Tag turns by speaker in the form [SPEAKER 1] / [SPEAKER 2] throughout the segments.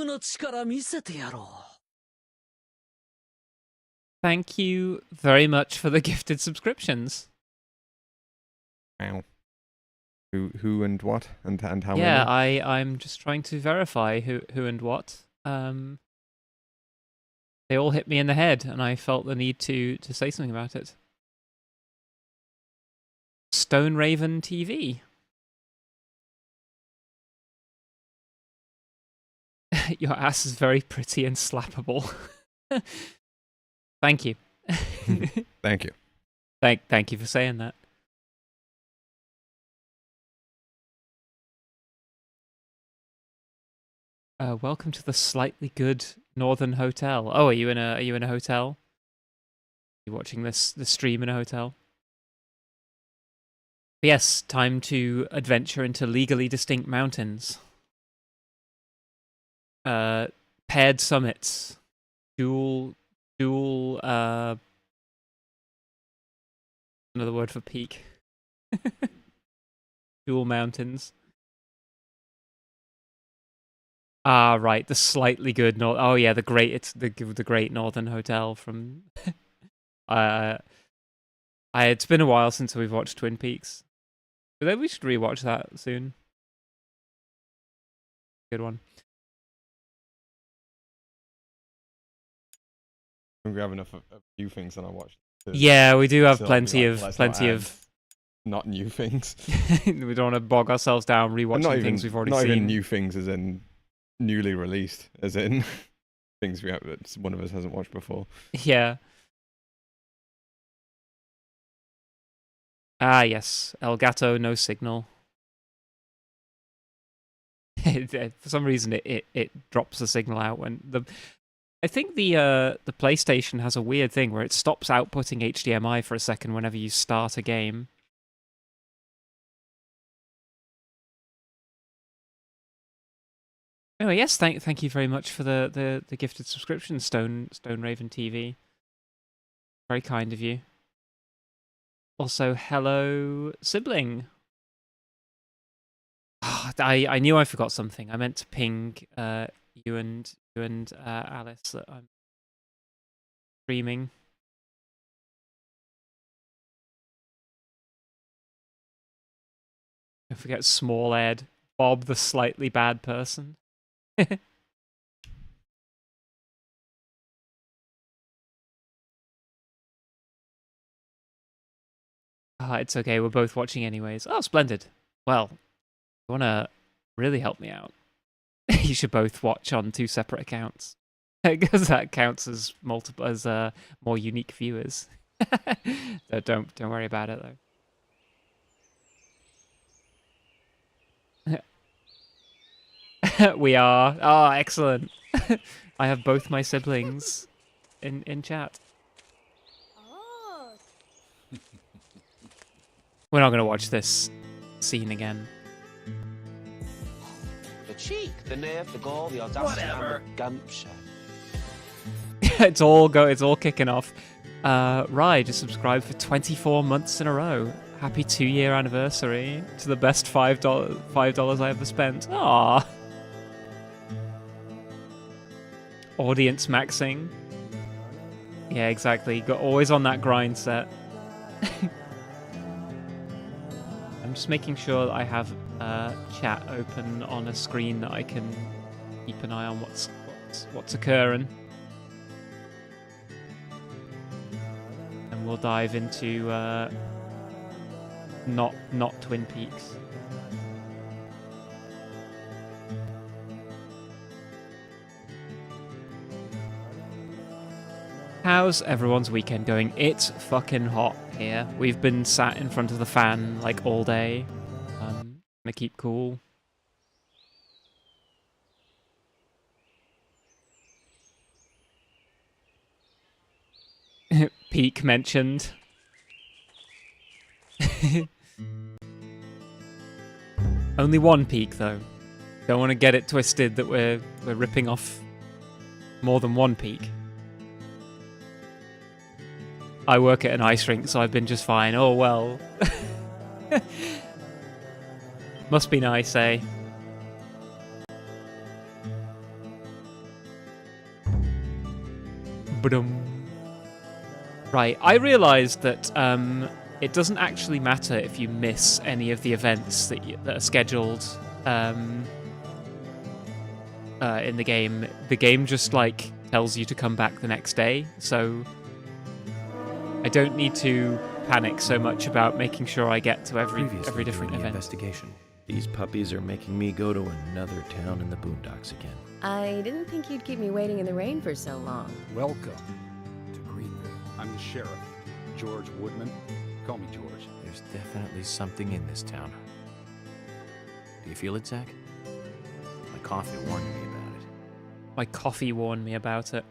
[SPEAKER 1] の力見せてやろう。
[SPEAKER 2] Thank you very much for the gifted subscriptions.
[SPEAKER 3] Wow. Who and what and how
[SPEAKER 2] Yeah,
[SPEAKER 3] many?
[SPEAKER 2] I'm just trying to verify who and what. They all hit me in the head, and I felt the need to say something about it. Stone Raven TV. Your ass is very pretty and slappable. Thank you.
[SPEAKER 3] Thank you.
[SPEAKER 2] Thank you for saying that. Welcome to the slightly good Northern Hotel. Oh, are you in a hotel? Are you watching the stream in a hotel? But yes, time to adventure into legally distinct mountains. Paired summits. Dual another word for peak. Dual mountains. Ah, right, the slightly good oh yeah, the great Great Northern Hotel from it's been a while since we've watched Twin Peaks. But then we should rewatch that soon. Good one.
[SPEAKER 3] We have enough of new things than I watched.
[SPEAKER 2] Yeah, we do have plenty of
[SPEAKER 3] not new things.
[SPEAKER 2] We don't want to bog ourselves down rewatching things we've already seen.
[SPEAKER 3] Not even new things as in newly released, as in things one of us hasn't watched before.
[SPEAKER 2] Yeah. Ah, yes. El Gato, no signal. For some reason, it drops the signal out when I think the PlayStation has a weird thing where it stops outputting HDMI for a second whenever you start a game. Anyway, yes, thank you very much for the gifted subscription, Stone Raven TV. Very kind of you. Also, hello, sibling. Oh, I knew I forgot something. I meant to ping you and Alice that I'm streaming. Don't forget Small Ed, Bob the slightly bad person. It's okay, we're both watching anyways. Oh, splendid. Well, you want to really help me out? You should both watch on 2 separate accounts. Because that counts as more unique viewers. So don't worry about it though. We are. Oh, excellent. I have both my siblings in chat.
[SPEAKER 4] Oh.
[SPEAKER 2] We're not going to watch this scene again.
[SPEAKER 5] The cheek, the nerve, the gall, the audacity,
[SPEAKER 1] Whatever.
[SPEAKER 5] and the gumption.
[SPEAKER 2] It's all kicking off. Rye just subscribed for 24 months in a row. Happy 2-year anniversary to the best $5 I ever spent. Aww. Audience maxing. Yeah, exactly. Got always on that grind set. I'm just making sure that I have chat open on a screen that I can keep an eye on what's occurring. And we'll dive into not Twin Peaks. How's everyone's weekend going? It's fucking hot here. We've been sat in front of the fan like all day. Gonna keep cool. Peak mentioned. Only one peak though. Don't want to get it twisted that we're ripping off more than one peak. I work at an ice rink, so I've been just fine. Oh well. Must be nice, eh? Ba-dum. Right, I realised that it doesn't actually matter if you miss any of the events that are scheduled in the game. The game just like tells you to come back the next day, so I don't need to panic so much about making sure I get to every different event.
[SPEAKER 6] Investigation. These puppies are making me go to another town in the boondocks again.
[SPEAKER 7] I didn't think you'd keep me waiting in the rain for so long.
[SPEAKER 8] Welcome to Greenville. I'm the sheriff, George Woodman. Call me George.
[SPEAKER 9] There's definitely something in this town. Do you feel it, Zach? My coffee warned me about it.
[SPEAKER 2] My coffee warned me about it.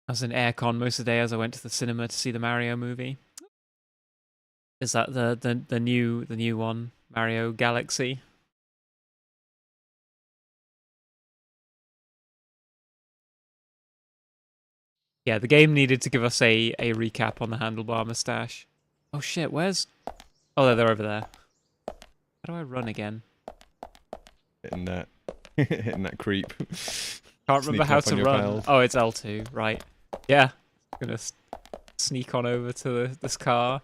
[SPEAKER 2] I was in aircon most of the day as I went to the cinema to see the Mario movie. Is that the new one, Mario Galaxy? Yeah, the game needed to give us a recap on the handlebar mustache. Oh shit, where's... Oh, they're over there. How do I run again?
[SPEAKER 3] Hitting that, hitting that creep.
[SPEAKER 2] Can't remember
[SPEAKER 3] Sneak
[SPEAKER 2] how
[SPEAKER 3] up
[SPEAKER 2] to
[SPEAKER 3] on your
[SPEAKER 2] run.
[SPEAKER 3] pals.
[SPEAKER 2] Oh, it's L2, right. Yeah, I'm gonna sneak on over to this car.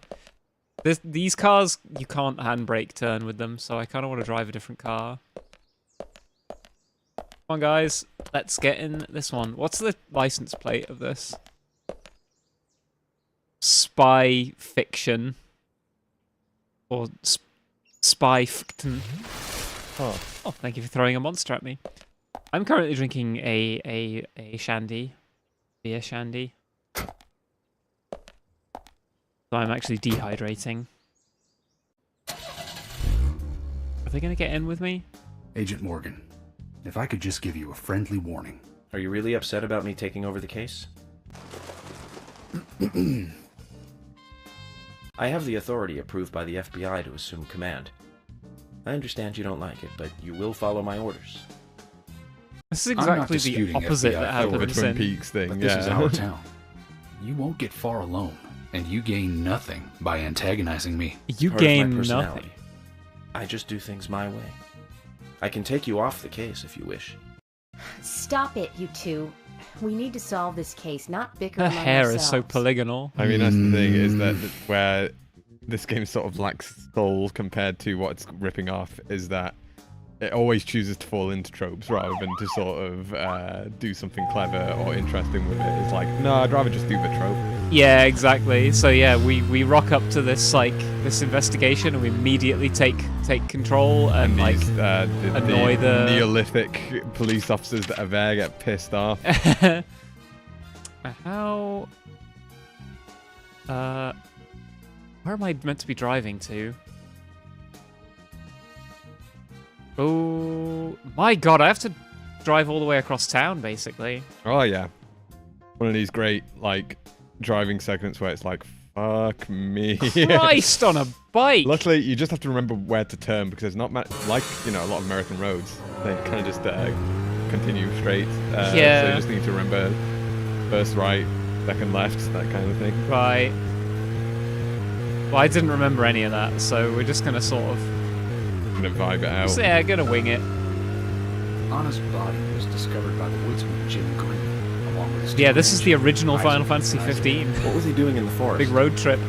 [SPEAKER 2] These cars, you can't handbrake turn with them, so I kind of want to drive a different car. Come on, guys. Let's get in this one. What's the license plate of this? Spy Fiction. Or Spy Fiction. Oh, thank you for throwing a monster at me. I'm currently drinking a shandy. Beer shandy. So I'm actually dehydrating. Are they going to get in with me?
[SPEAKER 8] Agent Morgan, if I could just give you a friendly warning.
[SPEAKER 6] Are you really upset about me taking over the case? I have the authority approved by the FBI to assume command. I understand you don't like it, but you will follow my orders.
[SPEAKER 2] This is
[SPEAKER 8] I'm not
[SPEAKER 2] exactly the
[SPEAKER 8] disputing
[SPEAKER 2] opposite
[SPEAKER 8] FBI
[SPEAKER 2] that
[SPEAKER 3] Over
[SPEAKER 2] happens
[SPEAKER 3] Twin
[SPEAKER 2] in...
[SPEAKER 3] Peaks thing,
[SPEAKER 8] But
[SPEAKER 3] yeah.
[SPEAKER 8] this is our town. You won't get far alone, and you gain nothing by antagonizing me.
[SPEAKER 2] You
[SPEAKER 6] Part of my
[SPEAKER 2] gain
[SPEAKER 6] personality.
[SPEAKER 2] nothing.
[SPEAKER 6] I just do things my way. I can take you off the case if you wish.
[SPEAKER 7] Stop it, you two. We need to solve this case, not bicker
[SPEAKER 2] Her
[SPEAKER 7] among
[SPEAKER 2] hair
[SPEAKER 7] ourselves.
[SPEAKER 2] is so polygonal.
[SPEAKER 3] I mean, that's the thing, is that where this game sort of lacks soul compared to what it's ripping off, is that it always chooses to fall into tropes rather than to sort of do something clever or interesting with it. It's like, no, I'd rather just do the trope.
[SPEAKER 2] Yeah, exactly. So yeah, we rock up to this this investigation and we immediately take control and like
[SPEAKER 3] these,
[SPEAKER 2] annoy the
[SPEAKER 3] Neolithic police officers that are there get pissed off.
[SPEAKER 2] How? Where am I meant to be driving to? Oh my god, I have to drive all the way across town, basically.
[SPEAKER 3] Oh yeah, one of these great like driving segments where it's like, fuck me.
[SPEAKER 2] Christ on a bike!
[SPEAKER 3] Luckily, you just have to remember where to turn because there's not like a lot of American roads. They kind of just continue straight.
[SPEAKER 2] Yeah.
[SPEAKER 3] So you just need to remember first right, second left, that kind of thing.
[SPEAKER 2] Right. Well, I didn't remember any of that, so we're just gonna sort of...
[SPEAKER 3] Gonna vibe it out.
[SPEAKER 2] Yeah, gonna wing it.
[SPEAKER 8] Anna's body was discovered by the woodsman Jim Green, along with his
[SPEAKER 2] Yeah,
[SPEAKER 8] two
[SPEAKER 2] this is the
[SPEAKER 8] henchmen,
[SPEAKER 2] original
[SPEAKER 8] Isaac
[SPEAKER 2] Final Fantasy
[SPEAKER 8] and Isaac.
[SPEAKER 2] 15.
[SPEAKER 6] What was he doing in the forest?
[SPEAKER 2] Big road trip.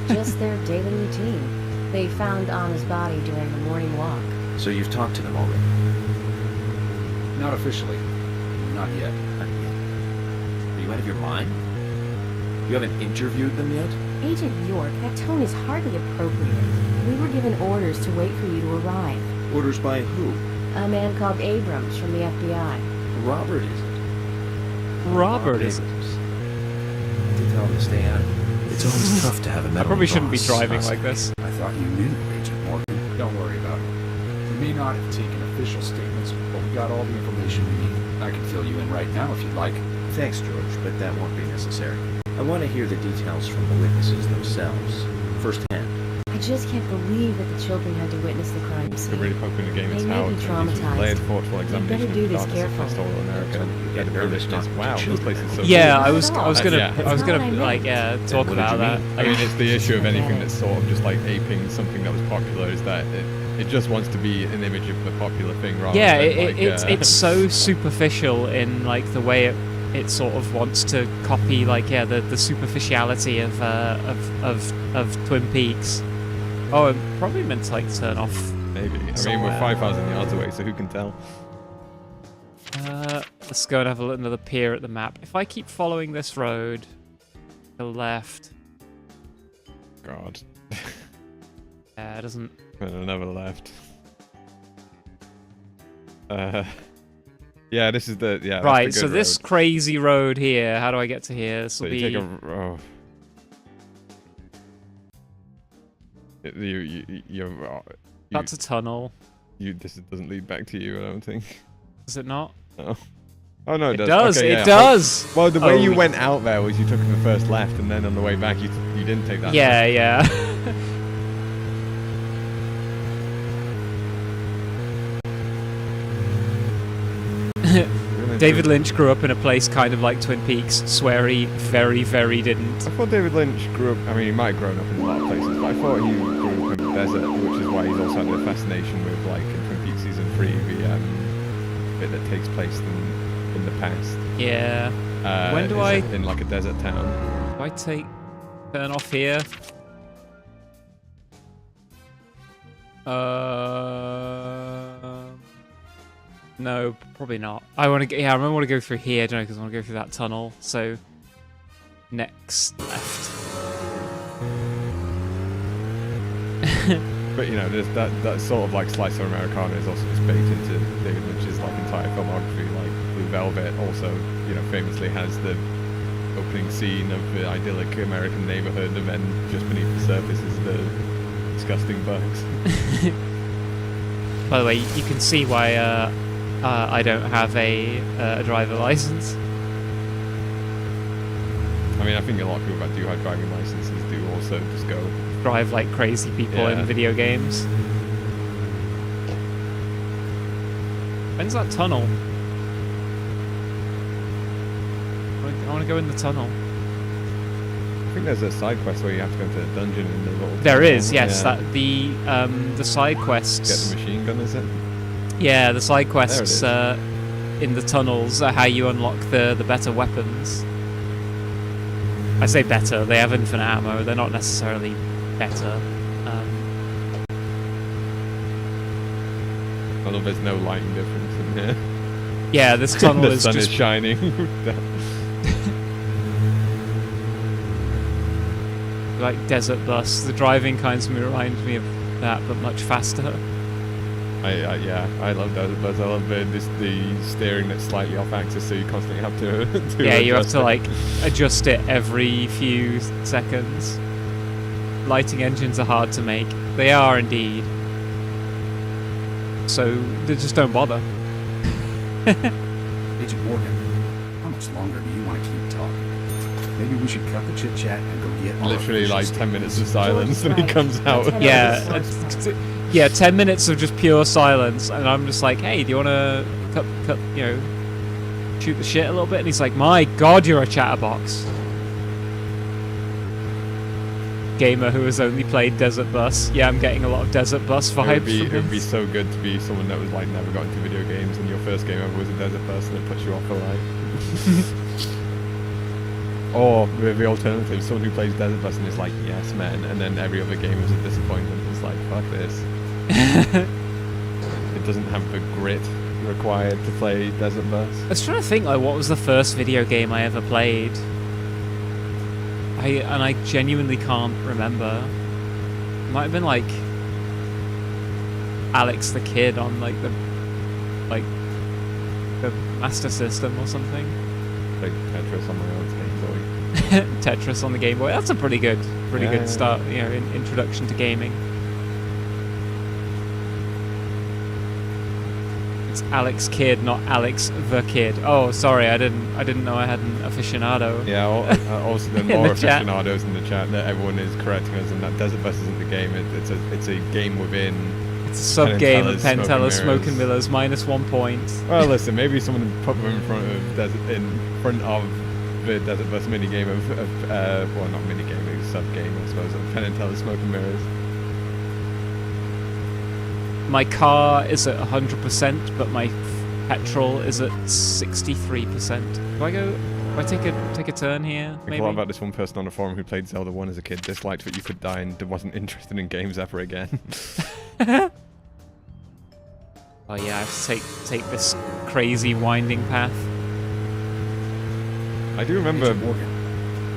[SPEAKER 7] Just their daily routine. They found Anna's body during the morning walk.
[SPEAKER 6] So you've talked to them already?
[SPEAKER 8] Not officially. Not yet.
[SPEAKER 6] Not yet. Are you out of your mind? You haven't interviewed them yet?
[SPEAKER 7] Agent York, that tone is hardly appropriate. We were given orders to wait for you to arrive.
[SPEAKER 6] Orders by who?
[SPEAKER 7] A man called Abrams from the FBI.
[SPEAKER 6] Robert, is it?
[SPEAKER 2] Robert is...
[SPEAKER 6] Abrams. To tell him to stay out of it. It's always tough to have a
[SPEAKER 2] I
[SPEAKER 6] meddling
[SPEAKER 2] probably shouldn't be
[SPEAKER 6] boss,
[SPEAKER 2] driving
[SPEAKER 6] Isaac.
[SPEAKER 2] like this.
[SPEAKER 8] I thought you knew, Agent Morgan. Don't worry about it. We may not have taken official statements, but we got all the information we need. I can fill you in right now if you'd like.
[SPEAKER 6] Thanks, George, but that won't be necessary. I want to hear the details from the witnesses themselves, firsthand.
[SPEAKER 7] I just can't believe that the children had to witness the crime
[SPEAKER 3] The
[SPEAKER 7] scene.
[SPEAKER 3] really popular game is
[SPEAKER 7] They may
[SPEAKER 3] how
[SPEAKER 7] be
[SPEAKER 3] it
[SPEAKER 7] traumatized.
[SPEAKER 3] layered thoughtful
[SPEAKER 7] better
[SPEAKER 3] examination
[SPEAKER 7] do
[SPEAKER 3] of
[SPEAKER 7] this
[SPEAKER 3] the
[SPEAKER 7] carefully.
[SPEAKER 3] historical America.
[SPEAKER 6] Get
[SPEAKER 3] Yeah, the
[SPEAKER 6] nervous
[SPEAKER 3] privilege is,
[SPEAKER 6] talking to
[SPEAKER 3] wow, this
[SPEAKER 6] children.
[SPEAKER 3] place is so
[SPEAKER 2] Yeah,
[SPEAKER 3] cool.
[SPEAKER 2] I was gonna
[SPEAKER 3] Yeah.
[SPEAKER 2] I was
[SPEAKER 7] That's
[SPEAKER 2] gonna
[SPEAKER 7] what I
[SPEAKER 2] like
[SPEAKER 7] meant.
[SPEAKER 2] talk
[SPEAKER 6] What did
[SPEAKER 2] about
[SPEAKER 6] you
[SPEAKER 2] that.
[SPEAKER 6] mean?
[SPEAKER 3] I mean, it's the issue of anything that's sort of just like aping something that was popular is that It just wants to be an image of the popular thing, rather
[SPEAKER 2] Yeah,
[SPEAKER 3] than
[SPEAKER 2] it's so superficial in like the way it sort of wants to copy the superficiality of Twin Peaks. Oh, I'm probably meant to like turn off.
[SPEAKER 3] maybe. I mean,
[SPEAKER 2] somewhere.
[SPEAKER 3] we're 5,000 yards away, so who can tell?
[SPEAKER 2] Let's go and have another peer at the map. If I keep following this road to the left,
[SPEAKER 3] God.
[SPEAKER 2] it doesn't.
[SPEAKER 3] And another left. Yeah, this is the that's
[SPEAKER 2] Right,
[SPEAKER 3] the
[SPEAKER 2] so
[SPEAKER 3] good
[SPEAKER 2] this
[SPEAKER 3] road.
[SPEAKER 2] crazy road here. How do I get to here? This
[SPEAKER 3] So
[SPEAKER 2] will
[SPEAKER 3] you
[SPEAKER 2] be.
[SPEAKER 3] take
[SPEAKER 2] That's a tunnel.
[SPEAKER 3] This doesn't lead back to you, I don't think.
[SPEAKER 2] Is it not?
[SPEAKER 3] No. Oh no, it does.
[SPEAKER 2] does.
[SPEAKER 3] Okay,
[SPEAKER 2] It
[SPEAKER 3] yeah.
[SPEAKER 2] does.
[SPEAKER 3] Well, the way
[SPEAKER 2] Oh,
[SPEAKER 3] you went out there was you took the first left, and then on the way back you didn't take that.
[SPEAKER 2] Yeah, yeah.
[SPEAKER 3] Left.
[SPEAKER 2] David Lynch grew up in a place kind of like Twin Peaks. Swear he very, very didn't.
[SPEAKER 3] I thought David Lynch grew up. I mean, he might have grown up in a lot of places, but I thought he grew up in the desert, which is why he's also had a fascination with, like, in Twin Peaks season 3, the bit that takes place in the past.
[SPEAKER 2] Yeah. When do
[SPEAKER 3] is
[SPEAKER 2] I
[SPEAKER 3] in like a desert town?
[SPEAKER 2] do I turn off here? No, probably not. I want to. Yeah, I want to go through here, don't I? Because I want to go through that tunnel. So next left.
[SPEAKER 3] But you know, there's that sort of like slice of Americana is also just baked into David Lynch's like entire filmography. Like Blue Velvet also, you know, famously has the opening scene of the idyllic American neighborhood, and then just beneath the surface is the disgusting bugs.
[SPEAKER 2] By the way, you can see why I don't have a driver license.
[SPEAKER 3] I mean, I think a lot of people that do have driving licenses do also just go.
[SPEAKER 2] Drive like crazy people
[SPEAKER 3] Yeah.
[SPEAKER 2] in video games. When's that tunnel? I want to go in the tunnel.
[SPEAKER 3] I think there's a side quest where you have to go into a dungeon in the little.
[SPEAKER 2] There
[SPEAKER 3] tunnel.
[SPEAKER 2] is, yes.
[SPEAKER 3] Yeah.
[SPEAKER 2] That the side quests.
[SPEAKER 3] Get the machine gun, is it?
[SPEAKER 2] Yeah, the side quests
[SPEAKER 3] is.
[SPEAKER 2] in the tunnels are how you unlock the better weapons. I say better, they have infinite ammo, they're not necessarily better.
[SPEAKER 3] Although there's no lighting difference in here.
[SPEAKER 2] Yeah, this tunnel
[SPEAKER 3] The
[SPEAKER 2] is
[SPEAKER 3] sun
[SPEAKER 2] just...
[SPEAKER 3] is shining.
[SPEAKER 2] like Desert Bus. The driving kind of reminds me of that, but much faster.
[SPEAKER 3] Yeah, I love Desert Bus. I love the steering that's slightly off axis, so you constantly have to.
[SPEAKER 2] Yeah, you have
[SPEAKER 3] adjust
[SPEAKER 2] to
[SPEAKER 3] it.
[SPEAKER 2] like adjust it every few seconds. Lighting engines are hard to make. They are indeed. So they just don't bother.
[SPEAKER 8] Agent Morgan, how much longer do you want to keep talking? Maybe we should cut the chit chat and go get our
[SPEAKER 3] Literally
[SPEAKER 8] official
[SPEAKER 3] like 10
[SPEAKER 8] statements.
[SPEAKER 3] minutes of silence, and he
[SPEAKER 7] Right.
[SPEAKER 3] comes out.
[SPEAKER 2] Yeah, yeah. 10 minutes of just pure silence, and I'm just like, "Hey, do you want to cut, you know, shoot the shit a little bit?" And he's like, "My God, you're a chatterbox." Gamer who has only played Desert Bus. Yeah, I'm getting a lot of Desert Bus vibes.
[SPEAKER 3] It
[SPEAKER 2] from
[SPEAKER 3] would be
[SPEAKER 2] this.
[SPEAKER 3] so good to be someone that was like never got into video games, and your first game ever was a Desert Bus, and it puts you off for life. Or the alternative, someone who plays Desert Bus and is like, yes, man, and then every other game is a disappointment. It's like, fuck this. It doesn't have the grit required to play Desert Bus.
[SPEAKER 2] I was trying to think, like, what was the first video game I ever played? I genuinely can't remember. It might have been like Alex the Kid on like the Master System or something.
[SPEAKER 3] Like Tetris on my own Game Boy.
[SPEAKER 2] Tetris on the Game Boy. That's a pretty good
[SPEAKER 3] Yeah.
[SPEAKER 2] start. You know, introduction to gaming. It's Alex Kid, not Alex the Kid. Oh, sorry, I didn't know I had an aficionado.
[SPEAKER 3] Yeah, also the
[SPEAKER 2] In
[SPEAKER 3] more
[SPEAKER 2] the chat.
[SPEAKER 3] aficionados in the chat that everyone is correcting us, and that Desert Bus isn't the game. It's a game within.
[SPEAKER 2] It's a sub game of
[SPEAKER 3] Penn and
[SPEAKER 2] Penn
[SPEAKER 3] Teller's
[SPEAKER 2] Teller
[SPEAKER 3] Smoke and
[SPEAKER 2] Smoke and Miller's -1 point.
[SPEAKER 3] Well, listen, maybe someone put them in front of the Desert Bus mini game of well, not mini game, it was sub game, I suppose, of Penn and Teller Smoke and Mirrors.
[SPEAKER 2] my car is at 100%, but my petrol is at 63%. Do I go? Do I take a turn here?
[SPEAKER 3] Maybe. What about this one person on the forum who played Zelda 1 as a kid, disliked that you could die and wasn't interested in games ever again?
[SPEAKER 2] Oh yeah, I have to take this crazy winding path.
[SPEAKER 3] I do remember
[SPEAKER 8] Morgan.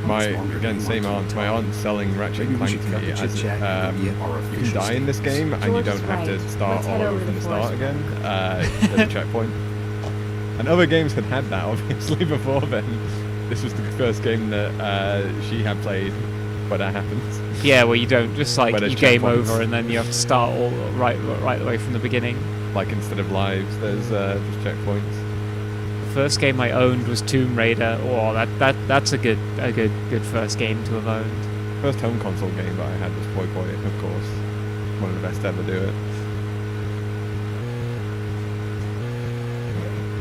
[SPEAKER 3] my aunt selling Ratchet and Clank to me as you can die in this game and you don't have to start all over from the start again. There's a checkpoint. And other games had that obviously before then. This was the first game that she had played where that happens.
[SPEAKER 2] Yeah, where you don't just like you game
[SPEAKER 3] checkpoints.
[SPEAKER 2] over and then you have to start all right the way from the beginning.
[SPEAKER 3] Like instead of lives, there's just checkpoints.
[SPEAKER 2] The first game I owned was Tomb Raider. Oh, that's a good first game to have owned.
[SPEAKER 3] First home console game that I had was Poi Poi, of course. One of the best to ever do it.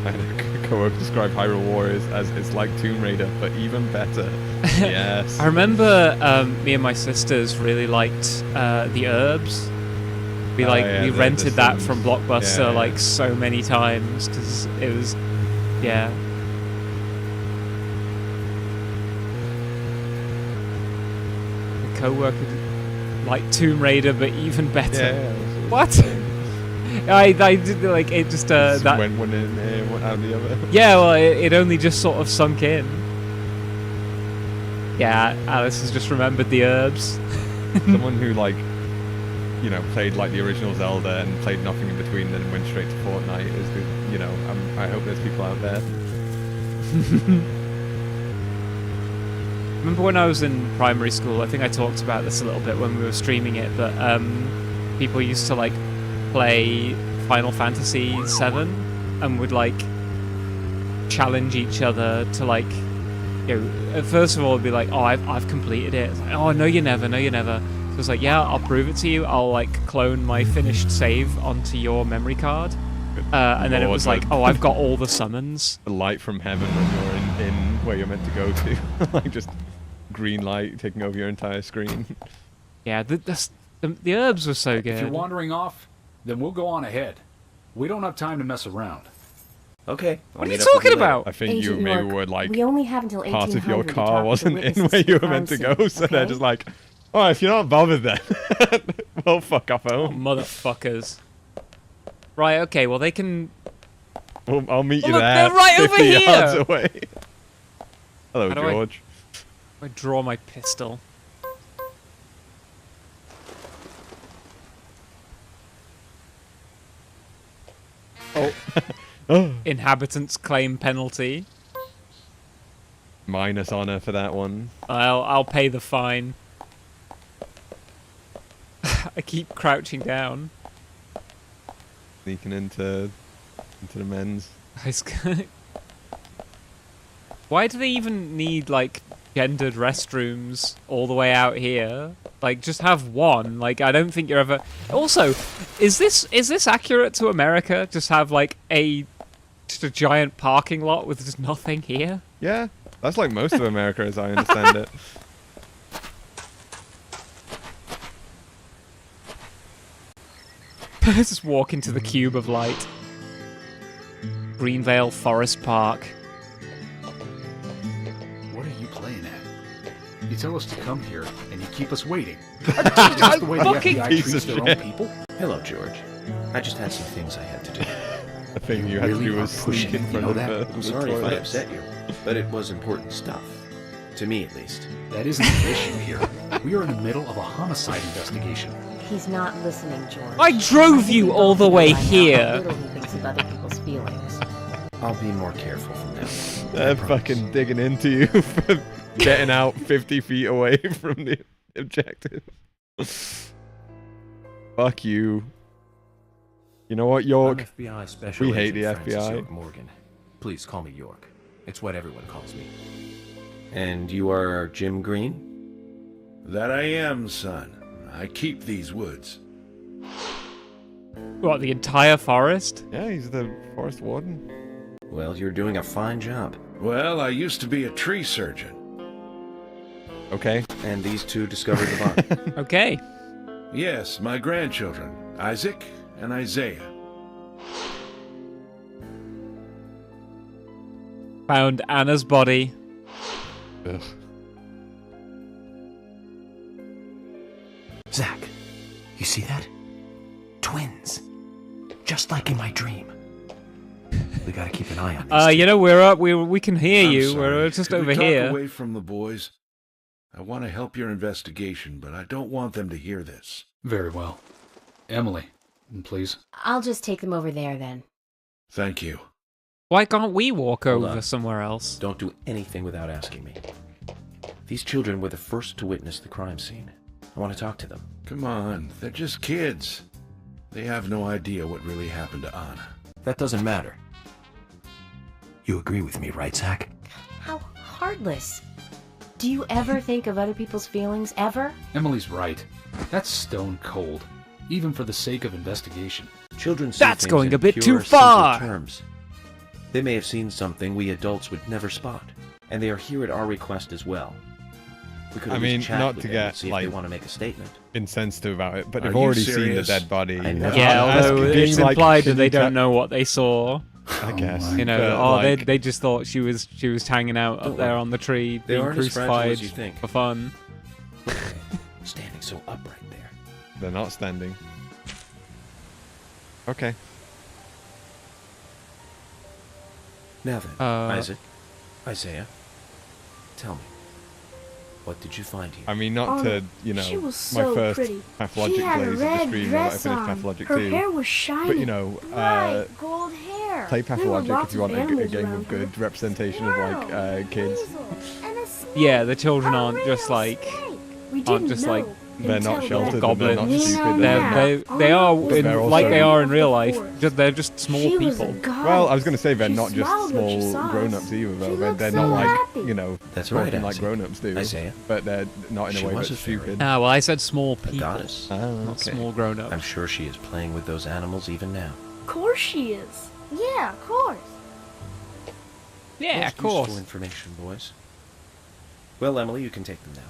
[SPEAKER 3] I had a co-worker describe Hyrule Warriors as it's like Tomb Raider, but even better. Yes.
[SPEAKER 2] I remember me and my sisters really liked the Herbs. We we rented that from Blockbuster like so many times because it was, yeah. The co-worker liked Tomb Raider, but even better.
[SPEAKER 3] Yeah,
[SPEAKER 2] what? I did like it just that
[SPEAKER 3] went one in there, went out the other.
[SPEAKER 2] Yeah, well, it only just sort of sunk in. Yeah, Alice has just remembered the Herbs.
[SPEAKER 3] Someone who played like the original Zelda and played nothing in between, then went straight to Fortnite is the, I hope there's people out there.
[SPEAKER 2] Remember when I was in primary school? I think I talked about this a little bit when we were streaming it, but people used to play Final Fantasy VII and would challenge each other to first of all it'd be like, oh, I've completed it. It's like, oh, no you never. So it's like, yeah, I'll prove it to you. I'll clone my finished save onto your memory card. And then it was like, oh, I've got all the summons.
[SPEAKER 3] The light from heaven when you're in where you're meant to go to. Just green light taking over your entire screen.
[SPEAKER 2] Yeah, the Herbs were so good.
[SPEAKER 8] If you're wandering off, then we'll go on ahead. We don't have time to mess around.
[SPEAKER 6] Okay.
[SPEAKER 2] What are you talking about?
[SPEAKER 3] I think
[SPEAKER 7] Agent
[SPEAKER 3] you maybe
[SPEAKER 7] York,
[SPEAKER 3] were
[SPEAKER 7] we only have until
[SPEAKER 3] part of your
[SPEAKER 7] 1800 to
[SPEAKER 3] car
[SPEAKER 7] talk
[SPEAKER 3] wasn't
[SPEAKER 7] with the
[SPEAKER 3] in
[SPEAKER 7] witnesses
[SPEAKER 3] where
[SPEAKER 7] to
[SPEAKER 3] you
[SPEAKER 7] the
[SPEAKER 3] were meant to
[SPEAKER 7] crime
[SPEAKER 3] go,
[SPEAKER 7] scene,
[SPEAKER 3] so they're
[SPEAKER 7] okay?
[SPEAKER 3] just like, oh, if you're not bothered then, well, fuck off home.
[SPEAKER 2] Motherfuckers. Right, okay, well they can...
[SPEAKER 3] Well, I'll meet you
[SPEAKER 2] look,
[SPEAKER 3] there.
[SPEAKER 2] they're right
[SPEAKER 3] 50
[SPEAKER 2] over here!
[SPEAKER 3] yards away. Hello,
[SPEAKER 2] How do
[SPEAKER 3] George.
[SPEAKER 2] I draw my pistol. Oh. Inhabitants claim penalty.
[SPEAKER 3] Minus honor for that one.
[SPEAKER 2] I'll pay the fine. I keep crouching down.
[SPEAKER 3] Sneaking into the men's.
[SPEAKER 2] Why do they even need gendered restrooms all the way out here? Just have one. I don't think you're ever. Also, is this accurate to America? Just have just a giant parking lot with just nothing here?
[SPEAKER 3] Yeah, that's like most of America, as I understand it.
[SPEAKER 2] Just walk into the cube of light. Greenvale Forest Park.
[SPEAKER 8] What are you playing at? You tell us to come here, and you keep us waiting. That's the way the FBI treats their own people.
[SPEAKER 6] Hello, George. I just had some things I had to do.
[SPEAKER 3] The thing you had to do was sneak in front of the
[SPEAKER 6] I'm sorry if I
[SPEAKER 3] toilet.
[SPEAKER 6] upset you, but it was important stuff. To me, at least.
[SPEAKER 8] That isn't the issue here. We are in the middle of a homicide investigation.
[SPEAKER 7] He's not listening, George.
[SPEAKER 2] I drove
[SPEAKER 7] think
[SPEAKER 2] you
[SPEAKER 7] he
[SPEAKER 2] all
[SPEAKER 7] knows
[SPEAKER 2] the way
[SPEAKER 7] by now how
[SPEAKER 2] here.
[SPEAKER 7] little he thinks of other people's feelings.
[SPEAKER 6] I'll be more careful from now on.
[SPEAKER 3] They're
[SPEAKER 6] I promise.
[SPEAKER 3] fucking digging into you for getting out 50 feet away from the objective. Fuck you. You know what, York?
[SPEAKER 9] I'm FBI Special
[SPEAKER 3] We hate
[SPEAKER 9] Agent
[SPEAKER 3] the
[SPEAKER 9] Francis
[SPEAKER 3] FBI.
[SPEAKER 9] York Morgan. Please call me York. It's what everyone calls me.
[SPEAKER 6] And you are Jim Green?
[SPEAKER 10] That I am, son. I keep these woods.
[SPEAKER 2] What, the entire forest?
[SPEAKER 3] Yeah, he's the forest warden.
[SPEAKER 6] Well, you're doing a fine job.
[SPEAKER 10] Well, I used to be a tree surgeon.
[SPEAKER 3] Okay.
[SPEAKER 6] And these two discovered the body.
[SPEAKER 2] Okay.
[SPEAKER 10] Yes, my grandchildren, Isaac and Isaiah.
[SPEAKER 2] Found Anna's body.
[SPEAKER 3] Ugh.
[SPEAKER 9] Zach, you see that? Twins. Just like in my dream. We gotta keep an eye on these.
[SPEAKER 2] You know, we're up. We can hear
[SPEAKER 10] I'm
[SPEAKER 2] you.
[SPEAKER 10] sorry.
[SPEAKER 2] We're just
[SPEAKER 10] Could
[SPEAKER 2] over
[SPEAKER 10] we talk
[SPEAKER 2] here.
[SPEAKER 10] away from the boys? I want to help your investigation, but I don't want them to hear this.
[SPEAKER 8] Very well. Emily, please.
[SPEAKER 7] I'll just take them over there then.
[SPEAKER 10] Thank you.
[SPEAKER 2] Why can't we walk
[SPEAKER 6] Hold
[SPEAKER 2] over
[SPEAKER 6] on.
[SPEAKER 2] somewhere else?
[SPEAKER 6] Don't do anything without asking me. These children were the first to witness the crime scene. I want to talk to them.
[SPEAKER 10] Come on, they're just kids. They have no idea what really happened to Anna.
[SPEAKER 9] That doesn't matter. You agree with me, right, Zach?
[SPEAKER 7] How heartless. Do you ever think of other people's feelings, ever?
[SPEAKER 8] Emily's right. That's stone cold, even for the sake of investigation.
[SPEAKER 6] Children see
[SPEAKER 2] That's
[SPEAKER 6] things
[SPEAKER 2] going
[SPEAKER 6] in
[SPEAKER 2] a bit
[SPEAKER 6] pure,
[SPEAKER 2] too
[SPEAKER 6] simple
[SPEAKER 2] far.
[SPEAKER 6] terms. They may have seen something we adults would never spot, and they are here at our request as well. We could
[SPEAKER 3] I
[SPEAKER 6] at least
[SPEAKER 3] mean,
[SPEAKER 6] chat
[SPEAKER 3] not
[SPEAKER 6] with
[SPEAKER 3] to
[SPEAKER 6] them and
[SPEAKER 3] get,
[SPEAKER 6] see if
[SPEAKER 3] like,
[SPEAKER 6] they want to make a statement.
[SPEAKER 3] insensitive about it, but
[SPEAKER 10] Are
[SPEAKER 3] they've
[SPEAKER 10] you
[SPEAKER 3] already seen the
[SPEAKER 10] serious?
[SPEAKER 3] dead body.
[SPEAKER 6] I know.
[SPEAKER 2] Yeah,
[SPEAKER 3] Ask-
[SPEAKER 2] although
[SPEAKER 3] being
[SPEAKER 2] it's
[SPEAKER 3] like,
[SPEAKER 2] implied
[SPEAKER 3] can
[SPEAKER 2] that they
[SPEAKER 3] you
[SPEAKER 2] don't
[SPEAKER 3] te-
[SPEAKER 2] know what they saw.
[SPEAKER 3] I guess.
[SPEAKER 2] You know,
[SPEAKER 3] but,
[SPEAKER 2] oh,
[SPEAKER 3] like,
[SPEAKER 2] they just thought she was hanging out
[SPEAKER 6] Don't
[SPEAKER 2] up there
[SPEAKER 6] worry.
[SPEAKER 2] on the tree,
[SPEAKER 6] They
[SPEAKER 2] being
[SPEAKER 6] aren't as fragile
[SPEAKER 2] crucified
[SPEAKER 6] as you think.
[SPEAKER 2] for fun.
[SPEAKER 6] Standing so upright there.
[SPEAKER 3] They're not standing. Okay.
[SPEAKER 6] Now then, Isaiah, tell me, what did you find here?
[SPEAKER 3] I mean, not
[SPEAKER 4] Oh,
[SPEAKER 3] to, you know,
[SPEAKER 4] she was
[SPEAKER 3] my
[SPEAKER 4] so
[SPEAKER 3] first
[SPEAKER 4] pretty.
[SPEAKER 3] pathologic
[SPEAKER 4] She had a
[SPEAKER 3] plays of the
[SPEAKER 4] red
[SPEAKER 3] stream now that I
[SPEAKER 4] dress
[SPEAKER 3] finished
[SPEAKER 4] on.
[SPEAKER 3] pathologic
[SPEAKER 4] Her
[SPEAKER 3] 2.
[SPEAKER 4] hair was shiny.
[SPEAKER 3] But, you know,
[SPEAKER 4] bright gold hair.
[SPEAKER 3] play
[SPEAKER 4] There were
[SPEAKER 3] pathologic
[SPEAKER 4] lots
[SPEAKER 3] if you want
[SPEAKER 4] of
[SPEAKER 3] a
[SPEAKER 4] animals
[SPEAKER 3] game
[SPEAKER 4] around
[SPEAKER 3] of
[SPEAKER 4] her.
[SPEAKER 3] good representation of, like,
[SPEAKER 4] Squirrel,
[SPEAKER 3] kids.
[SPEAKER 4] weasel, and a snake.
[SPEAKER 2] Yeah, the children
[SPEAKER 4] A
[SPEAKER 2] aren't just
[SPEAKER 4] real
[SPEAKER 2] like
[SPEAKER 4] snake. We
[SPEAKER 2] aren't
[SPEAKER 4] didn't
[SPEAKER 2] just
[SPEAKER 4] know
[SPEAKER 2] like
[SPEAKER 3] They're not
[SPEAKER 4] until
[SPEAKER 3] sheltered
[SPEAKER 4] then.
[SPEAKER 3] and they're not
[SPEAKER 2] goblins.
[SPEAKER 3] stupid.
[SPEAKER 2] They are
[SPEAKER 3] But they're also-
[SPEAKER 2] like they are in real
[SPEAKER 4] Of the
[SPEAKER 2] life.
[SPEAKER 4] forest.
[SPEAKER 2] They're just small
[SPEAKER 4] She was a
[SPEAKER 2] people.
[SPEAKER 4] goddess.
[SPEAKER 3] Well, I was going to say they're
[SPEAKER 4] She
[SPEAKER 3] not just
[SPEAKER 4] smiled when she
[SPEAKER 3] small
[SPEAKER 4] saw us.
[SPEAKER 3] grown-ups either,
[SPEAKER 4] She
[SPEAKER 3] though.
[SPEAKER 4] looked
[SPEAKER 3] They're
[SPEAKER 4] so
[SPEAKER 3] not like,
[SPEAKER 4] happy.
[SPEAKER 3] you know,
[SPEAKER 6] That's right,
[SPEAKER 3] talking like
[SPEAKER 6] Isaiah.
[SPEAKER 3] grown-ups do.
[SPEAKER 6] Isaiah.
[SPEAKER 3] But they're not in
[SPEAKER 6] She
[SPEAKER 3] a way
[SPEAKER 6] was
[SPEAKER 3] that's
[SPEAKER 6] a fairy.
[SPEAKER 3] stupid.
[SPEAKER 2] Ah, well, I said small
[SPEAKER 6] A
[SPEAKER 2] people,
[SPEAKER 6] goddess.
[SPEAKER 3] Oh,
[SPEAKER 2] not
[SPEAKER 3] okay.
[SPEAKER 2] small grown-ups.
[SPEAKER 6] I'm sure she is playing with those animals even now.
[SPEAKER 4] Of course she is. Yeah, of course.
[SPEAKER 2] Yeah,
[SPEAKER 6] Most
[SPEAKER 2] of course.
[SPEAKER 6] Useful information, boys. Well, Emily, you can take them now.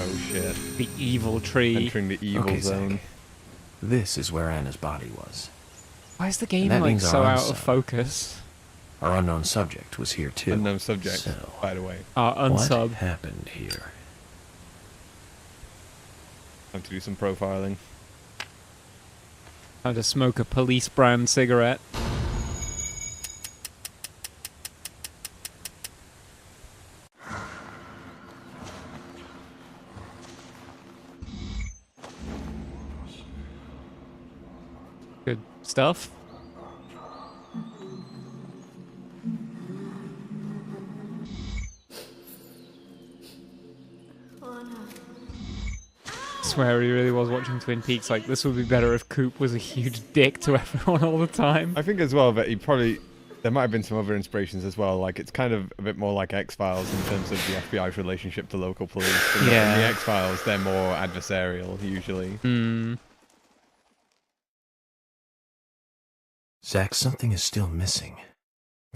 [SPEAKER 3] Oh, shit.
[SPEAKER 2] The evil tree.
[SPEAKER 3] Entering the evil
[SPEAKER 9] Okay, Zach.
[SPEAKER 3] zone.
[SPEAKER 9] This is where Anna's body was.
[SPEAKER 2] Why is the game
[SPEAKER 9] that
[SPEAKER 2] like
[SPEAKER 9] means
[SPEAKER 2] so
[SPEAKER 9] our
[SPEAKER 2] out
[SPEAKER 9] son.
[SPEAKER 2] of focus?
[SPEAKER 9] Our unknown subject was here too.
[SPEAKER 3] Unknown subject,
[SPEAKER 6] So,
[SPEAKER 3] by the way.
[SPEAKER 2] Our
[SPEAKER 6] what
[SPEAKER 2] unsub.
[SPEAKER 6] happened here?
[SPEAKER 3] Time to do some profiling.
[SPEAKER 2] How to smoke a police brand cigarette. Good stuff. I swear he really was watching Twin Peaks. Like, this would be better if Coop was a huge dick to everyone all the time.
[SPEAKER 3] I think as well that he probably... There might have been some other inspirations as well. Like, it's kind of a bit more like X-Files in terms of the FBI's relationship to local police. In
[SPEAKER 2] Yeah.
[SPEAKER 3] the X-Files, they're more adversarial, usually.
[SPEAKER 2] Hmm.
[SPEAKER 9] Zach, something is still missing.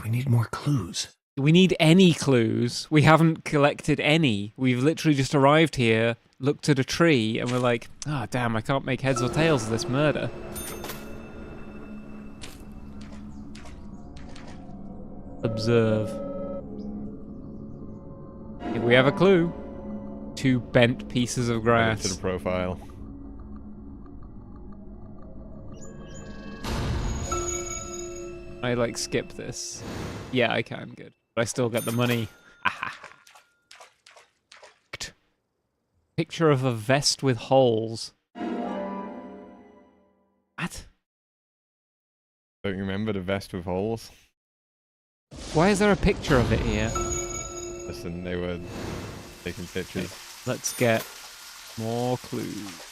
[SPEAKER 9] We need more clues.
[SPEAKER 2] We need any clues. We haven't collected any. We've literally just arrived here, looked at a tree, and we're like, ah, damn, I can't make heads or tails of this murder. Observe. If we have a clue. 2 bent pieces of
[SPEAKER 3] To the
[SPEAKER 2] grass.
[SPEAKER 3] profile.
[SPEAKER 2] I like skip this. Yeah, I can. Good. But I still get the money. Picture of a vest with holes. What?
[SPEAKER 3] Don't you remember the vest with holes?
[SPEAKER 2] Why is there a picture of it here?
[SPEAKER 3] Listen, they were taking pictures.
[SPEAKER 2] Let's get more clues.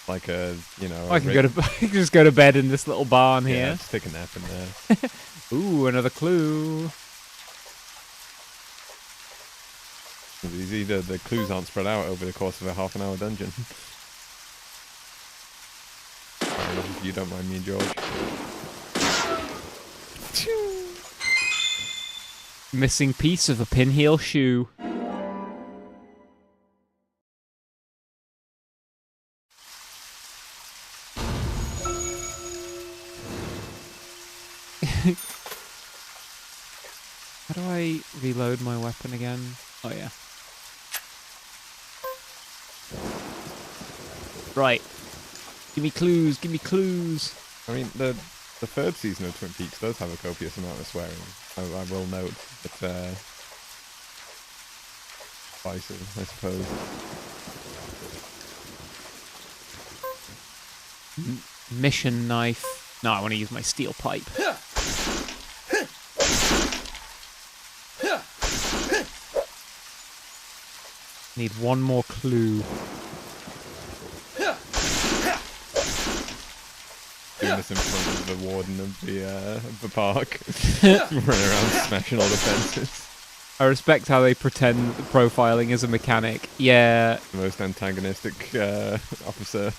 [SPEAKER 3] Like a, you know...
[SPEAKER 2] I can go to I can just go to bed in this little barn
[SPEAKER 3] Yeah,
[SPEAKER 2] here.
[SPEAKER 3] just take a nap in there.
[SPEAKER 2] Ooh, another clue.
[SPEAKER 3] It's either the clues aren't spread out over the course of a half-an-hour dungeon. If you don't mind me, George.
[SPEAKER 2] Missing piece of a pinheel shoe. How do I reload my weapon again? Oh, yeah. Right. Give me clues, give me clues.
[SPEAKER 3] I mean, the third season of Twin Peaks does have a copious amount of swearing. I will note, but spices, I suppose.
[SPEAKER 2] Mission knife. No, I want to use my steel pipe. Need one more clue.
[SPEAKER 3] Doing this in front of the warden of the park. Running around smashing all the fences.
[SPEAKER 2] I respect how they pretend profiling is a mechanic. Yeah.
[SPEAKER 3] The most antagonistic officer.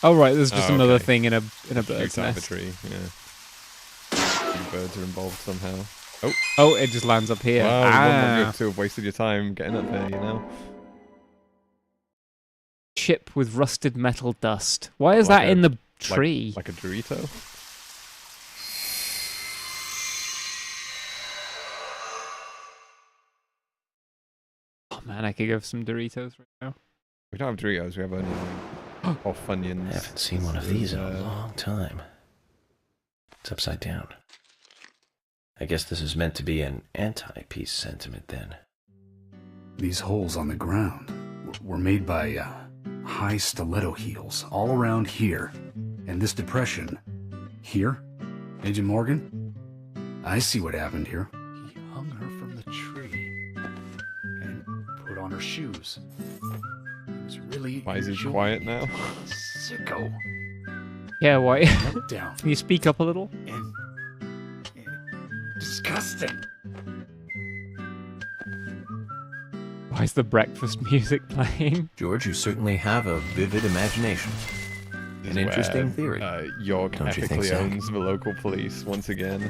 [SPEAKER 2] Oh right, there's just another
[SPEAKER 3] okay.
[SPEAKER 2] thing in a bird's
[SPEAKER 3] Shoots out of a
[SPEAKER 2] nest.
[SPEAKER 3] tree, yeah. Birds are involved somehow.
[SPEAKER 2] Oh, it just lands up here.
[SPEAKER 3] Wow, you wouldn't want you to have wasted your time getting up there, you know?
[SPEAKER 2] Chip with rusted metal dust. Why is
[SPEAKER 3] Like
[SPEAKER 2] that
[SPEAKER 3] a-
[SPEAKER 2] in the tree?
[SPEAKER 3] Like a Dorito?
[SPEAKER 2] Oh man, I could go for some Doritos right now.
[SPEAKER 3] We don't have Doritos, we have only or Funyuns.
[SPEAKER 6] I haven't seen one of these in a
[SPEAKER 3] Uh,
[SPEAKER 6] long time. It's upside down. I guess this is meant to be an anti-peace sentiment then.
[SPEAKER 8] These holes on the ground were made by high stiletto heels all around here. And this depression here, Agent Morgan, I see what happened here. He hung her from the tree and put on her shoes. He was really
[SPEAKER 3] Why is he
[SPEAKER 8] enjoying
[SPEAKER 3] quiet
[SPEAKER 8] it.
[SPEAKER 3] now?
[SPEAKER 8] Sicko.
[SPEAKER 2] Yeah, why?
[SPEAKER 8] Down.
[SPEAKER 2] Can you speak up a little?
[SPEAKER 8] And disgusting.
[SPEAKER 2] Why is the breakfast music playing?
[SPEAKER 9] George, you certainly have a vivid imagination.
[SPEAKER 3] This
[SPEAKER 9] An
[SPEAKER 3] is
[SPEAKER 9] interesting
[SPEAKER 3] where,
[SPEAKER 9] theory.
[SPEAKER 3] York
[SPEAKER 6] Don't you think,
[SPEAKER 3] ethically
[SPEAKER 6] Zach?
[SPEAKER 3] owns the local police once again.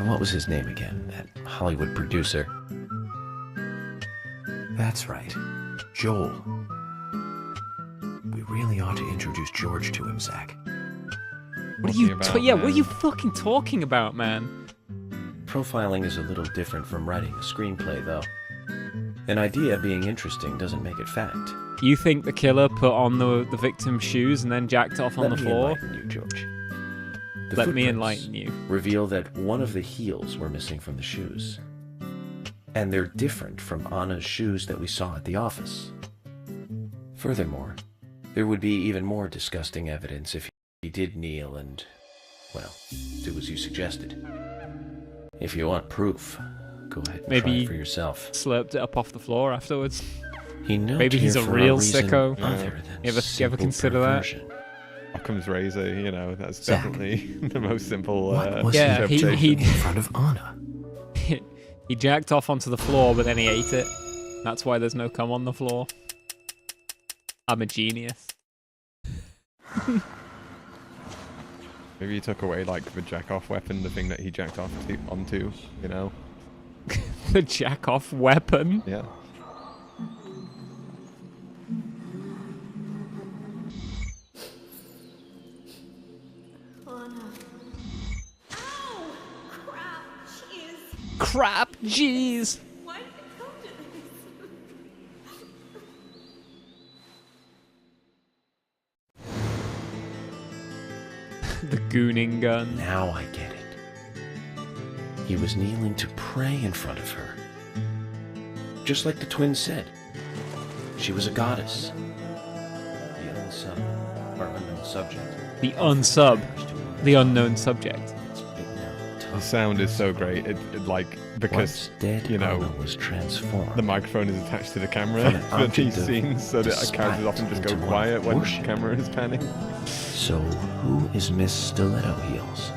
[SPEAKER 6] What was his name again? That Hollywood producer.
[SPEAKER 9] That's right. Joel. We really ought to introduce George to him, Zach.
[SPEAKER 2] What are you?
[SPEAKER 3] Talking about,
[SPEAKER 2] Yeah, what are you
[SPEAKER 3] man?
[SPEAKER 2] fucking talking about, man?
[SPEAKER 6] Profiling is a little different from writing a screenplay, though. An idea being interesting doesn't make it fact.
[SPEAKER 2] You think the killer put on the victim's shoes and then jacked off on
[SPEAKER 6] Let
[SPEAKER 2] the
[SPEAKER 6] me
[SPEAKER 2] floor?
[SPEAKER 6] enlighten you, George. The
[SPEAKER 2] Let me
[SPEAKER 6] footprints
[SPEAKER 2] enlighten you.
[SPEAKER 6] reveal that one of the heels were missing from the shoes. And they're different from Anna's shoes that we saw at the office. Furthermore, there would be even more disgusting evidence if he did kneel and, well, do as you suggested. If you want proof, go ahead and try
[SPEAKER 2] Maybe
[SPEAKER 6] it for yourself.
[SPEAKER 2] Slurped it up off the floor afterwards.
[SPEAKER 6] He knows
[SPEAKER 2] Maybe he's a
[SPEAKER 6] here for
[SPEAKER 2] real
[SPEAKER 6] reason
[SPEAKER 2] sicko.
[SPEAKER 6] other than
[SPEAKER 2] You ever
[SPEAKER 6] simple
[SPEAKER 2] consider that?
[SPEAKER 6] perversion.
[SPEAKER 3] Occam's razor, you know, that's
[SPEAKER 9] Zach.
[SPEAKER 3] definitely the most simple
[SPEAKER 9] What was
[SPEAKER 2] Yeah,
[SPEAKER 9] he
[SPEAKER 3] interpretation.
[SPEAKER 9] doing in front of Anna?
[SPEAKER 2] He jacked off onto the floor, but then he ate it. That's why there's no cum on the floor. I'm a genius.
[SPEAKER 3] Maybe he took away, like, the jack-off weapon, the thing that he jacked off onto, you know?
[SPEAKER 2] The jack-off weapon.
[SPEAKER 3] Yeah.
[SPEAKER 4] Ow! Crap! Jeez!
[SPEAKER 2] Crap, jeez.
[SPEAKER 4] Why did it come to this?
[SPEAKER 2] The gooning gun.
[SPEAKER 6] Now I get it. He was kneeling to pray in front of her. Just like the twins said. She was a goddess. The unsub, or unknown subject.
[SPEAKER 2] The unsub. The unknown subject.
[SPEAKER 6] It's big now,
[SPEAKER 3] The
[SPEAKER 6] tough.
[SPEAKER 3] sound is so great, it like, because,
[SPEAKER 6] Once dead,
[SPEAKER 3] you know,
[SPEAKER 6] Anna was transformed.
[SPEAKER 3] the microphone is attached to the camera
[SPEAKER 6] From an
[SPEAKER 3] for
[SPEAKER 6] object
[SPEAKER 3] these
[SPEAKER 6] of
[SPEAKER 3] scenes, so that characters often just go
[SPEAKER 6] despite into
[SPEAKER 3] quiet when the
[SPEAKER 6] worship.
[SPEAKER 3] camera is panning.
[SPEAKER 6] So, who is Miss Stiletto Heels?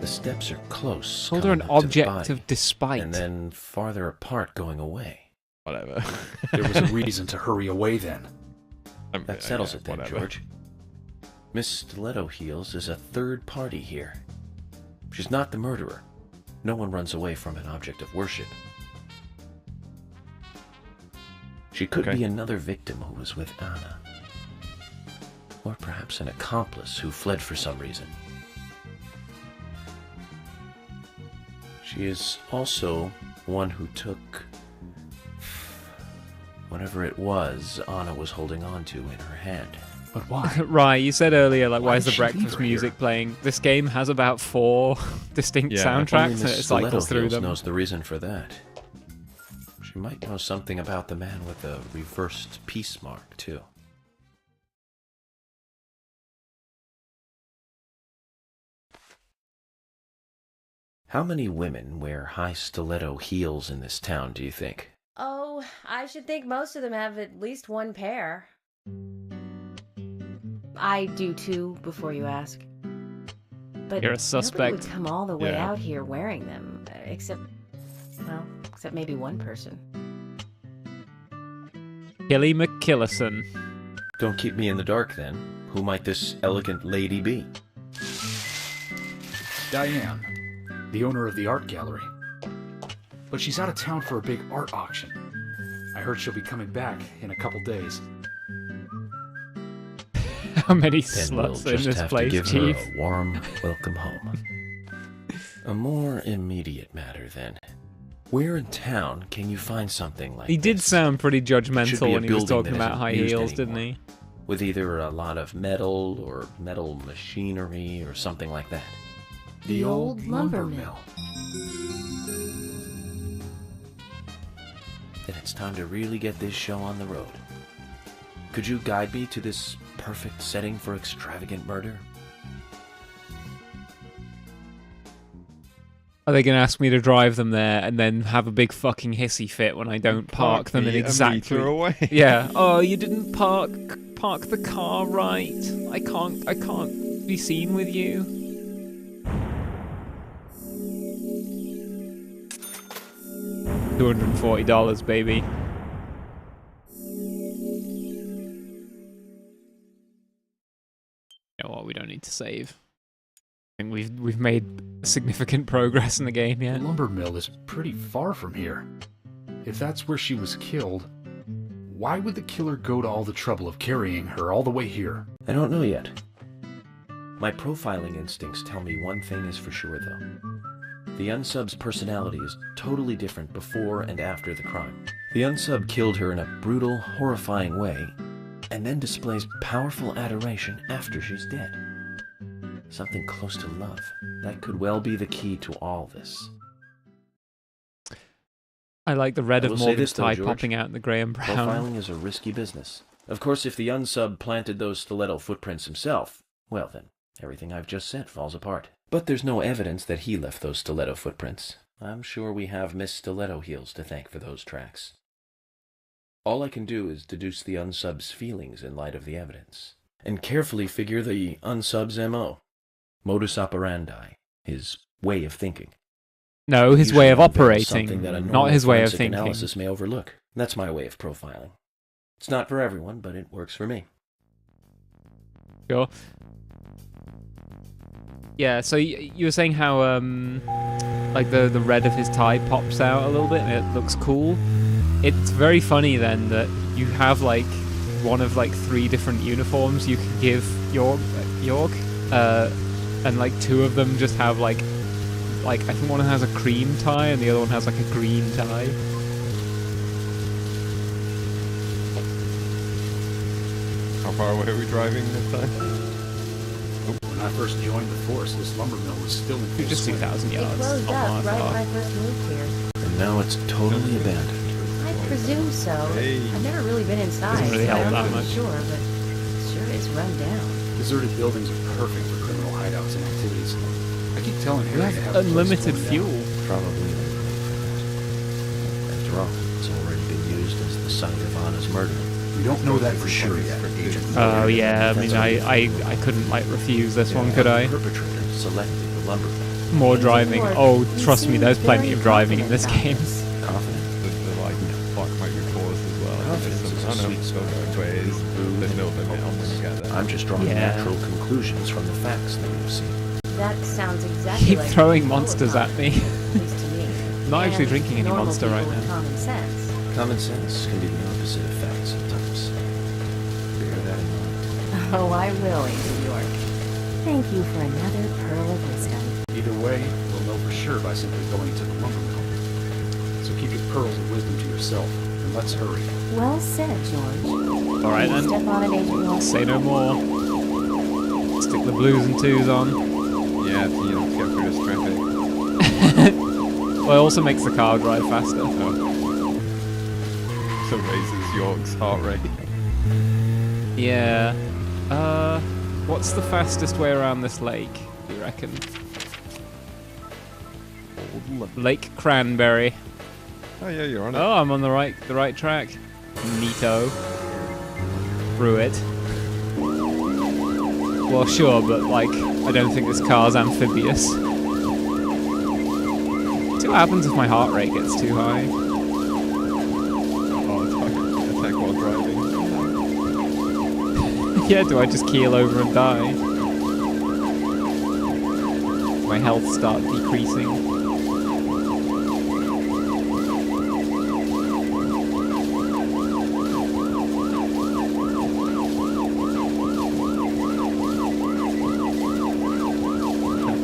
[SPEAKER 6] The steps are close.
[SPEAKER 2] Called her an
[SPEAKER 6] coming up to the
[SPEAKER 2] object
[SPEAKER 6] body,
[SPEAKER 2] of despite.
[SPEAKER 6] and then farther apart going away.
[SPEAKER 3] Whatever.
[SPEAKER 8] There was a reason to hurry away then.
[SPEAKER 6] That settles
[SPEAKER 3] yeah,
[SPEAKER 6] it then,
[SPEAKER 3] whatever.
[SPEAKER 6] George. Miss Stiletto Heels is a third party here. She's not the murderer. No one runs away from an object of worship. She could
[SPEAKER 3] Okay.
[SPEAKER 6] be another victim who was with Anna. Or perhaps an accomplice who fled for some reason. She is also one who took whatever it was Anna was holding on to in her hand.
[SPEAKER 8] But why?
[SPEAKER 2] Right, you said earlier, like, why
[SPEAKER 8] Why
[SPEAKER 2] is the
[SPEAKER 8] did she leave
[SPEAKER 2] breakfast
[SPEAKER 8] her
[SPEAKER 2] music
[SPEAKER 8] here?
[SPEAKER 2] playing? This game has about 4 distinct
[SPEAKER 3] Yeah.
[SPEAKER 6] Only
[SPEAKER 2] soundtracks, and
[SPEAKER 6] Miss
[SPEAKER 2] it cycles through
[SPEAKER 6] Stiletto
[SPEAKER 2] them.
[SPEAKER 6] knows the reason for that. She might know something about the man with the reversed peace mark, too. How many women wear high stiletto heels in this town, do you think?
[SPEAKER 7] Oh, I should think most of them have at least one pair. I do too, before you ask. But
[SPEAKER 2] You're a
[SPEAKER 7] nobody
[SPEAKER 2] suspect.
[SPEAKER 7] would come all the way
[SPEAKER 3] Yeah.
[SPEAKER 7] out here wearing them, except maybe one person.
[SPEAKER 2] Killy McKillison.
[SPEAKER 6] Don't keep me in the dark, then. Who might this elegant lady be?
[SPEAKER 8] Diane, the owner of the art gallery. But she's out of town for a big art auction. I heard she'll be coming back in a couple days.
[SPEAKER 2] How many
[SPEAKER 6] Then we'll
[SPEAKER 2] sluts in
[SPEAKER 6] just
[SPEAKER 2] this
[SPEAKER 6] have
[SPEAKER 2] place,
[SPEAKER 6] to give
[SPEAKER 2] Chief?
[SPEAKER 6] her a warm welcome home. A more immediate matter, then. Where in town can you find something like
[SPEAKER 2] He did
[SPEAKER 6] this?
[SPEAKER 2] sound pretty
[SPEAKER 6] Should be
[SPEAKER 2] judgmental
[SPEAKER 6] a
[SPEAKER 2] when he was
[SPEAKER 6] building
[SPEAKER 2] talking
[SPEAKER 6] that
[SPEAKER 2] about
[SPEAKER 6] isn't
[SPEAKER 2] high
[SPEAKER 6] used
[SPEAKER 2] heels, didn't
[SPEAKER 6] anymore.
[SPEAKER 2] he?
[SPEAKER 6] With either a lot of metal or metal machinery or something like that.
[SPEAKER 7] The old lumber mill.
[SPEAKER 6] Then it's time to really get this show on the road. Could you guide me to this perfect setting for extravagant murder?
[SPEAKER 2] Are they going to ask me to drive them there and then have a big fucking hissy fit when I don't park them in
[SPEAKER 3] me
[SPEAKER 2] exactly?
[SPEAKER 3] a meter away.
[SPEAKER 2] Yeah. Oh, you didn't park the car right. I can't be seen with you. $240, baby. You know what? We don't need to save. I think we've made significant progress in the game
[SPEAKER 8] The
[SPEAKER 2] yet.
[SPEAKER 8] lumber mill is pretty far from here. If that's where she was killed, why would the killer go to all the trouble of carrying her all the way here?
[SPEAKER 6] I don't know yet. My profiling instincts tell me one thing is for sure, though. The unsub's personality is totally different before and after the crime. The unsub killed her in a brutal, horrifying way, and then displays powerful adoration after she's dead. Something close to love. That could well be the key to all this.
[SPEAKER 2] I like the red
[SPEAKER 6] I
[SPEAKER 2] of
[SPEAKER 6] will say
[SPEAKER 2] Morgan's
[SPEAKER 6] this, though,
[SPEAKER 2] tie
[SPEAKER 6] George.
[SPEAKER 2] popping out in the grey and brown.
[SPEAKER 6] Profiling is a risky business. Of course, if the unsub planted those stiletto footprints himself, well then, everything I've just said falls apart. But there's no evidence that he left those stiletto footprints. I'm sure we have Miss Stiletto Heels to thank for those tracks. All I can do is deduce the unsub's feelings in light of the evidence, and carefully figure the unsub's MO. Modus operandi, his way of thinking.
[SPEAKER 2] No, his
[SPEAKER 6] Usually
[SPEAKER 2] way of
[SPEAKER 6] unveils something
[SPEAKER 2] operating,
[SPEAKER 6] that a
[SPEAKER 2] not
[SPEAKER 6] normal
[SPEAKER 2] his way of
[SPEAKER 6] forensic
[SPEAKER 2] thinking.
[SPEAKER 6] analysis may overlook. That's my way of profiling. It's not for everyone, but it works for me.
[SPEAKER 2] Sure. Yeah, so you were saying how like the red of his tie pops out a little bit and it looks cool. It's very funny then that you have like one of like 3 different uniforms you can give York, and like 2 of them just have like I think one has a cream tie and the other one has like a green tie.
[SPEAKER 3] How far away are we driving this time?
[SPEAKER 8] When I first joined the force, this lumber mill was still in full
[SPEAKER 2] Just
[SPEAKER 8] swing.
[SPEAKER 2] 2,000
[SPEAKER 7] It
[SPEAKER 2] yards.
[SPEAKER 7] closed
[SPEAKER 2] not
[SPEAKER 7] up right
[SPEAKER 2] far.
[SPEAKER 7] when I first moved here.
[SPEAKER 6] And now it's totally abandoned.
[SPEAKER 7] I presume so.
[SPEAKER 3] Hey.
[SPEAKER 7] I've never really been inside,
[SPEAKER 2] Doesn't really
[SPEAKER 7] so
[SPEAKER 2] help
[SPEAKER 7] I'm
[SPEAKER 2] that
[SPEAKER 7] not
[SPEAKER 2] much.
[SPEAKER 7] sure, but it sure is run down.
[SPEAKER 8] Deserted buildings are perfect for criminal hideouts and activities. I keep telling
[SPEAKER 2] You
[SPEAKER 8] Harry to have
[SPEAKER 2] have
[SPEAKER 8] the place
[SPEAKER 2] unlimited
[SPEAKER 8] torn
[SPEAKER 2] fuel.
[SPEAKER 8] down.
[SPEAKER 6] Probably. After all, it's already been used as the site of Anna's murder.
[SPEAKER 8] We don't know that for sure yet, Agent.
[SPEAKER 2] Oh yeah, I mean I couldn't like refuse this one, could I?
[SPEAKER 6] The perpetrator selected the lumber mill.
[SPEAKER 2] More driving. Oh, trust me, there's plenty of driving in this game.
[SPEAKER 6] Confident.
[SPEAKER 3] The like clock might be paused as well.
[SPEAKER 6] Confidence is a
[SPEAKER 3] I know
[SPEAKER 6] sweet
[SPEAKER 3] it's
[SPEAKER 6] spot.
[SPEAKER 3] both ways. There's no limit on when you get there.
[SPEAKER 6] I'm just drawing
[SPEAKER 2] Yeah.
[SPEAKER 6] natural conclusions from the facts that we've seen.
[SPEAKER 7] That sounds exactly
[SPEAKER 2] Keep
[SPEAKER 7] like
[SPEAKER 2] throwing
[SPEAKER 7] a
[SPEAKER 2] monsters at me.
[SPEAKER 7] at least to me.
[SPEAKER 2] I'm not actually
[SPEAKER 7] And
[SPEAKER 2] drinking any
[SPEAKER 7] normal
[SPEAKER 2] Monster
[SPEAKER 7] people
[SPEAKER 2] right
[SPEAKER 7] with
[SPEAKER 2] now.
[SPEAKER 7] Common sense.
[SPEAKER 6] Common sense can be the opposite of facts sometimes. Bear that in mind.
[SPEAKER 7] Oh, I will, Agent York. Thank you for another pearl of wisdom.
[SPEAKER 8] Either way, we'll know for sure by simply going to the lumber mill. So keep your pearls of wisdom to yourself, and let's hurry.
[SPEAKER 7] Well said, George.
[SPEAKER 2] All right then.
[SPEAKER 7] Step on it, Agent Morgan.
[SPEAKER 2] Say no more. Stick the blues and twos on.
[SPEAKER 3] Yeah, to, get through this traffic.
[SPEAKER 2] Well, it also makes the car drive faster.
[SPEAKER 3] So raises York's heart rate.
[SPEAKER 2] Yeah. What's the fastest way around this lake, do you reckon? Lake Cranberry.
[SPEAKER 3] Oh yeah, you're on it.
[SPEAKER 2] Oh, I'm on the right track. Neato. Through it. Well, sure, but like, I don't think this car's amphibious. See what happens if my heart rate gets too high.
[SPEAKER 3] Oh, attack while driving.
[SPEAKER 2] Yeah, do I just keel over and die? My health start decreasing.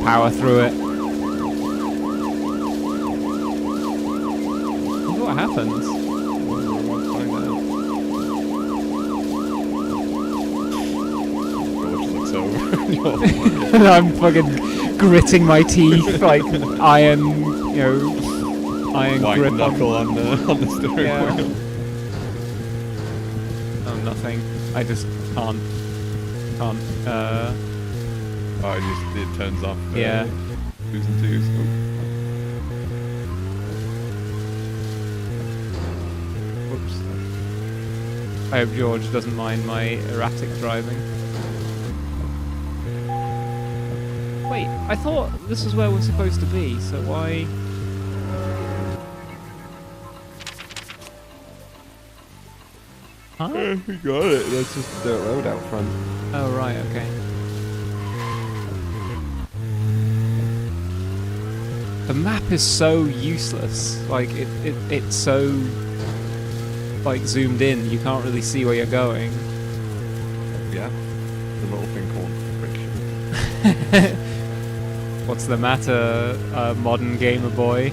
[SPEAKER 2] Power through it. Wonder what happens. I'm fucking gritting my teeth like iron, iron
[SPEAKER 3] White
[SPEAKER 2] grip
[SPEAKER 3] knuckle on the steering wheel.
[SPEAKER 2] Oh, nothing. I just can't.
[SPEAKER 3] Oh, it turns off.
[SPEAKER 2] Yeah.
[SPEAKER 3] Twos and twos. Whoops.
[SPEAKER 2] I hope George doesn't mind my erratic driving. Wait, I thought this is where we're supposed to be, so why... Huh?
[SPEAKER 3] We got it. There's just a dirt road out front.
[SPEAKER 2] Oh, right, okay. The map is so useless. Like, it's so... like, zoomed in, you can't really see where you're going.
[SPEAKER 3] Yeah. The little thing called friction.
[SPEAKER 2] What's the matter, modern gamer boy?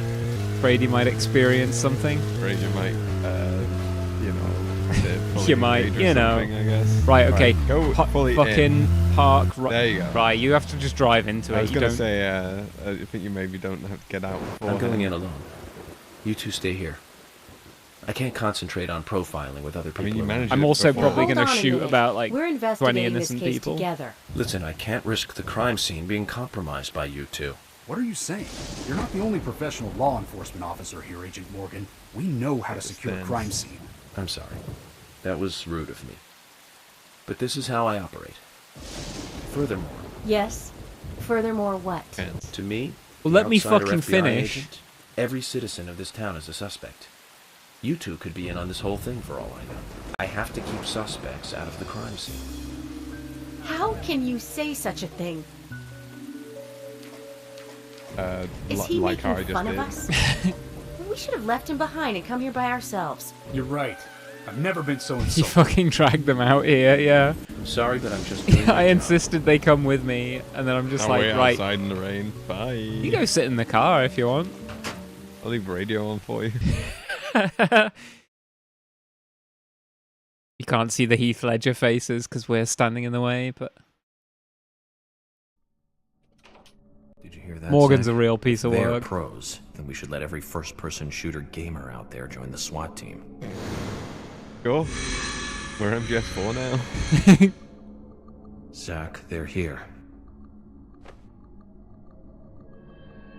[SPEAKER 2] Afraid you might experience something?
[SPEAKER 3] Afraid you might,
[SPEAKER 2] You might,
[SPEAKER 3] I guess.
[SPEAKER 2] Right, okay.
[SPEAKER 3] Go fully
[SPEAKER 2] fucking
[SPEAKER 3] in.
[SPEAKER 2] park.
[SPEAKER 3] There you go.
[SPEAKER 2] Right, you have to just drive into it.
[SPEAKER 3] I was
[SPEAKER 2] You
[SPEAKER 3] gonna
[SPEAKER 2] don't...
[SPEAKER 3] say, I think you maybe don't have to get out before.
[SPEAKER 6] I'm going in alone. You two stay here. I can't concentrate on profiling with other people.
[SPEAKER 3] I mean, you
[SPEAKER 6] around.
[SPEAKER 3] managed
[SPEAKER 2] I'm
[SPEAKER 3] it
[SPEAKER 2] also
[SPEAKER 3] before.
[SPEAKER 2] probably
[SPEAKER 7] Hold
[SPEAKER 2] going to
[SPEAKER 7] on a
[SPEAKER 2] shoot
[SPEAKER 7] minute.
[SPEAKER 2] about like
[SPEAKER 7] We're
[SPEAKER 2] 20
[SPEAKER 7] investigating this
[SPEAKER 2] innocent
[SPEAKER 7] case
[SPEAKER 2] people.
[SPEAKER 7] together.
[SPEAKER 6] Listen, I can't risk the crime scene being compromised by you two.
[SPEAKER 8] What are you saying? You're not the only professional law enforcement officer here, Agent Morgan. We know how to secure a crime scene.
[SPEAKER 6] I'm sorry. That was rude of me. But this is how I operate. Furthermore,
[SPEAKER 7] Yes. Furthermore, what?
[SPEAKER 6] to me,
[SPEAKER 2] Well, let me
[SPEAKER 6] outsider
[SPEAKER 2] fucking
[SPEAKER 6] FBI
[SPEAKER 2] finish.
[SPEAKER 6] agent, every citizen of this town is a suspect. You two could be in on this whole thing for all I know. I have to keep suspects out of the crime scene.
[SPEAKER 7] How can you say such a thing? Is he
[SPEAKER 3] like how I
[SPEAKER 7] making
[SPEAKER 3] just
[SPEAKER 7] fun
[SPEAKER 3] did.
[SPEAKER 7] of us? We should have left him behind and come here by ourselves.
[SPEAKER 8] You're right. I've never been so
[SPEAKER 2] You
[SPEAKER 8] insulted.
[SPEAKER 2] fucking dragged them out here, yeah.
[SPEAKER 6] I'm sorry, but I'm just doing my
[SPEAKER 2] I
[SPEAKER 6] job.
[SPEAKER 2] insisted they come with me, and then I'm just
[SPEAKER 3] I'll
[SPEAKER 2] like,
[SPEAKER 3] wait
[SPEAKER 2] right,
[SPEAKER 3] outside in the rain. Bye.
[SPEAKER 2] you go sit in the car if you want.
[SPEAKER 3] I'll leave radio on for you.
[SPEAKER 2] You can't see the Heath Ledger faces because we're standing in the way, but
[SPEAKER 9] Did you hear that?
[SPEAKER 2] Morgan's
[SPEAKER 9] Zach?
[SPEAKER 2] a real piece of
[SPEAKER 9] They're
[SPEAKER 2] work.
[SPEAKER 9] pros. Then we should let every first-person shooter gamer out there join the SWAT team.
[SPEAKER 3] Sure. We're MGS4 now.
[SPEAKER 9] Zach, they're here.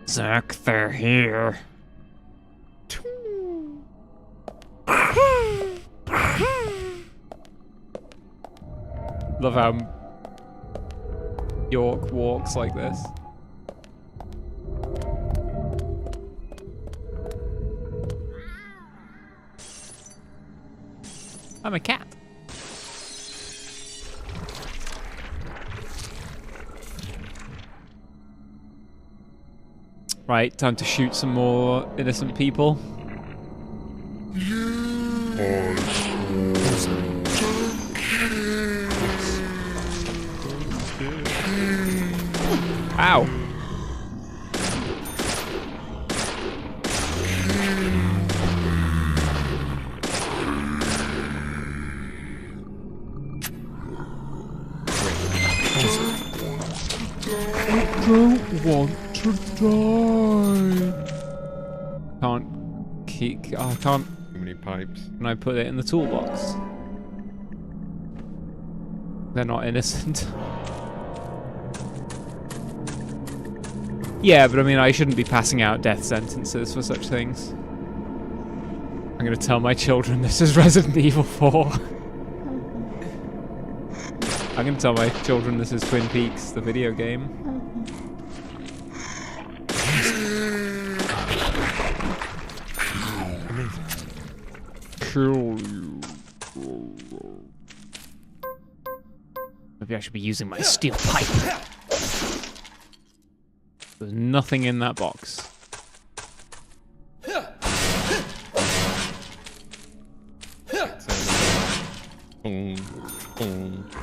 [SPEAKER 2] Zach, they're here. Love how York walks like this. I'm a cat. Right, time to shoot some more innocent people. Ow. I can't.
[SPEAKER 3] Too many pipes.
[SPEAKER 2] Can I put it in the toolbox? They're not innocent. Yeah, but I mean, I shouldn't be passing out death sentences for such things. I'm gonna tell my children this is Resident Evil 4. I'm gonna tell my children this is Twin Peaks, the video game. Kill you. Maybe I should be using my steel pipe. There's nothing in that box.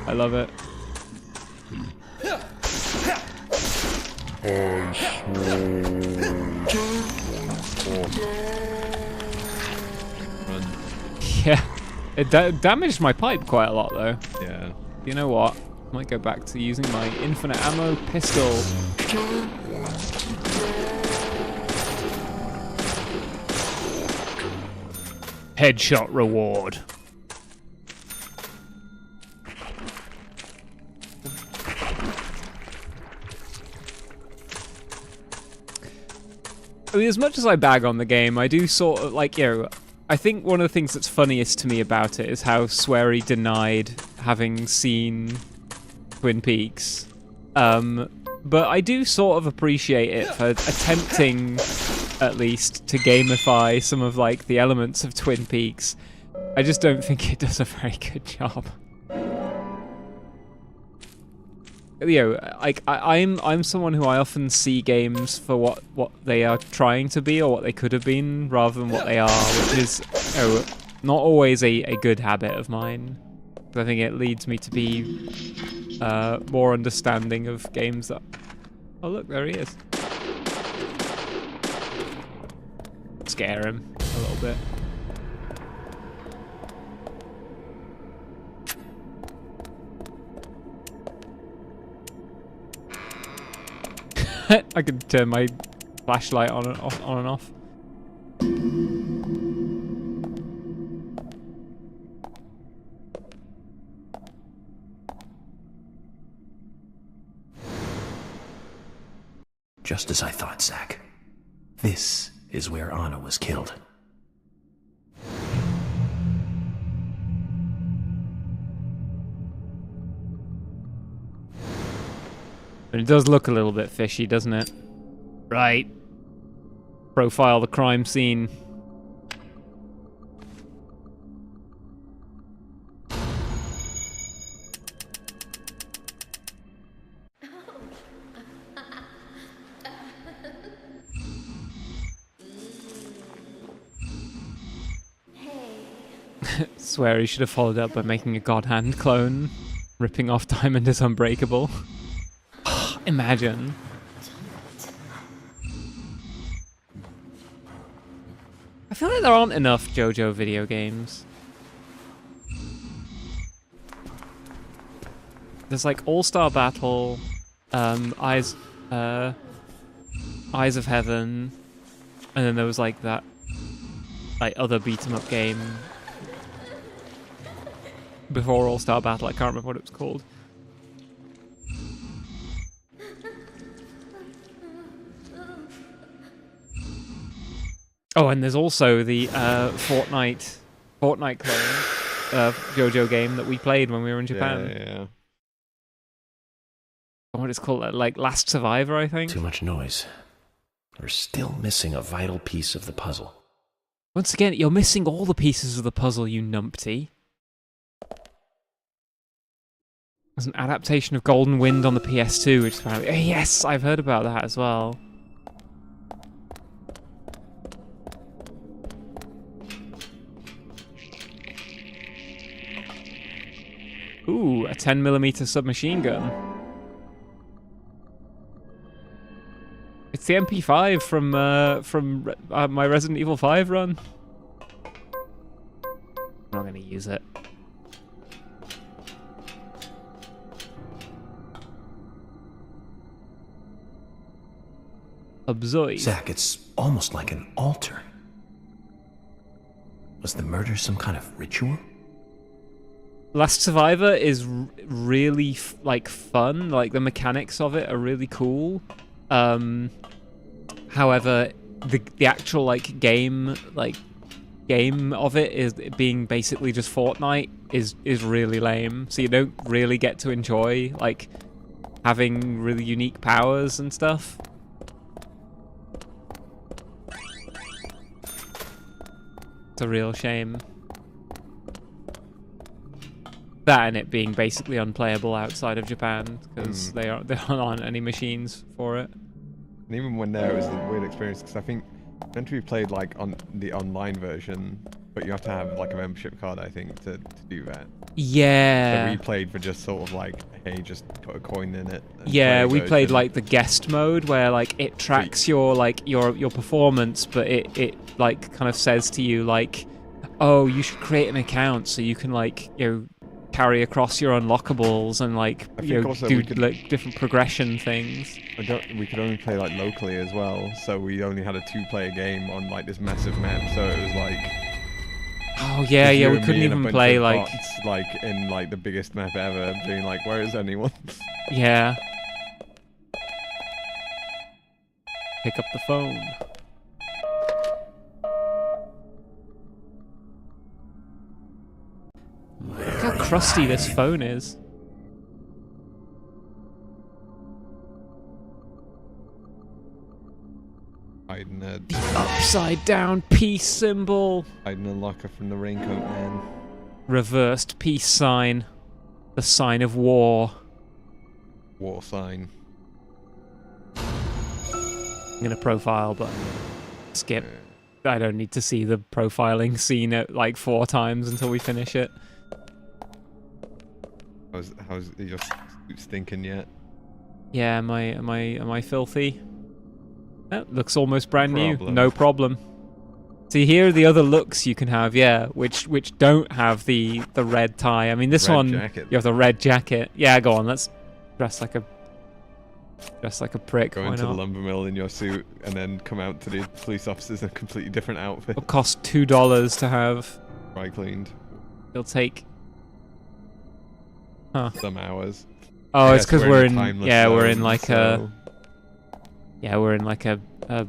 [SPEAKER 2] I love it. Yeah, it damaged my pipe quite a lot though.
[SPEAKER 3] Yeah.
[SPEAKER 2] You know what? I might go back to using my infinite ammo pistol. Headshot reward. I mean, as much as I bag on the game, I do sort of, like, you know, I think one of the things that's funniest to me about it is how Swery denied having seen Twin Peaks. But I do sort of appreciate it for attempting, at least, to gamify some of, like, the elements of Twin Peaks. I just don't think it does a very good job. You know, like I'm someone who I often see games for what they are trying to be or what they could have been, rather than what they are, which is, you know, not always a good habit of mine. I think it leads me to be more understanding of games that. Oh look, there he is. Scare him a little bit. I can turn my flashlight on and off.
[SPEAKER 6] Just as I thought, Zack. This is where Anna was killed.
[SPEAKER 2] But it does look a little bit fishy, doesn't it? Right. Profile the crime scene. Swear he should have followed up by making a God Hand clone. Ripping off Diamond is Unbreakable. Imagine. I feel like there aren't enough JoJo video games. There's like All-Star Battle, Eyes of Heaven, and then there was like that like other beat-em-up game before All-Star Battle. I can't remember what it was called. Oh, and there's also the Fortnite clone JoJo game that we played when we were in Japan.
[SPEAKER 3] Yeah.
[SPEAKER 2] What it's called, like Last Survivor, I think.
[SPEAKER 6] Too much noise. We're still missing a vital piece of the puzzle.
[SPEAKER 2] Once again, you're missing all the pieces of the puzzle, you numpty. There's an adaptation of Golden Wind on the PS2, which apparently... Yes, I've heard about that as well. Ooh, a 10mm submachine gun. It's the MP5 from my Resident Evil 5 run. I'm not going to use it. Observe.
[SPEAKER 6] Zack, it's almost like an altar.
[SPEAKER 9] Was the murder some kind of ritual?
[SPEAKER 2] Last Survivor is really like fun. Like the mechanics of it are really cool. However, the actual like game of it is being basically just Fortnite is really lame. So you don't really get to enjoy like having really unique powers and stuff. It's a real shame. That and it being basically unplayable outside of Japan because there aren't any machines for it.
[SPEAKER 3] And even when there, it was a weird experience because I think meant to be played like on the online version, but you have to have like a membership card, I think, to do that.
[SPEAKER 2] Yeah.
[SPEAKER 3] So we played for just sort of like, hey, just put a coin in it.
[SPEAKER 2] Yeah, we played like the guest mode where like it tracks your performance, but it like kind of says to you like, oh, you should create an account so you can like carry across your unlockables and like do like different progression things.
[SPEAKER 3] We could only play like locally as well, so we only had a 2-player game on like this massive map. So it was like,
[SPEAKER 2] oh yeah, we couldn't even play like
[SPEAKER 3] in like the biggest map ever, being like, where is anyone?
[SPEAKER 2] Yeah. Pick up the phone. Look how crusty this phone is.
[SPEAKER 3] Hiding a
[SPEAKER 2] Upside down peace symbol.
[SPEAKER 3] Hiding a locker from the raincoat man.
[SPEAKER 2] Reversed peace sign. The sign of war.
[SPEAKER 3] War sign.
[SPEAKER 2] I'm gonna profile, but skip. I don't need to see the profiling scene at like 4 times until we finish it.
[SPEAKER 3] How's your suit stinking yet?
[SPEAKER 2] Yeah, am I filthy? That looks almost brand new.
[SPEAKER 3] Problem.
[SPEAKER 2] No problem. See, here are the other looks you can have, yeah, which don't have the red tie. I mean, this
[SPEAKER 3] Red
[SPEAKER 2] one
[SPEAKER 3] jacket.
[SPEAKER 2] you have the red jacket. Yeah, go on. Let's dress like a prick.
[SPEAKER 3] Go
[SPEAKER 2] Why
[SPEAKER 3] into the
[SPEAKER 2] not?
[SPEAKER 3] lumber mill in your suit and then come out to the police officers in a completely different outfit.
[SPEAKER 2] It'll cost $2 to have.
[SPEAKER 3] Dry cleaned.
[SPEAKER 2] It'll take. Huh.
[SPEAKER 3] Some hours.
[SPEAKER 2] Oh, it's because we're in.
[SPEAKER 3] timeless
[SPEAKER 2] Yeah, we're
[SPEAKER 3] zone,
[SPEAKER 2] in like
[SPEAKER 3] so
[SPEAKER 2] Yeah, we're in like a. I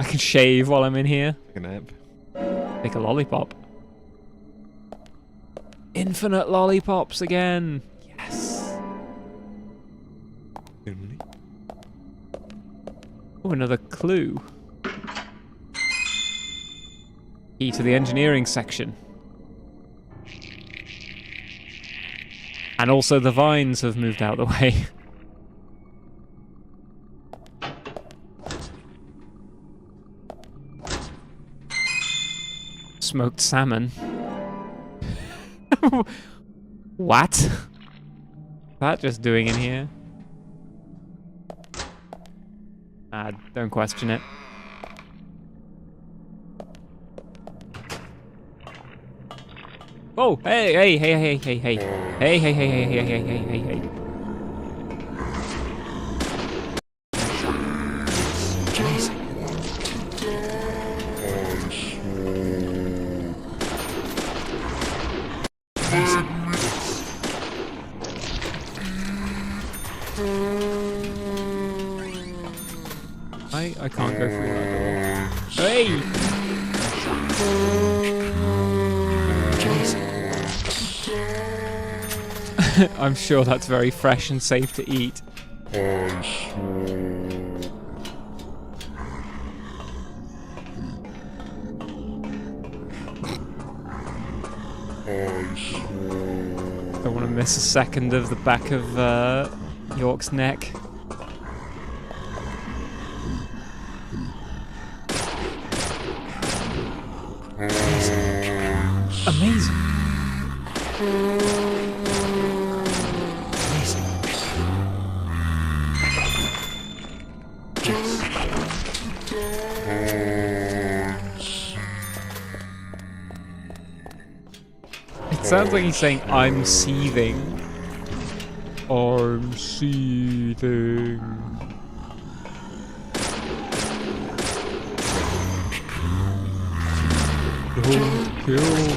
[SPEAKER 2] can shave while I'm in here.
[SPEAKER 3] take a nap.
[SPEAKER 2] Take a lollipop. Infinite lollipops again. Yes. Oh, another clue. Key to the engineering section. And also the vines have moved out of the way. Smoked salmon. What? That just doing in here? Don't question it. Oh, hey. I can't go through that door. Hey! I'm sure that's very fresh and safe to eat. Don't want to miss a second of the back of York's neck. Amazing. It sounds like he's saying, I'm seething. I'm seething. Don't Kill me.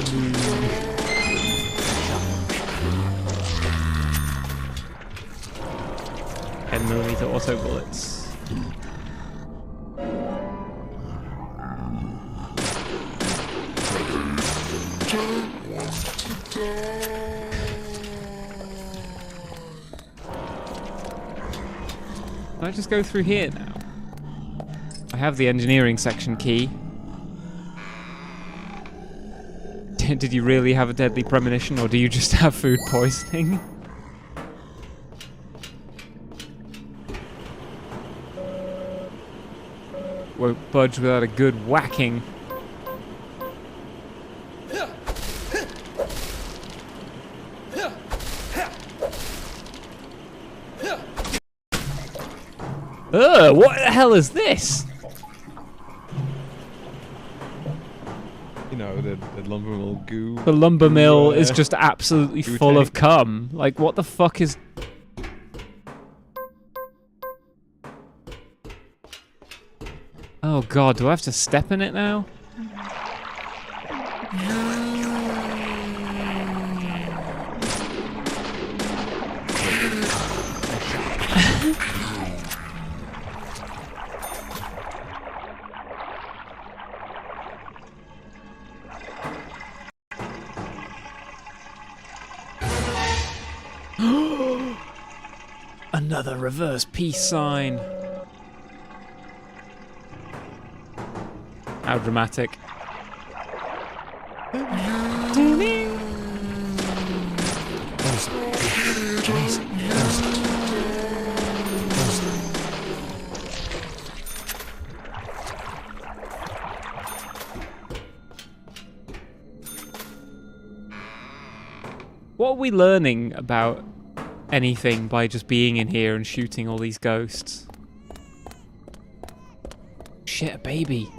[SPEAKER 2] $10mm auto bullets. Can I just go through here now? I have the engineering section key. Did you really have a deadly premonition, or do you just have food poisoning? Won't budge without a good whacking. Ugh, what the hell is this?
[SPEAKER 3] You know, the lumber mill goo.
[SPEAKER 2] The lumber mill is just absolutely full of cum. Like, what the fuck is... Oh god, do I have to step in it now? Another reverse peace sign. How dramatic. What are we learning about anything by just being in here and shooting all these ghosts? Shit, a baby.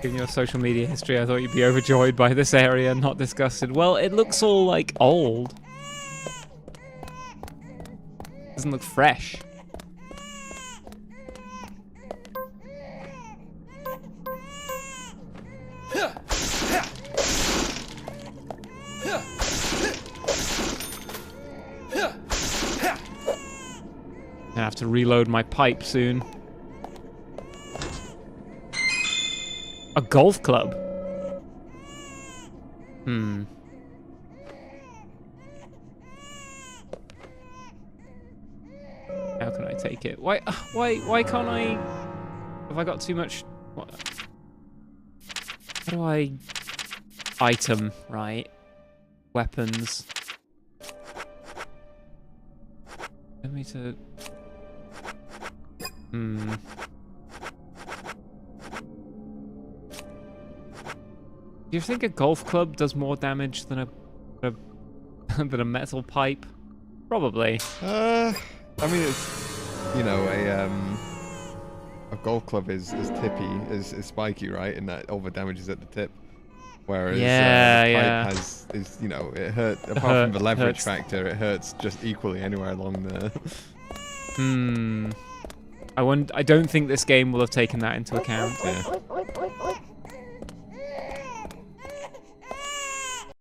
[SPEAKER 2] Given your social media history, I thought you'd be overjoyed by this area, not disgusted. Well, it looks all, like, old. Doesn't look fresh. I have to reload my pipe soon. A golf club? Hmm. How can I take it? Why can't I... Have I got too much... What? How do I... Item, right? Weapons. Let me to... Hmm. Do you think a golf club does more damage than than a metal pipe? Probably.
[SPEAKER 3] I mean, it's, you know, a golf club is tippy, is spiky, right? And that over damages at the tip. Whereas pipe is, you know, it hurts, apart from the leverage factor, it hurts just equally anywhere along the...
[SPEAKER 2] Hmm. I don't think this game will have taken that into account.
[SPEAKER 3] Yeah.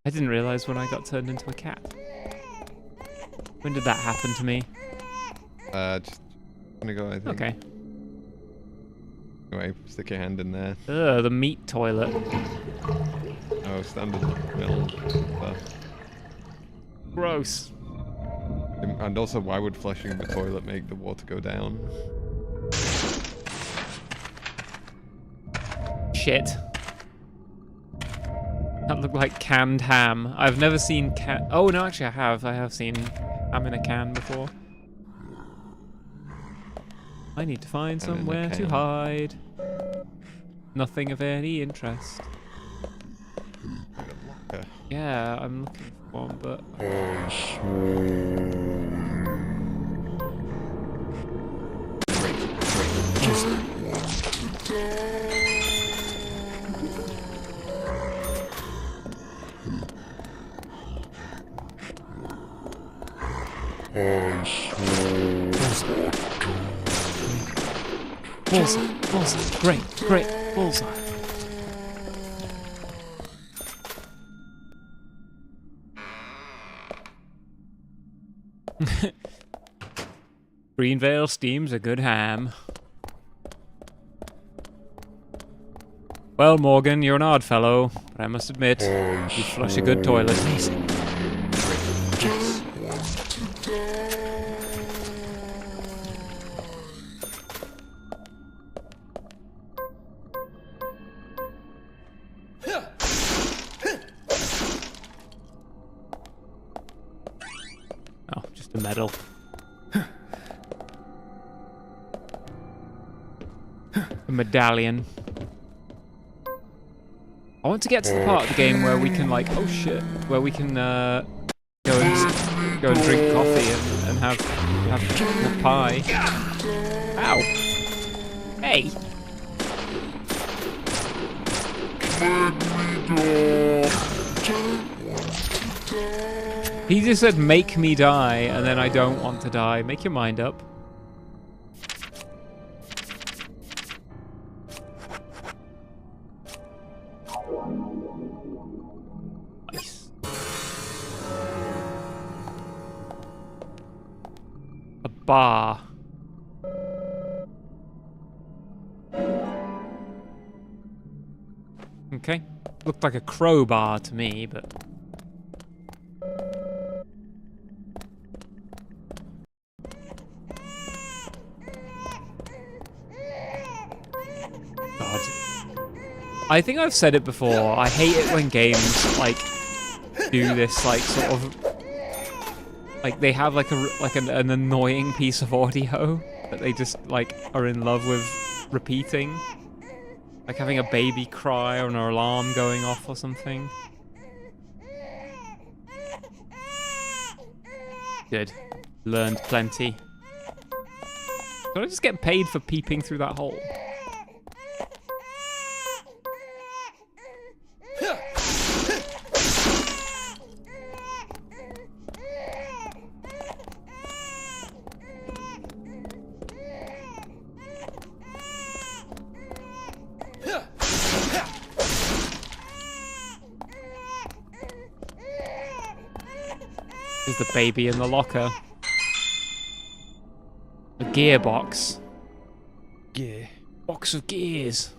[SPEAKER 2] I didn't realize when I got turned into a cat. When did that happen to me?
[SPEAKER 3] Just gonna go, I think.
[SPEAKER 2] Okay.
[SPEAKER 3] Anyway, stick your hand in there.
[SPEAKER 2] Ugh, the meat toilet.
[SPEAKER 3] Oh, standard mill stuff.
[SPEAKER 2] Gross.
[SPEAKER 3] And also, why would flushing the toilet make the water go down?
[SPEAKER 2] Shit. That looked like canned ham. I've never seen Oh, no, actually I have. I have seen ham in a can before. I need to find somewhere to hide. Nothing of any interest. Yeah, I'm looking for one, but... Bullseye, bullseye, great, great, bullseye. Greenvale steams a good ham. Well, Morgan, you're an odd fellow, but I must admit, you flush a good toilet. Amazing. Oh, just a medal. A medallion. I want to get to the part of the game where we can, like, oh shit, where we can go and drink coffee and have pie. Ow! Hey! He just said, "Make me die," and then I don't want to die. Make your mind up. Nice. A bar. Okay. Looked like a crowbar to me, but... God. I think I've said it before. I hate it when games, like, do this, like, sort of... Like, they have, like, an annoying piece of audio that they just, like, are in love with repeating. Like having a baby cry or an alarm going off or something. Good. Learned plenty. Did I just get paid for peeping through that hole? Is the baby in the locker? A gearbox.
[SPEAKER 3] Gear.
[SPEAKER 2] Box of gears.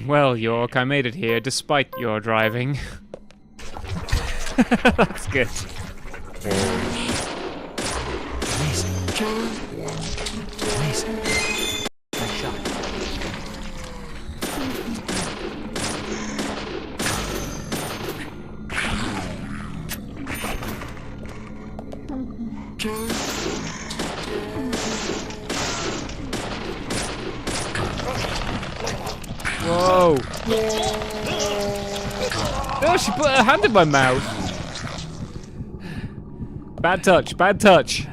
[SPEAKER 2] Well, York, I made it here despite your driving. That's good. Amazing. Amazing. Nice shot. Whoa! Oh, she put her hand in my mouth. Bad touch, bad touch.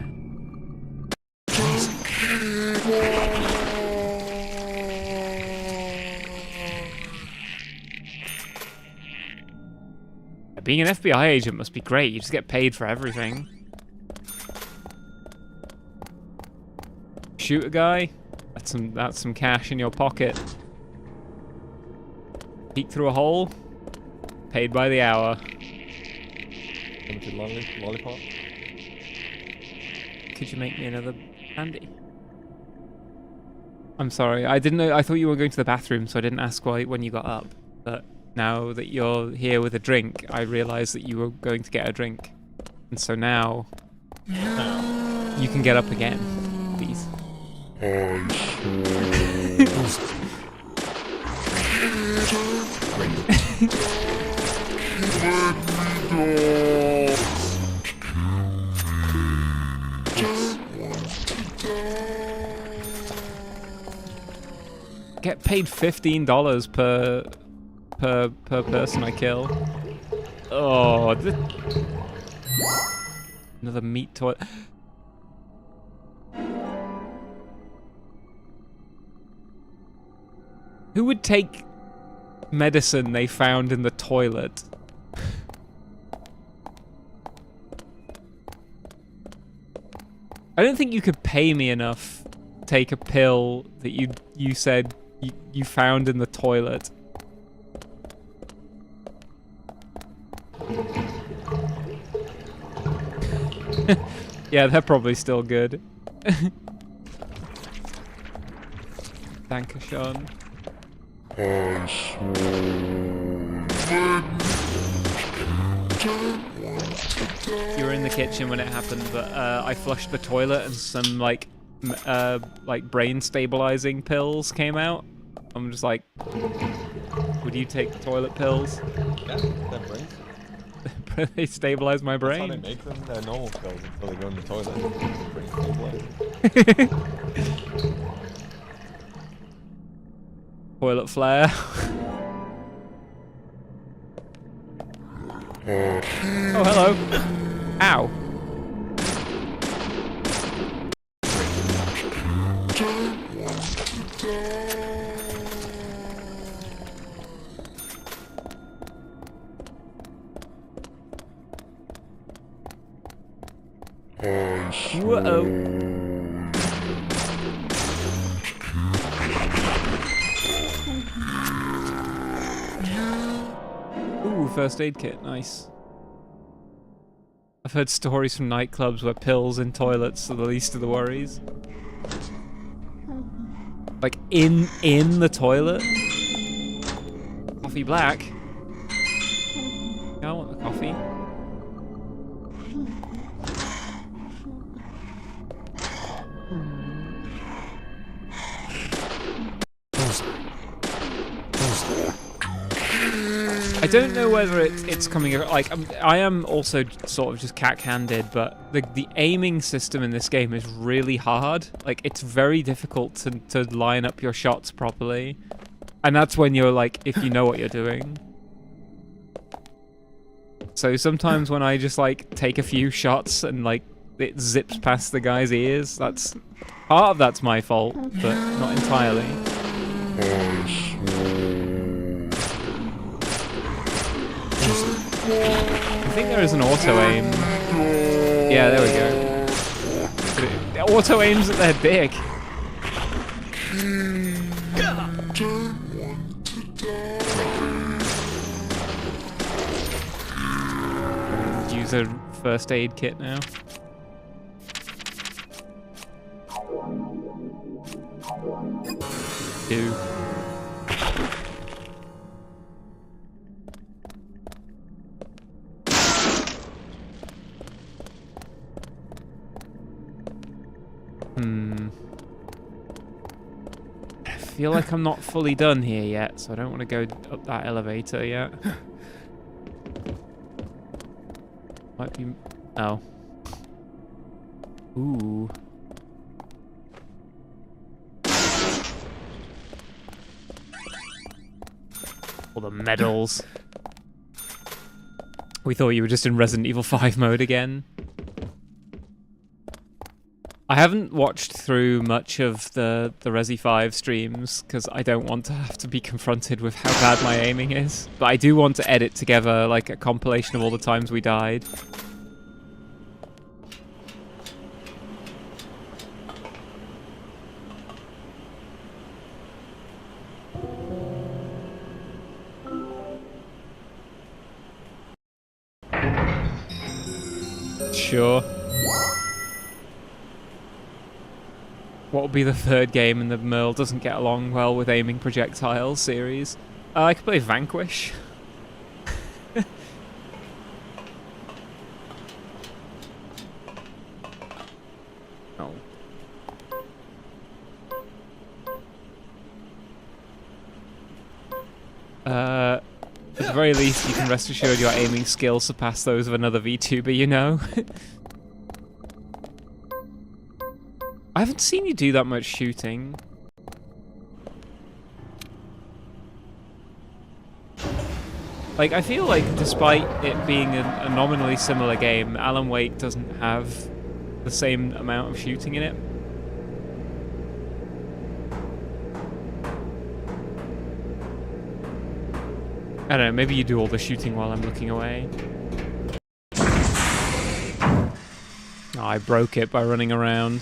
[SPEAKER 2] Being an FBI agent must be great. You just get paid for everything. Shoot a guy. That's some cash in your pocket. Peek through a hole. Paid by the hour.
[SPEAKER 3] Limited lollipop.
[SPEAKER 2] Could you make me another candy? I'm sorry. I didn't know. I thought you were going to the bathroom, so I didn't ask why when you got up. But now that you're here with a drink, I realize that you were going to get a drink, and so now you can get up again, please. Get paid $15 per person I kill. Oh, another meat toilet. Who would take medicine they found in the toilet. I don't think you could pay me enough to take a pill that you said you found in the toilet. Yeah, they're probably still good. Dankeschön. You were in the kitchen when it happened, but I flushed the toilet and some like brain stabilizing pills came out. I'm just like, would you take the toilet pills?
[SPEAKER 3] Yeah, they're brains.
[SPEAKER 2] They stabilize my brain.
[SPEAKER 3] That's how they make them. They're normal pills until they go in the toilet. They're brain stabilizing.
[SPEAKER 2] Toilet flare. Oh, hello. Ow. Whoa. Ooh, first aid kit, nice. I've heard stories from nightclubs where pills in toilets are the least of the worries. Like, in the toilet? Coffee black? Yeah, I want the coffee. I don't know whether it's coming like I am also sort of just cack-handed, but the aiming system in this game is really hard. Like it's very difficult to line up your shots properly, and that's when you're like, if you know what you're doing. So sometimes when I just like take a few shots and like it zips past the guy's ears, that's part of that's my fault, but not entirely. I think there is an auto-aim. Yeah, there we go. It auto-aims at their dick. Use a first aid kit now. Do. I feel like I'm not fully done here yet, so I don't want to go up that elevator yet. Might be... Oh. Ooh. All the medals. We thought you were just in Resident Evil 5 mode again. I haven't watched through much of the Resi 5 streams because I don't want to have to be confronted with how bad my aiming is. But I do want to edit together like a compilation of all the times we died. Sure. What will be the third game in the Merle doesn't get along well with aiming projectiles series? I could play Vanquish. Oh. At the very least, you can rest assured your aiming skills surpass those of another VTuber, you know? I haven't seen you do that much shooting. Like, I feel like despite it being a nominally similar game, Alan Wake doesn't have the same amount of shooting in it. I don't know, maybe you do all the shooting while I'm looking away. Oh, I broke it by running around.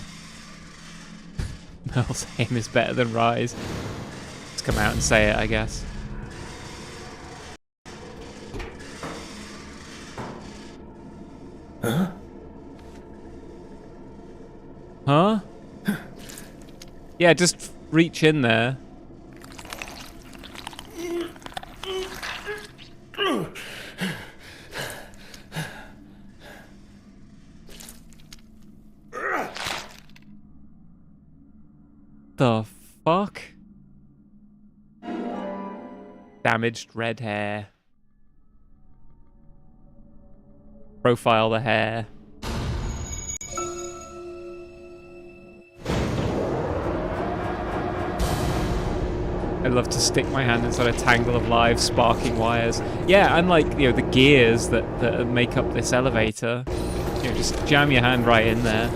[SPEAKER 2] Mel's aim is better than Rise. Let's come out and say it, I guess.
[SPEAKER 6] Huh?
[SPEAKER 2] Huh? Yeah, just reach in there. The fuck? Damaged red hair. Profile the hair. I'd love to stick my hand inside a tangle of live sparking wires. Yeah, and like, you know, the gears that make up this elevator. You know, just jam your hand right in there.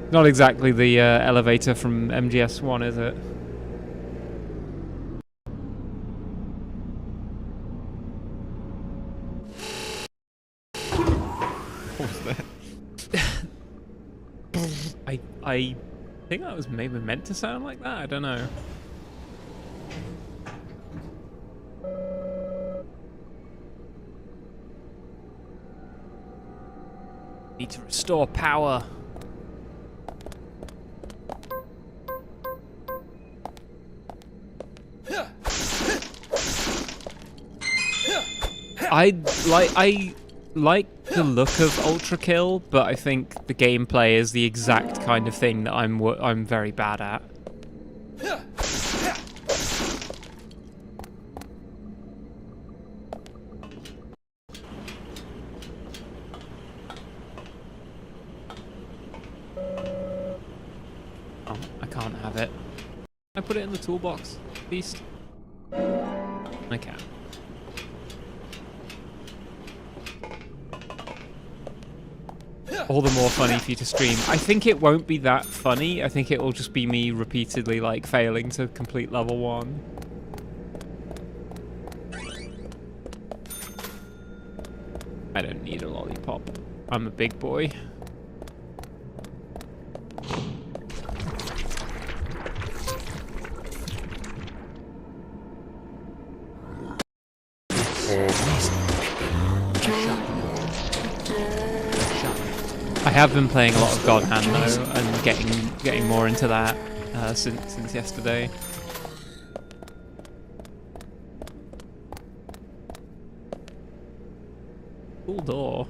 [SPEAKER 2] Not exactly the elevator from MGS1, is it?
[SPEAKER 3] What was that?
[SPEAKER 2] I think that was maybe meant to sound like that. I don't know. Need to restore power. I like the look of Ultra Kill, but I think the gameplay is the exact kind of thing that I'm very bad at. Oh, I can't have it. Can I put it in the toolbox, at least? I can. All the more funny for you to stream. I think it won't be that funny. I think it will just be me repeatedly, like, failing to complete level 1. I don't need a lollipop. I'm a big boy. I have been playing a lot of God Hand though, and getting more into that since yesterday. Cool door.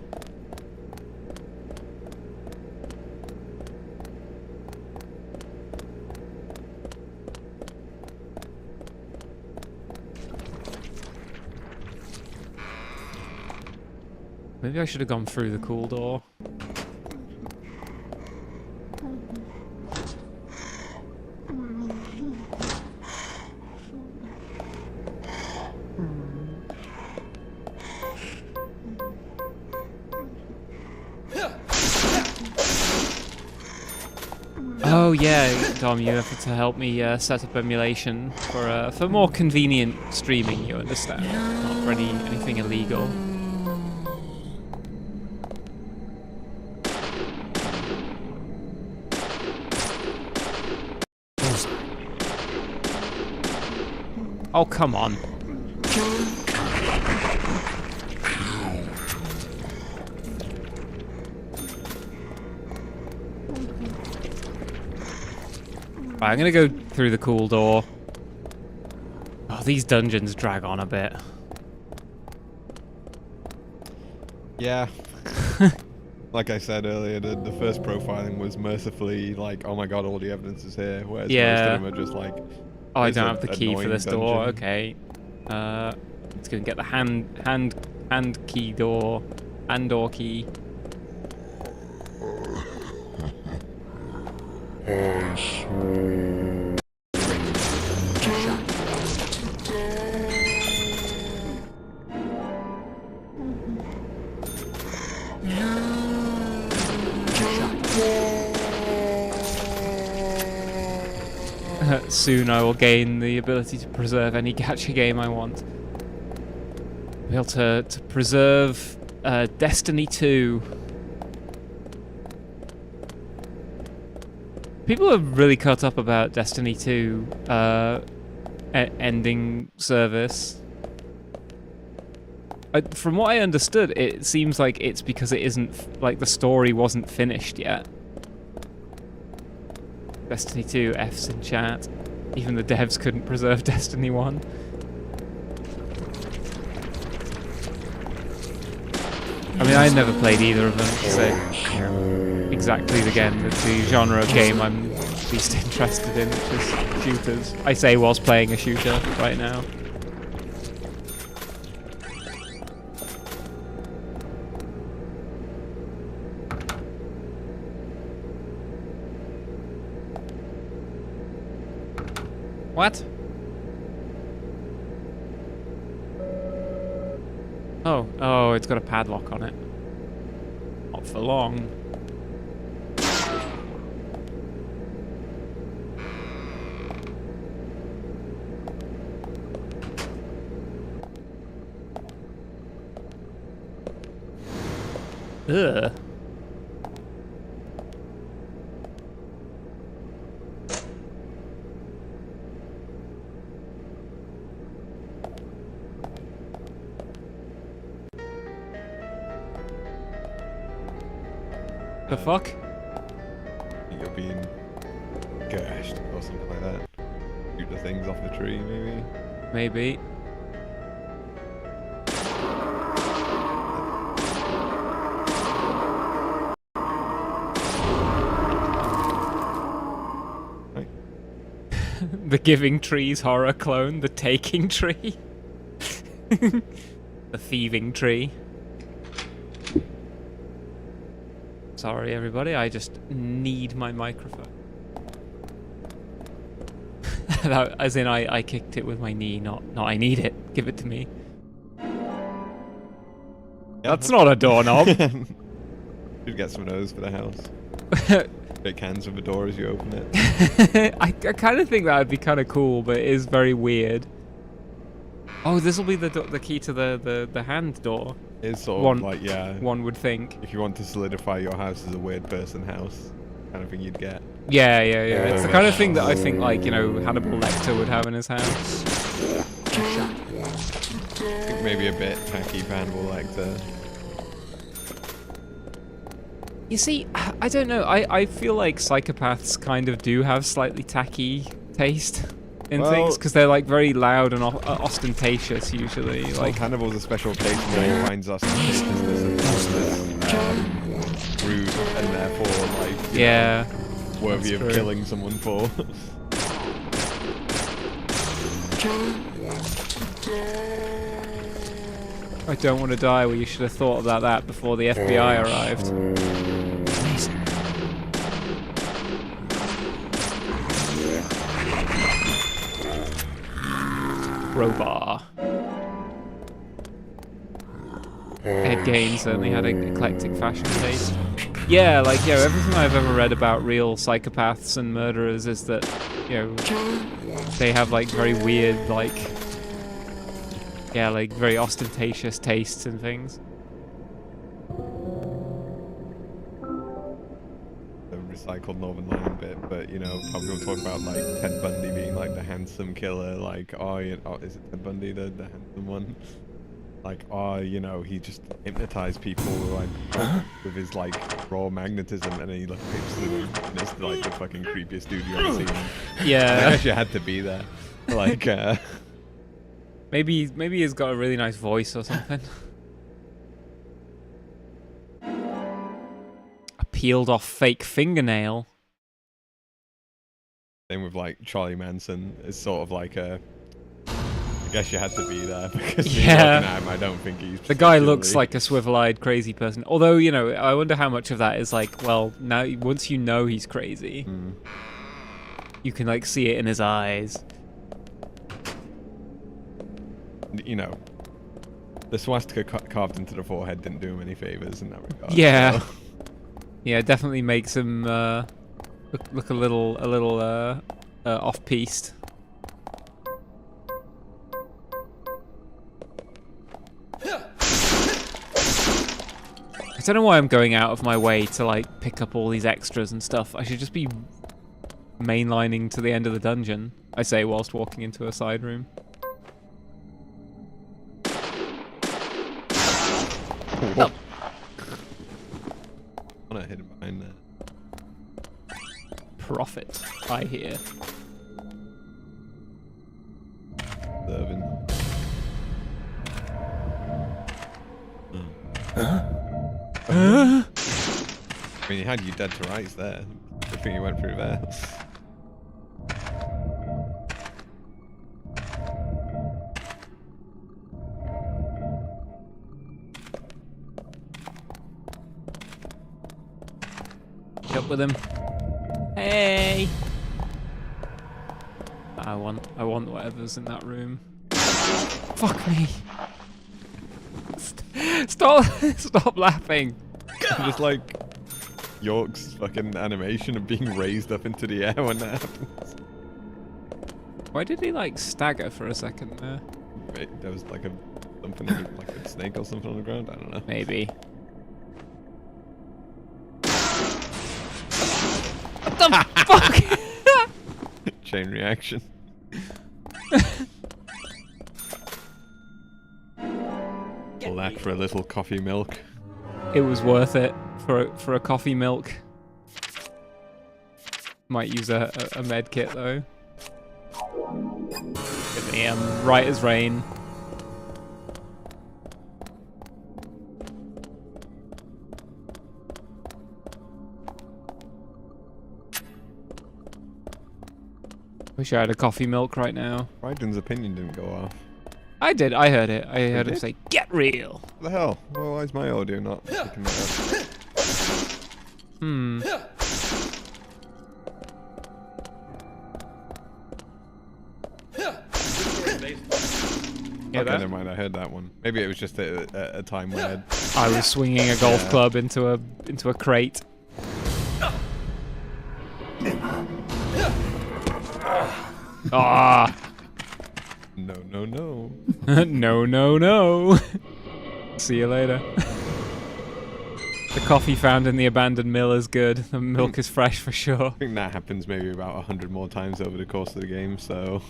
[SPEAKER 2] Maybe I should have gone through the cool door. Oh yeah, Dom, you have to help me set up emulation for more convenient streaming. You understand? Not for anything illegal. Oh come on. Right, I'm gonna go through the cool door. Oh, these dungeons drag on a bit.
[SPEAKER 3] Yeah. Like I said earlier, the first profiling was mercifully like, oh my god, all the evidence is here. Whereas most of them are just like,
[SPEAKER 2] oh, I don't have the key for this door. Okay. Let's go and get the hand key door. Hand door key. Soon I will gain the ability to preserve any gacha game I want. Be able to preserve Destiny 2. People are really cut up about Destiny 2 ending service. From what I understood, it seems like it's because it isn't, like, the story wasn't finished yet. Destiny 2, F's in chat. Even the devs couldn't preserve Destiny 1. I mean, I never played either of them, so exactly the genre of game I'm least interested in, which is shooters. I say whilst playing a shooter right now. What? Oh, it's got a padlock on it. Not for long. Ugh. The fuck?
[SPEAKER 3] You're being gashed or something like that. Shoot the things off the tree, maybe?
[SPEAKER 2] Maybe.
[SPEAKER 3] Right.
[SPEAKER 2] The Giving Trees horror clone, the Taking Tree. The Thieving Tree. Sorry, everybody, I just need my microphone. As in, I kicked it with my knee, not I need it. Give it to me. That's not a doorknob.
[SPEAKER 3] You'd get some of those for the house. Big hands with the door as you open it.
[SPEAKER 2] I kind of think that would be kind of cool, but it is very weird. Oh, this will be the key to the hand door.
[SPEAKER 3] It's sort of like, yeah.
[SPEAKER 2] One would think.
[SPEAKER 3] If you want to solidify your house as a weird person house, kind of thing you'd get.
[SPEAKER 2] Yeah. It's the kind of thing that I think, like, you know, Hannibal Lecter would have in his house.
[SPEAKER 3] I think maybe a bit tacky for Hannibal Lecter.
[SPEAKER 2] You see, I don't know. I feel like psychopaths kind of do have slightly tacky taste in things, because they're like very loud and ostentatious usually. Like
[SPEAKER 3] Hannibal's a special case where he finds ostentatiousness and rude, and therefore like worthy of killing someone for.
[SPEAKER 2] I don't want to die. Well, you should have thought about that before the FBI arrived. Amazing. Crowbar. Ed Gein certainly had an eclectic fashion taste. Yeah, like, everything I've ever read about real psychopaths and murderers is that, they have, like, very weird, like, like, very ostentatious tastes and things.
[SPEAKER 3] Recycled Northern Lion bit, but probably we'll talk about like Ted Bundy being like the handsome killer, like is it Ted Bundy the handsome one? Like he just hypnotized people like with his like raw magnetism, and then he like picks them, and it's like the fucking creepiest dude you've ever seen.
[SPEAKER 2] Yeah,
[SPEAKER 3] I actually had to be there. Like
[SPEAKER 2] maybe he's got a really nice voice or something. Peeled off fake fingernail.
[SPEAKER 3] Same with like Charlie Manson. It's sort of like I guess you had to be there because looking at him, I don't think he's.
[SPEAKER 2] The guy looks like a swivel-eyed crazy person. Although I wonder how much of that is like, well, now once you know he's crazy, you can like see it in his eyes.
[SPEAKER 3] The swastika carved into the forehead didn't do him any favors in that regard.
[SPEAKER 2] Yeah. So. Yeah, definitely makes him look a little off-piste. I don't know why I'm going out of my way to like pick up all these extras and stuff. I should just be mainlining to the end of the dungeon, I say whilst walking into a side room.
[SPEAKER 3] Oh. I'm not hidden behind there.
[SPEAKER 2] Profit, I hear.
[SPEAKER 3] Serving. I mean, you had you dead to rights there. Good thing you went through there.
[SPEAKER 2] Up with him. Hey! I want whatever's in that room. Fuck me! Stop laughing!
[SPEAKER 3] Just like York's fucking animation of being raised up into the air when that happens.
[SPEAKER 2] Why did he like stagger for a second there?
[SPEAKER 3] Wait, there was like something like a snake or something on the ground. I don't know.
[SPEAKER 2] Maybe. What the fuck?
[SPEAKER 3] Chain reaction. Black for a little coffee milk.
[SPEAKER 2] It was worth it for a coffee milk. Might use a med kit though. Give me right as rain. Wish I had a coffee milk right now.
[SPEAKER 3] Ryden's opinion didn't go off.
[SPEAKER 2] I did. I heard it. I heard him
[SPEAKER 3] did?
[SPEAKER 2] say, "Get real."
[SPEAKER 3] What the hell? Well, why is my audio not picking that up?
[SPEAKER 2] Hmm. Yeah,
[SPEAKER 3] Okay, never mind. I heard that one. Maybe it was just a time where
[SPEAKER 2] I was swinging a golf club into a crate. Ah!
[SPEAKER 3] No, no, no.
[SPEAKER 2] No, no, no. See you later. The coffee found in the abandoned mill is good. The milk is fresh for sure.
[SPEAKER 3] I think that happens maybe about 100 more times over the course of the game, so...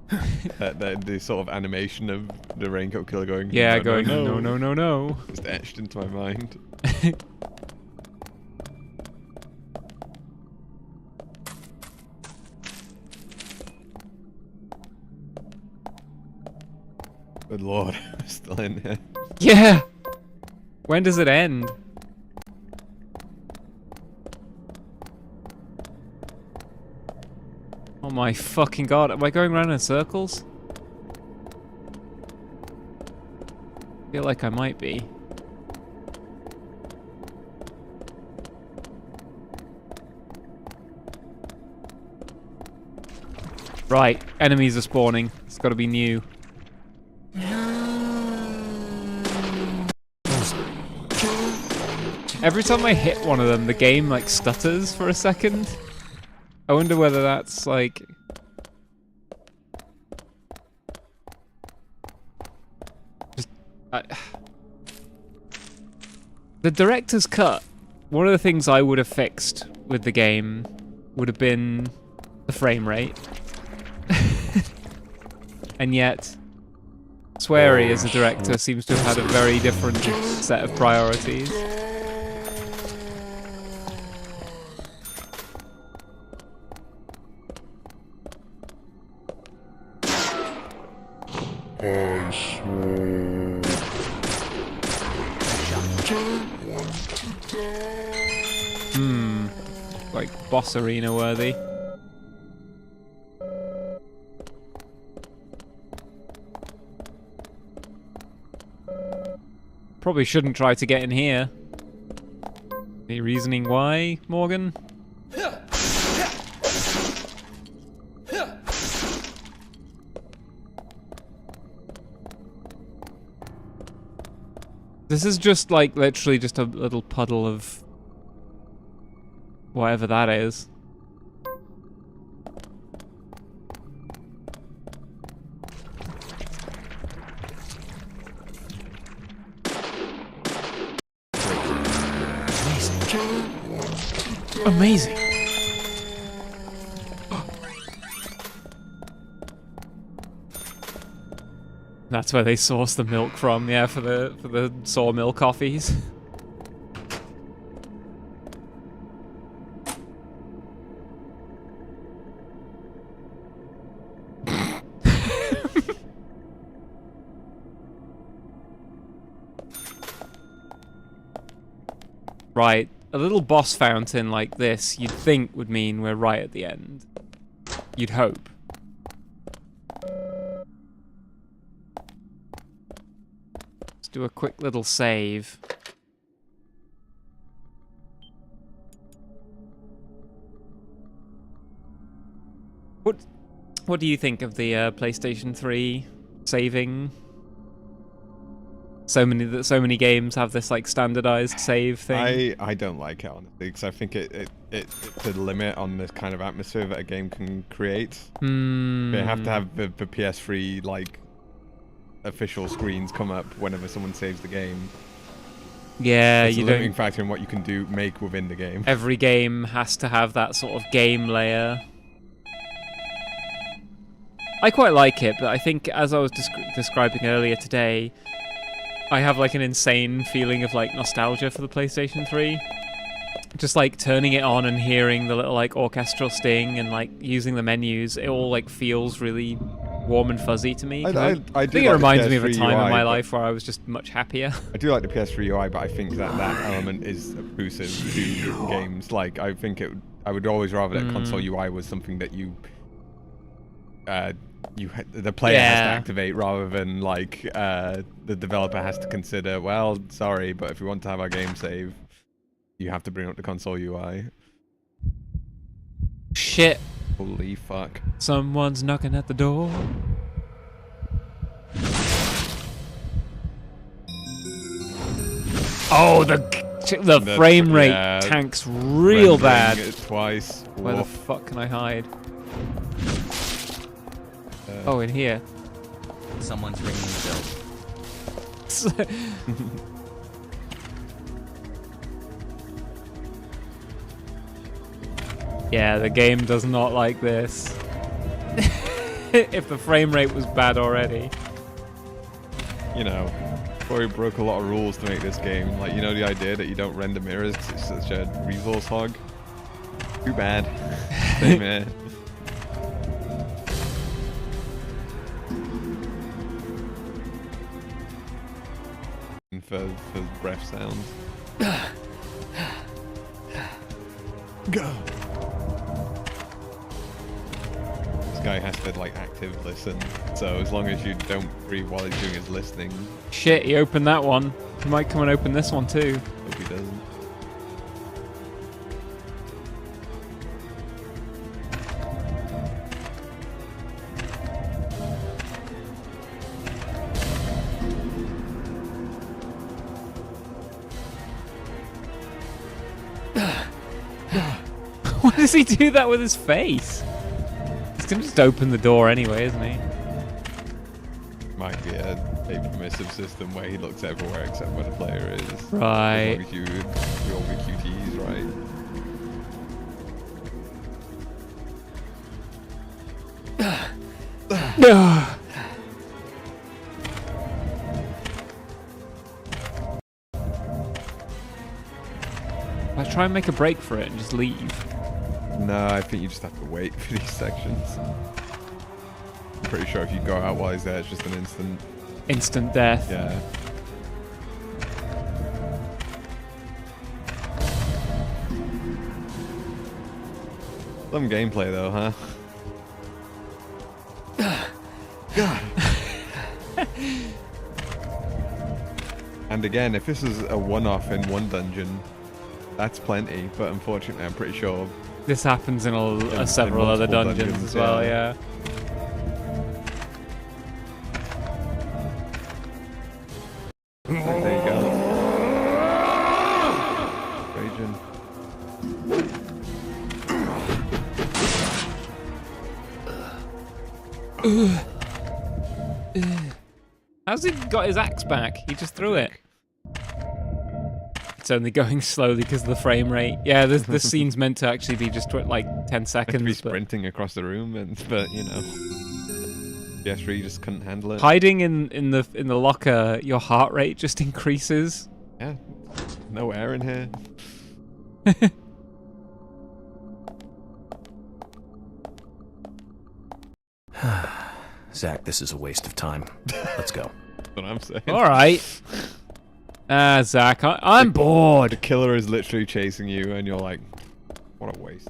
[SPEAKER 3] the sort of animation of the Raincoat Killer going...
[SPEAKER 2] Yeah,
[SPEAKER 3] no,
[SPEAKER 2] going,
[SPEAKER 3] no,
[SPEAKER 2] no, no, no, no.
[SPEAKER 3] Just etched into my mind. Good lord, I'm still in here.
[SPEAKER 2] Yeah! When does it end? Oh my fucking god, am I going around in circles? I feel like I might be. Right, enemies are spawning. It's gotta be new. Every time I hit one of them, the game like stutters for a second. I wonder whether that's like... Just... The director's cut, one of the things I would have fixed with the game would have been the frame rate. And yet, Swery as a director seems to have had a very different set of priorities. Like boss arena worthy. Probably shouldn't try to get in here. Any reasoning why, Morgan? This is just like literally just a little puddle of whatever that is. Amazing. That's where they source the milk from, yeah, for the sawmill coffees. Right, a little boss fountain like this, you'd think would mean we're right at the end. You'd hope. Let's do a quick little save. What do you think of the PlayStation 3 saving? So many games have this like standardized save thing.
[SPEAKER 3] I don't like it honestly because I think it's a limit on this kind of atmosphere that a game can create. They have to have the PS3 like official screens come up whenever someone saves the game.
[SPEAKER 2] Yeah,
[SPEAKER 3] it's
[SPEAKER 2] you
[SPEAKER 3] a
[SPEAKER 2] don't.
[SPEAKER 3] limiting factor in what you can make within the game.
[SPEAKER 2] Every game has to have that sort of game layer. I quite like it, but I think as I was describing earlier today, I have like an insane feeling of like nostalgia for the PlayStation 3. Just like turning it on and hearing the little like orchestral sting and like using the menus, it all like feels really warm and fuzzy to me. I think it reminds me of a time in my life where I was just much happier.
[SPEAKER 3] I do like the PS3 UI, but I think that element is obtrusive to games. Like I think I would always rather that console UI was something that the player has to activate rather than like the developer has to consider, well, sorry, but if we want to have our game save, you have to bring up the console UI.
[SPEAKER 2] Shit.
[SPEAKER 3] Holy fuck.
[SPEAKER 2] Someone's knocking at the door. Oh, the frame rate tanks real bad.
[SPEAKER 3] It twice.
[SPEAKER 2] Where the fuck can I hide? Oh, in here.
[SPEAKER 9] Someone's ringing the bell.
[SPEAKER 2] Yeah, the game does not like this. If the frame rate was bad already.
[SPEAKER 3] You know, Corey broke a lot of rules to make this game. Like, you know the idea that you don't render mirrors because it's such a resource hog? Too bad. Same here. For breath sounds. Go. This guy has to like active listen, so as long as you don't breathe while he's doing his listening.
[SPEAKER 2] Shit, he opened that one. He might come and open this one too.
[SPEAKER 3] Hope he doesn't.
[SPEAKER 2] Why does he do that with his face? He's gonna just open the door anyway, isn't he?
[SPEAKER 3] Might be a permissive system where he looks everywhere except where the player is.
[SPEAKER 2] Right.
[SPEAKER 3] As long as you all the QTEs right.
[SPEAKER 2] I try and make a break for it and just leave.
[SPEAKER 3] No, I think you just have to wait for these sections. I'm pretty sure if you go out while he's there, it's just an
[SPEAKER 2] instant death.
[SPEAKER 3] Yeah. Some gameplay though, huh? God. And again, if this is a one-off in one dungeon, that's plenty. But unfortunately, I'm pretty sure
[SPEAKER 2] this happens in several other dungeons as well. Yeah.
[SPEAKER 3] There you go. Raging. How's he got his axe back? He just threw it.
[SPEAKER 2] it's only going slowly because of the frame rate. Yeah, this scene's meant to actually be just like 10
[SPEAKER 3] Meant
[SPEAKER 2] seconds.
[SPEAKER 3] to be
[SPEAKER 2] but
[SPEAKER 3] sprinting across the room, but you know, PS3 just couldn't handle it.
[SPEAKER 2] hiding in the locker, your heart rate just increases.
[SPEAKER 3] Yeah, no air in here.
[SPEAKER 9] Zach, this is a waste of time. Let's go.
[SPEAKER 3] That's what I'm saying.
[SPEAKER 2] All right. Zach, I'm
[SPEAKER 3] The
[SPEAKER 2] bored.
[SPEAKER 3] killer is literally chasing you, and you're like, what a waste.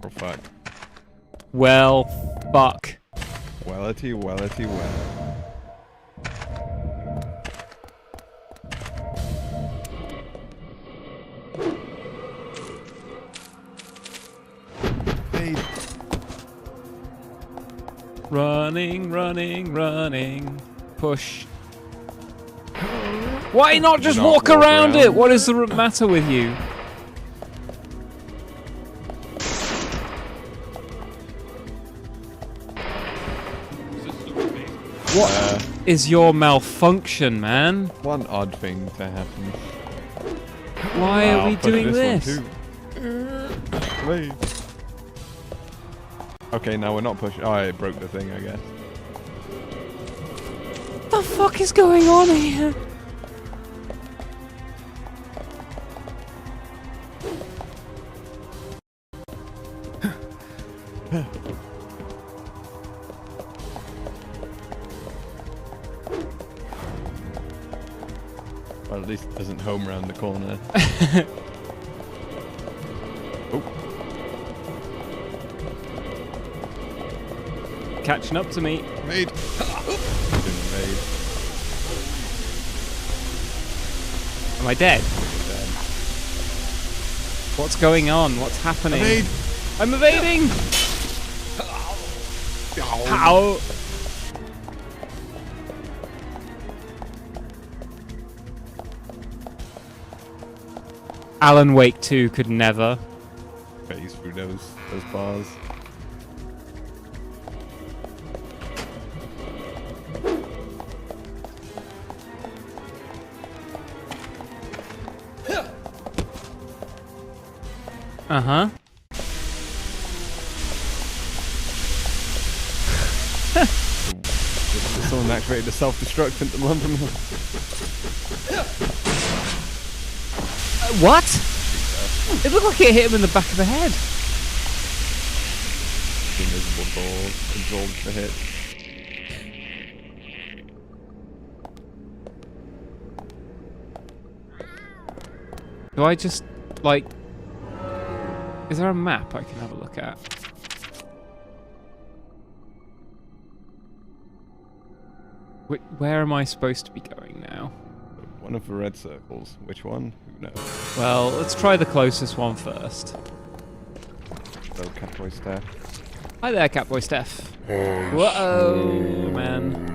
[SPEAKER 3] Oh fuck.
[SPEAKER 2] Well, fuck.
[SPEAKER 3] Wellity, wellity, well. Hey.
[SPEAKER 2] Running, running, running. Push. Why not just walk around it? What is the matter with you? What is your malfunction, man?
[SPEAKER 3] One odd thing to happen.
[SPEAKER 2] Why are we
[SPEAKER 3] I'll push
[SPEAKER 2] doing
[SPEAKER 3] this
[SPEAKER 2] this?
[SPEAKER 3] one too. Wait. Okay, now we're not pushing. Oh, it broke the thing, I guess.
[SPEAKER 2] What the fuck is going on here?
[SPEAKER 3] Well, at least it doesn't home round the corner. Oh.
[SPEAKER 2] Catching up to me.
[SPEAKER 3] Made. Didn't made.
[SPEAKER 2] Am I dead? What's going on? What's happening?
[SPEAKER 3] Evade.
[SPEAKER 2] I'm evading! How? Alan Wake 2 could never.
[SPEAKER 3] Phase through those bars.
[SPEAKER 2] Uh-huh.
[SPEAKER 3] Someone activated the self-destruct into the lumber mill.
[SPEAKER 2] What? It looked like it hit him in the back of the head.
[SPEAKER 3] The invisible ball absorbs the hit.
[SPEAKER 2] Do I just, like... Is there a map I can have a look at? Where am I supposed to be going now?
[SPEAKER 3] One of the red circles. Which one? Who knows?
[SPEAKER 2] Well, let's try the closest one first.
[SPEAKER 3] Oh, Catboy Steph.
[SPEAKER 2] Hi there, Catboy Steph. Whoa, man.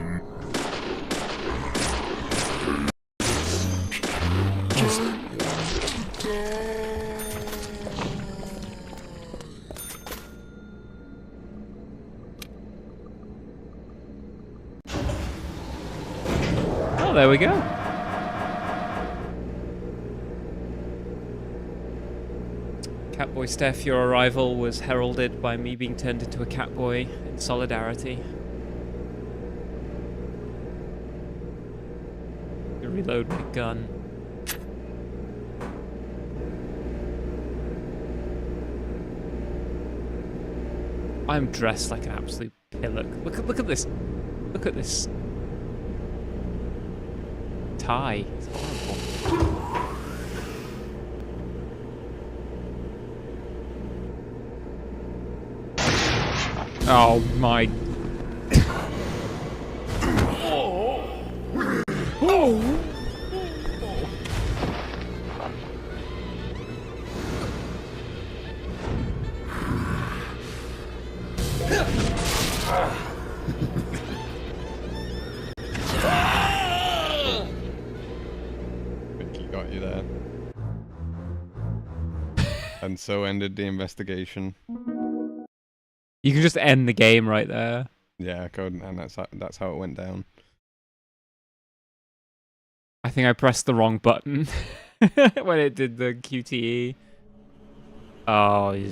[SPEAKER 2] Oh, there we go. Catboy Steph, your arrival was heralded by me being turned into a catboy in solidarity. Reload my gun. I'm dressed like an absolute pillock. Look at this. Look at this tie. It's horrible. Oh my.
[SPEAKER 3] He got you there. And so ended the investigation.
[SPEAKER 2] You can just end the game right there.
[SPEAKER 3] Yeah, and that's how it went down.
[SPEAKER 2] I think I pressed the wrong button when it did the QTE. Oh, yeah.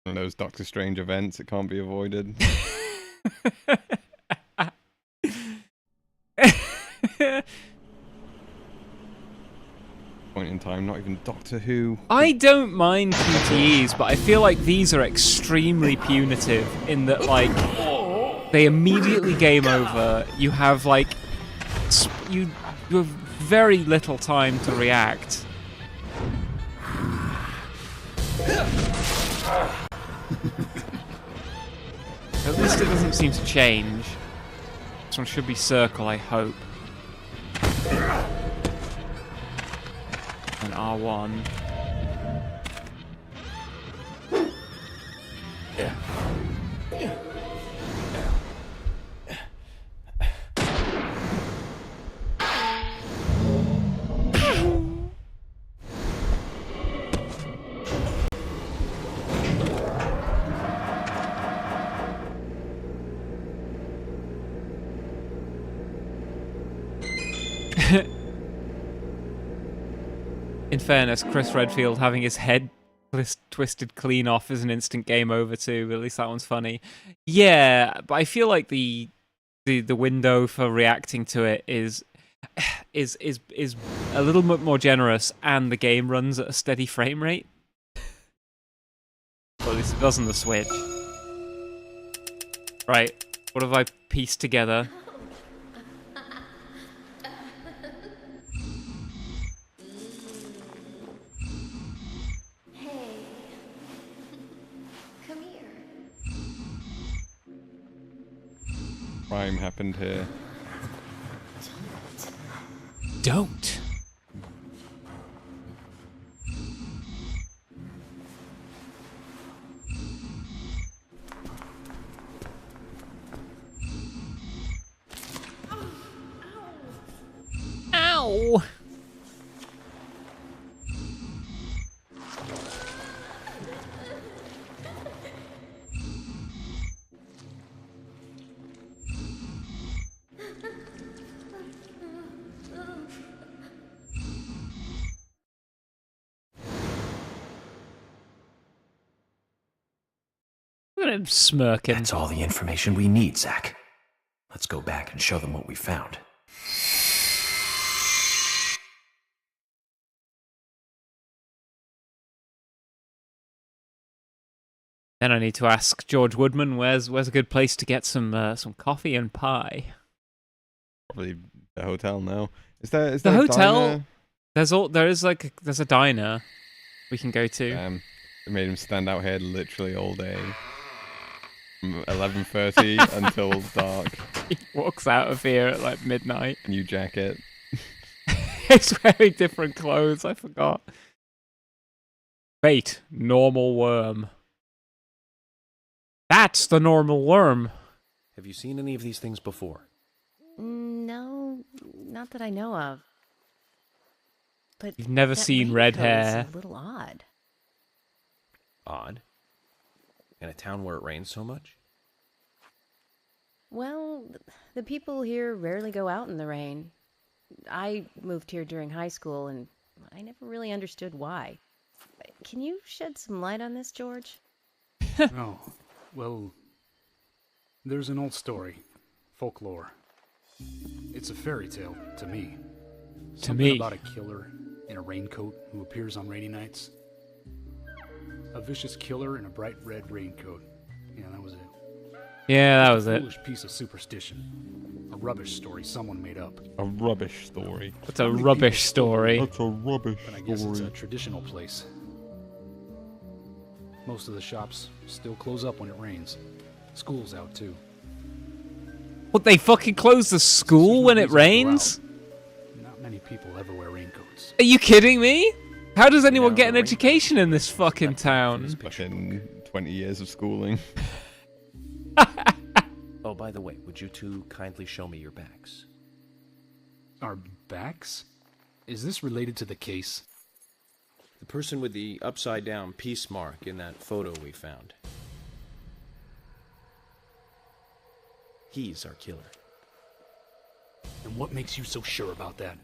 [SPEAKER 3] One of those Doctor Strange events, it can't be avoided. Point in time, not even Doctor Who.
[SPEAKER 2] I don't mind QTEs, but I feel like these are extremely punitive in that, like, they immediately game over. You have, like, you have very little time to react. At least it doesn't seem to change. This one should be circle, I hope. And R1. In fairness, Chris Redfield having his head twisted clean off is an instant game over too. At least that one's funny. Yeah, but I feel like the window for reacting to it is a little bit more generous, and the game runs at a steady frame rate. Well, at least it does on the Switch. Right, what have I pieced together?
[SPEAKER 3] Crime happened here.
[SPEAKER 2] Don't. Ow! Look at him smirking.
[SPEAKER 6] That's all the information we need, Zach. Let's go back and show them what we found.
[SPEAKER 2] Then I need to ask George Woodman where's a good place to get some coffee and pie.
[SPEAKER 3] Probably the hotel now. Is there
[SPEAKER 2] the
[SPEAKER 3] a
[SPEAKER 2] hotel?
[SPEAKER 3] Diner?
[SPEAKER 2] There's a diner we can go to.
[SPEAKER 3] They made him stand out here literally all day. From 11:30 until dark.
[SPEAKER 2] He walks out of here at like midnight.
[SPEAKER 3] New jacket.
[SPEAKER 2] He's wearing different clothes, I forgot. Bait, normal worm. That's the normal worm.
[SPEAKER 6] Have you seen any of these things before?
[SPEAKER 7] No, not that I know of. But
[SPEAKER 2] You've never seen red hair.
[SPEAKER 7] Is a little odd.
[SPEAKER 6] Odd? In a town where it rains so much?
[SPEAKER 7] Well, the people here rarely go out in the rain. I moved here during high school, and I never really understood why. Can you shed some light on this, George?
[SPEAKER 8] Oh, well, there's an old story, folklore. It's a fairy tale to me. Something about a killer in a raincoat who appears on rainy nights. A vicious killer in a bright red raincoat. Yeah, that was it.
[SPEAKER 2] Yeah, that was
[SPEAKER 8] A
[SPEAKER 2] it.
[SPEAKER 8] foolish piece of superstition. A rubbish story someone made up.
[SPEAKER 3] A rubbish story.
[SPEAKER 2] It's a rubbish story.
[SPEAKER 3] That's a rubbish
[SPEAKER 8] But I guess it's a
[SPEAKER 3] story.
[SPEAKER 8] traditional place. Most of the shops still close up when it rains. School's out too.
[SPEAKER 2] What, they fucking close the school
[SPEAKER 8] There's no
[SPEAKER 2] when it
[SPEAKER 8] reason to go
[SPEAKER 2] rains?
[SPEAKER 8] out. Not many people ever wear raincoats.
[SPEAKER 2] Are you kidding me? How does anyone
[SPEAKER 9] know,
[SPEAKER 2] get an
[SPEAKER 9] the
[SPEAKER 2] education in this fucking
[SPEAKER 9] This
[SPEAKER 2] town?
[SPEAKER 9] picture.
[SPEAKER 3] Fucking 20 years of schooling.
[SPEAKER 6] Oh, by the way, would you two kindly show me your backs?
[SPEAKER 8] Our backs? Is this related to the case?
[SPEAKER 9] The person with the upside-down peace mark in that photo we found. He's our killer.
[SPEAKER 8] And what makes you so sure about that?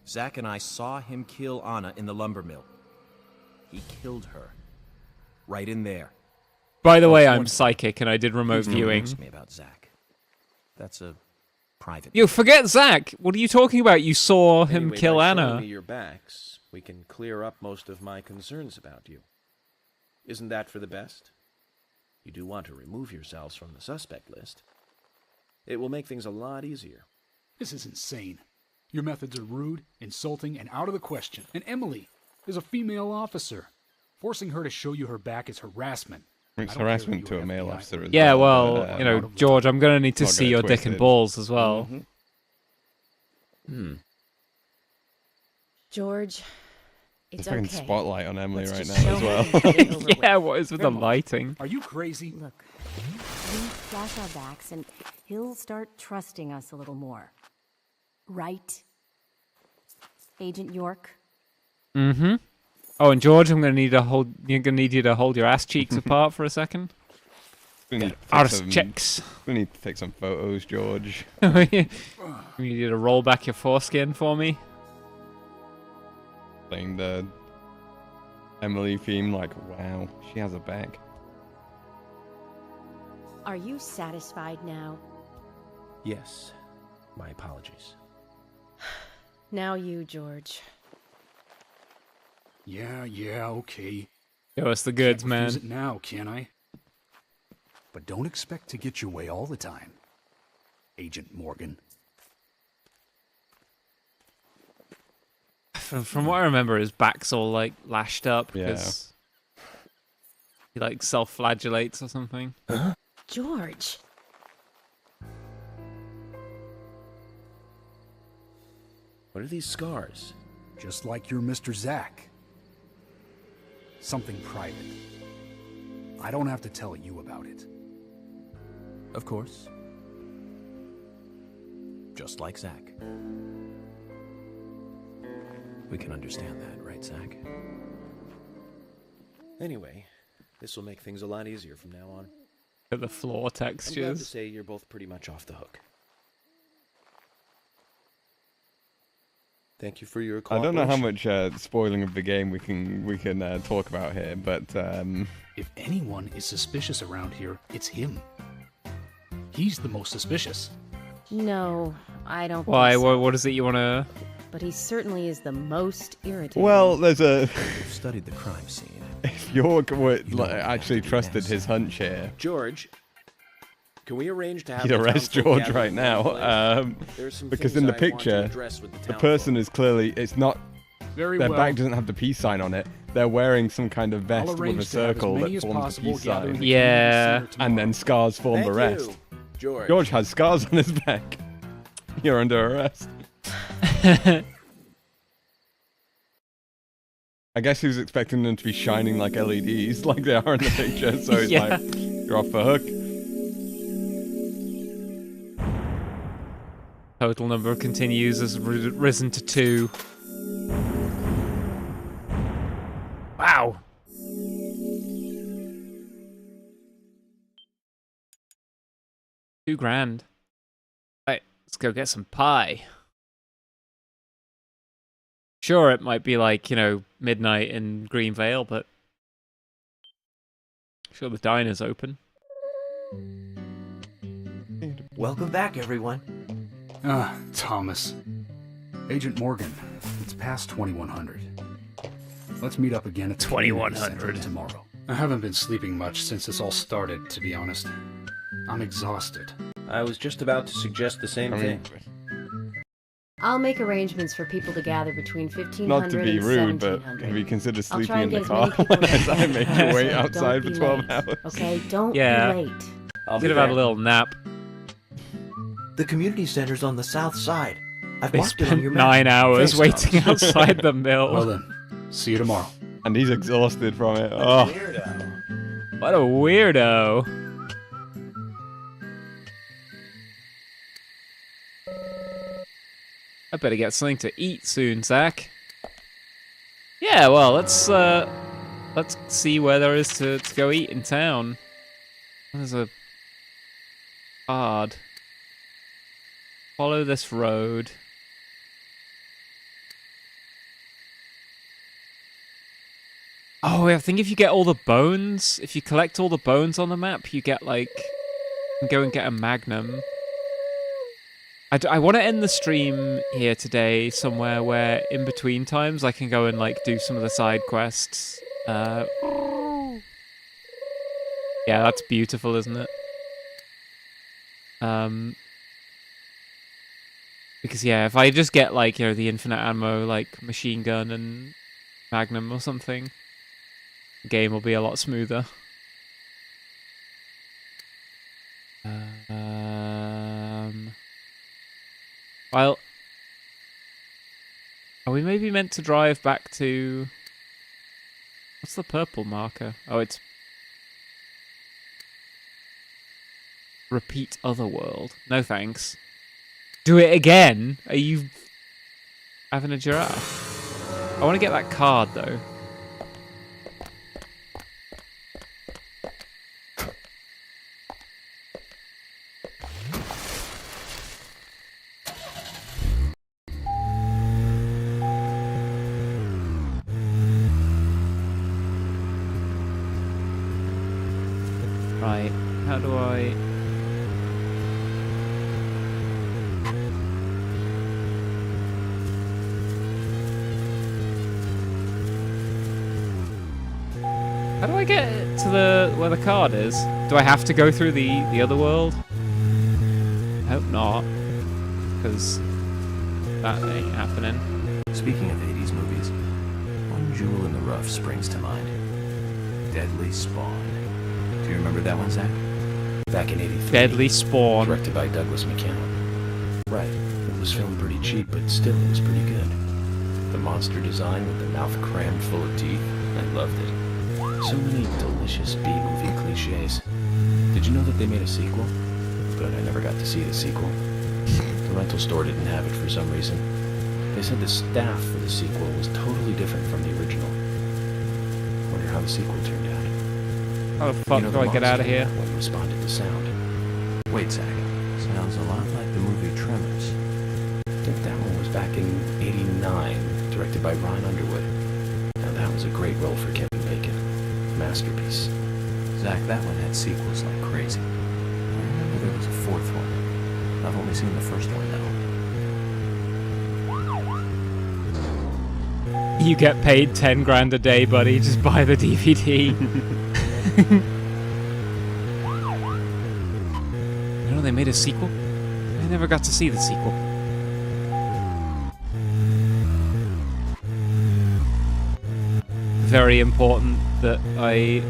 [SPEAKER 11] Zach and I saw him kill Anna in the lumber mill. He killed her. Right in there.
[SPEAKER 2] By the way, I'm psychic and I did remote
[SPEAKER 11] Please don't
[SPEAKER 2] viewing.
[SPEAKER 11] ask me about Zach. That's a private.
[SPEAKER 2] You forget Zach! What are you talking about? You saw him
[SPEAKER 6] Anyway,
[SPEAKER 2] kill
[SPEAKER 6] by showing
[SPEAKER 2] Anna.
[SPEAKER 6] me your backs, we can clear up most of my concerns about you. Isn't that for the best? You do want to remove yourselves from the suspect list. It will make things a lot easier.
[SPEAKER 8] This is insane. Your methods are rude, insulting, and out of the question. And Emily is a female officer. Forcing her to show you her back is harassment.
[SPEAKER 3] It's
[SPEAKER 8] I don't care
[SPEAKER 3] harassment
[SPEAKER 8] if
[SPEAKER 3] to
[SPEAKER 8] you
[SPEAKER 3] a
[SPEAKER 8] are
[SPEAKER 3] male
[SPEAKER 8] FBI
[SPEAKER 3] officer as
[SPEAKER 2] Yeah,
[SPEAKER 3] well.
[SPEAKER 2] well,
[SPEAKER 3] but,
[SPEAKER 2] you know, George, I'm gonna need to
[SPEAKER 3] not
[SPEAKER 2] see
[SPEAKER 3] get
[SPEAKER 2] your
[SPEAKER 3] it
[SPEAKER 2] dick and
[SPEAKER 3] twisted.
[SPEAKER 2] balls as well.
[SPEAKER 7] George, it's
[SPEAKER 3] There's a fucking
[SPEAKER 7] okay.
[SPEAKER 3] spotlight on Emily
[SPEAKER 7] Let's
[SPEAKER 3] right
[SPEAKER 7] just
[SPEAKER 3] now as
[SPEAKER 7] show
[SPEAKER 3] well.
[SPEAKER 7] him and get it over with.
[SPEAKER 2] Yeah, what is with the
[SPEAKER 8] Grandma.
[SPEAKER 2] lighting?
[SPEAKER 8] Are you crazy?
[SPEAKER 12] Look, we flash our backs and he'll start trusting us a little more. Right? Agent York?
[SPEAKER 2] Mm-hmm. Oh, and George, I'm gonna need you to hold your ass cheeks apart for a second.
[SPEAKER 3] We need to
[SPEAKER 2] Arse
[SPEAKER 3] take
[SPEAKER 2] checks.
[SPEAKER 3] we need to take some photos, George.
[SPEAKER 2] We need you to roll back your foreskin for me.
[SPEAKER 3] Playing the Emily theme, like, wow, she has a back.
[SPEAKER 7] Are you satisfied now?
[SPEAKER 6] Yes. My apologies.
[SPEAKER 7] Now you, George.
[SPEAKER 8] Yeah, okay.
[SPEAKER 2] Show us the goods,
[SPEAKER 8] Can't refuse
[SPEAKER 2] man.
[SPEAKER 8] it now, can I? But don't expect to get your way all the time, Agent Morgan.
[SPEAKER 2] From what I remember, his back's all like lashed up
[SPEAKER 3] Yeah.
[SPEAKER 2] because he like self-flagellates or something.
[SPEAKER 7] George.
[SPEAKER 6] What are these scars?
[SPEAKER 8] Just like your Mr. Zach. Something private. I don't have to tell you about it.
[SPEAKER 11] Of course. Just like Zach. We can understand that, right, Zach?
[SPEAKER 6] Anyway, this will make things a lot easier from now on.
[SPEAKER 2] At the floor
[SPEAKER 6] I'm glad to
[SPEAKER 2] textures.
[SPEAKER 6] say you're both pretty much off the hook. Thank you for your
[SPEAKER 3] I
[SPEAKER 6] cooperation.
[SPEAKER 3] don't know how much spoiling of the game we can talk about here, but
[SPEAKER 8] If anyone is suspicious around here, it's him. He's the most suspicious.
[SPEAKER 7] No, I don't
[SPEAKER 2] Why?
[SPEAKER 7] think so.
[SPEAKER 2] What is it you want to...
[SPEAKER 7] But he certainly is the most irritating.
[SPEAKER 3] well, there's a
[SPEAKER 11] We've studied the crime scene.
[SPEAKER 3] if York would
[SPEAKER 11] You know
[SPEAKER 3] like,
[SPEAKER 11] what
[SPEAKER 3] actually
[SPEAKER 11] happened
[SPEAKER 3] trusted
[SPEAKER 11] next.
[SPEAKER 3] his hunch here,
[SPEAKER 6] George, can we arrange to have
[SPEAKER 3] he'd
[SPEAKER 6] the
[SPEAKER 3] arrest
[SPEAKER 6] townsfolk
[SPEAKER 3] George
[SPEAKER 6] gather
[SPEAKER 3] right
[SPEAKER 6] in
[SPEAKER 3] now.
[SPEAKER 6] one place? There's some
[SPEAKER 3] Because
[SPEAKER 6] things
[SPEAKER 3] in the
[SPEAKER 6] I want to
[SPEAKER 3] picture,
[SPEAKER 6] address with the
[SPEAKER 3] the
[SPEAKER 6] townsfolk.
[SPEAKER 3] person is clearly it's not
[SPEAKER 8] Very
[SPEAKER 3] their
[SPEAKER 8] well.
[SPEAKER 3] back doesn't have the peace sign on it. They're wearing some kind of
[SPEAKER 8] I'll
[SPEAKER 3] vest with a
[SPEAKER 8] arrange to have as
[SPEAKER 3] circle
[SPEAKER 8] many
[SPEAKER 3] that
[SPEAKER 8] as
[SPEAKER 3] forms the
[SPEAKER 8] possible
[SPEAKER 3] peace
[SPEAKER 8] gather in
[SPEAKER 3] sign,
[SPEAKER 8] the
[SPEAKER 2] Yeah.
[SPEAKER 8] community center
[SPEAKER 3] and then
[SPEAKER 8] tomorrow.
[SPEAKER 3] scars form
[SPEAKER 6] Thank
[SPEAKER 3] the rest.
[SPEAKER 6] you, George.
[SPEAKER 3] George has scars on his back. You're under arrest. I guess he was expecting them to be shining like LEDs, like they are in the picture. So it's
[SPEAKER 2] Yeah.
[SPEAKER 3] like you're off the hook.
[SPEAKER 2] Total number of continues has risen to 2. Wow. $2,000. Right, let's go get some pie. Sure, it might be like, midnight in Greenvale, but sure the diner's open.
[SPEAKER 5] Welcome back, everyone.
[SPEAKER 8] Ah, Thomas. Agent Morgan, It's past 2100. Let's meet up again at the community center
[SPEAKER 2] 2100
[SPEAKER 8] tomorrow. I haven't been sleeping much since this all started, to be honest. I'm exhausted.
[SPEAKER 11] I was just about to suggest the same thing.
[SPEAKER 7] I'll make arrangements for people to gather between 1500
[SPEAKER 3] Not to be
[SPEAKER 7] and
[SPEAKER 3] rude, but
[SPEAKER 7] 1700.
[SPEAKER 3] have you considered
[SPEAKER 7] I'll
[SPEAKER 3] sleeping
[SPEAKER 7] try
[SPEAKER 3] in
[SPEAKER 7] and
[SPEAKER 3] the
[SPEAKER 7] get as
[SPEAKER 3] car
[SPEAKER 7] many people
[SPEAKER 3] as I made you wait
[SPEAKER 7] Don't
[SPEAKER 3] outside for
[SPEAKER 7] be
[SPEAKER 3] 12
[SPEAKER 7] late,
[SPEAKER 3] hours?
[SPEAKER 7] Okay, don't
[SPEAKER 2] Yeah.
[SPEAKER 7] be late.
[SPEAKER 11] I'll
[SPEAKER 2] Could have had a little nap.
[SPEAKER 5] The community center's on the south side. I've
[SPEAKER 2] They
[SPEAKER 5] marked it on
[SPEAKER 2] spent
[SPEAKER 5] your map.
[SPEAKER 2] 9 hours
[SPEAKER 8] Thanks,
[SPEAKER 2] waiting
[SPEAKER 8] Thomas.
[SPEAKER 2] outside the mill.
[SPEAKER 8] Well then, see you tomorrow.
[SPEAKER 3] And he's exhausted from it. Oh,
[SPEAKER 2] What a weirdo. I better get something to eat soon, Zach. Yeah, well, let's see where there is to go eat in town. There's a card. Follow this road. Oh, I think if you get all the bones, if you collect all the bones on the map, you get like, you can go and get a magnum. I want to end the stream here today somewhere where in between times I can go and like do some of the side quests. Yeah, that's beautiful, isn't it? Because yeah, if I just get like, you know, the infinite ammo, like machine gun and magnum or something, the game will be a lot smoother. Well, are we maybe meant to drive back to... What's the purple marker? Oh, it's... Repeat Otherworld. No thanks. Do it again? Are you having a giraffe? I want to get that card, though. Right, how do I... How do I get to the where the card is? Do I have to go through the other world? I hope not, because that ain't happening.
[SPEAKER 9] Speaking of 80s movies, one jewel in the rough springs to mind. Deadly Spawn. Do you remember that one, Zach?
[SPEAKER 6] Back in '83.
[SPEAKER 2] Deadly Spawn.
[SPEAKER 6] Directed by Douglas McKenna. Right. It was filmed pretty cheap, but still it was pretty good. The monster design with the mouth crammed full of teeth, I loved it. So many delicious B-movie cliches. Did you know that they made a sequel? But I never got to see the sequel. The rental store didn't have it for some reason. They said the staff for the sequel was totally different from the original. Wonder how the sequel turned out.
[SPEAKER 2] How the fuck do I get out of here?
[SPEAKER 6] When responded to sound.
[SPEAKER 9] Wait, Zach. Sounds a lot like the movie Tremors.
[SPEAKER 6] I think that one was back in '89, directed by Ron Underwood. Now that was a great role for Kevin Bacon. Masterpiece.
[SPEAKER 9] Zach, that one had sequels like crazy. I remember there was a fourth one. I've only seen the first one now.
[SPEAKER 2] You get paid 10 grand a day, buddy. Just buy the DVD. You know they made a sequel? I never got to see the sequel. Very important that I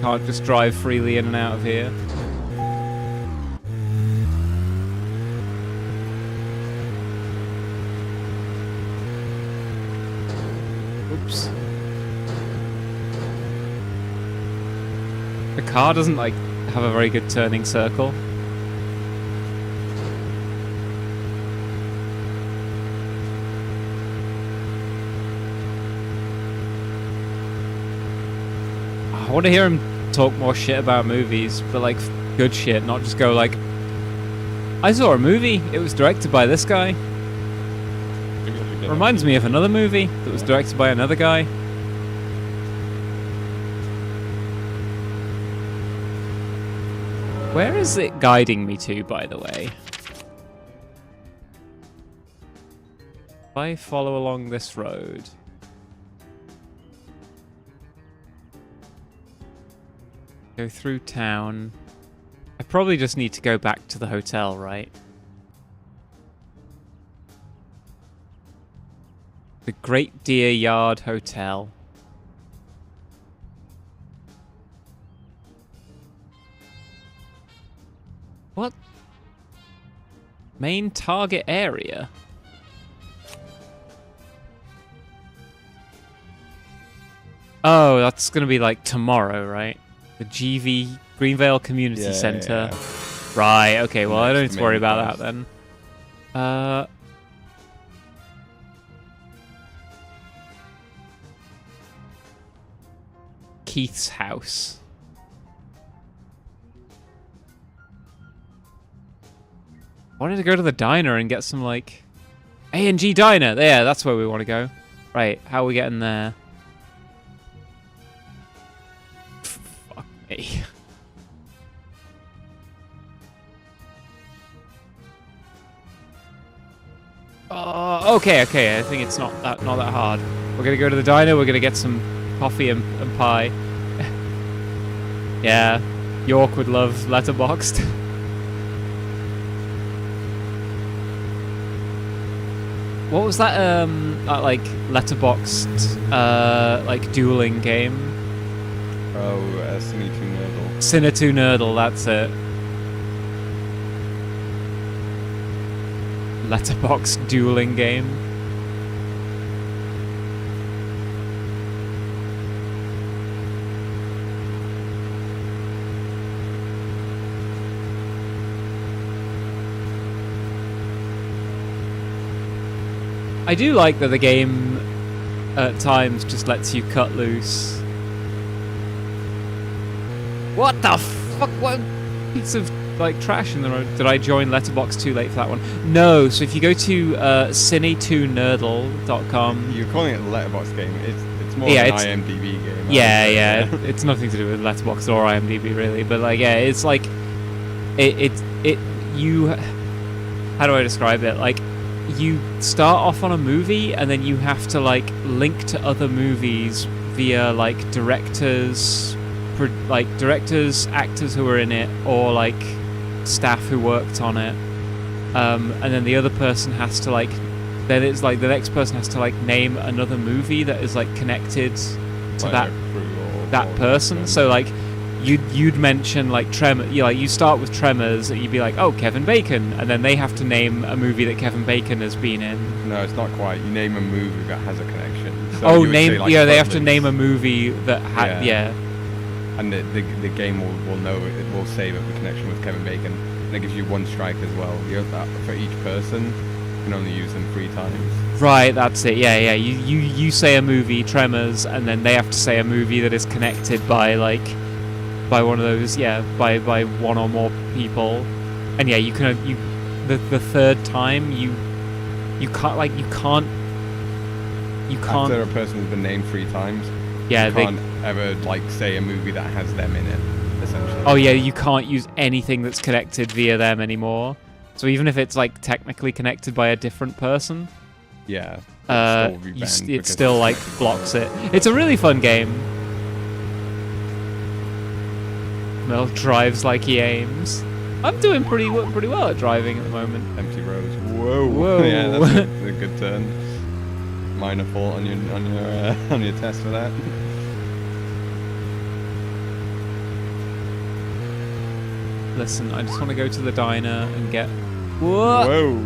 [SPEAKER 2] can't just drive freely in and out of here. Oops. The car doesn't, like, have a very good turning circle. I want to hear him talk more shit about movies, but, like, good shit, not just go, like, I saw a movie, it was directed by this guy. Reminds me of another movie that was directed by another guy. Where is it guiding me to, by the way? If I follow along this road. Go through town. I probably just need to go back to the hotel, right? The Great Deer Yard Hotel. What? Main target area? Oh, that's gonna be like tomorrow, right? The GV Greenvale Community Center.
[SPEAKER 3] Yeah.
[SPEAKER 2] Right, okay, well I don't
[SPEAKER 3] Next
[SPEAKER 2] need to worry
[SPEAKER 3] main
[SPEAKER 2] about
[SPEAKER 3] quest.
[SPEAKER 2] that then. Keith's house. I wanted to go to the diner and get some, like... A&G Diner! There, that's where we want to go. Right, how are we getting there? Fuck me. Oh, okay, I think it's not that hard. We're gonna go to the diner, we're gonna get some coffee and pie. Yeah, York would love Letterboxd. What was that like Letterboxd like dueling game?
[SPEAKER 3] Oh, Cine 2 Nerdle.
[SPEAKER 2] Cine 2 Nerdle, that's it. Letterboxd dueling game. I do like that the game at times just lets you cut loose. What the fuck? What piece of like trash in the road? Did I join Letterboxd too late for that one? No, so if you go to cine2nerdle.com.
[SPEAKER 3] You're calling it a Letterboxd game. It's more
[SPEAKER 2] Yeah,
[SPEAKER 3] of
[SPEAKER 2] it's-
[SPEAKER 3] an IMDb game.
[SPEAKER 2] Yeah. It's nothing to do with Letterboxd or IMDb really, but like yeah, it's like you how do I describe it? Like you start off on a movie and then you have to like link to other movies via like directors, actors who are in it, or like staff who worked on it, and then the other person has to like, then it's like the next person has to like name another movie that is like connected to
[SPEAKER 3] Like
[SPEAKER 2] that person. So like you'd mention like you start with Tremors and you'd be like, oh, Kevin Bacon, and then they have to name a movie that Kevin Bacon has been in.
[SPEAKER 3] No, it's not quite. You name a movie that has a connection. So
[SPEAKER 2] Oh,
[SPEAKER 3] you would
[SPEAKER 2] name
[SPEAKER 3] say, like,
[SPEAKER 2] they have to
[SPEAKER 3] Footloose.
[SPEAKER 2] name a movie that had yeah.
[SPEAKER 3] And the game will know it will save it with connection with Kevin Bacon, and it gives you one strike as well. For each person, you can only use them 3 times.
[SPEAKER 2] Right, that's it. Yeah. You say a movie, Tremors, and then they have to say a movie that is connected by by one of those, by one or more people. And yeah, you can the third time you can't
[SPEAKER 3] After a person has been named 3 times,
[SPEAKER 2] yeah,
[SPEAKER 3] you can't ever like say a movie that has them in it. Essentially.
[SPEAKER 2] Oh yeah, you can't use anything that's connected via them anymore. So even if it's like technically connected by a different person,
[SPEAKER 3] yeah,
[SPEAKER 2] it still like blocks it. It's a really fun game. Mel drives like he aims. I'm doing pretty well at driving at the moment.
[SPEAKER 3] Empty roads. Whoa.
[SPEAKER 2] Whoa.
[SPEAKER 3] Yeah, that's a good turn. Minor fault on your test for that.
[SPEAKER 2] Listen, I just want to go to the diner and get... Whoa!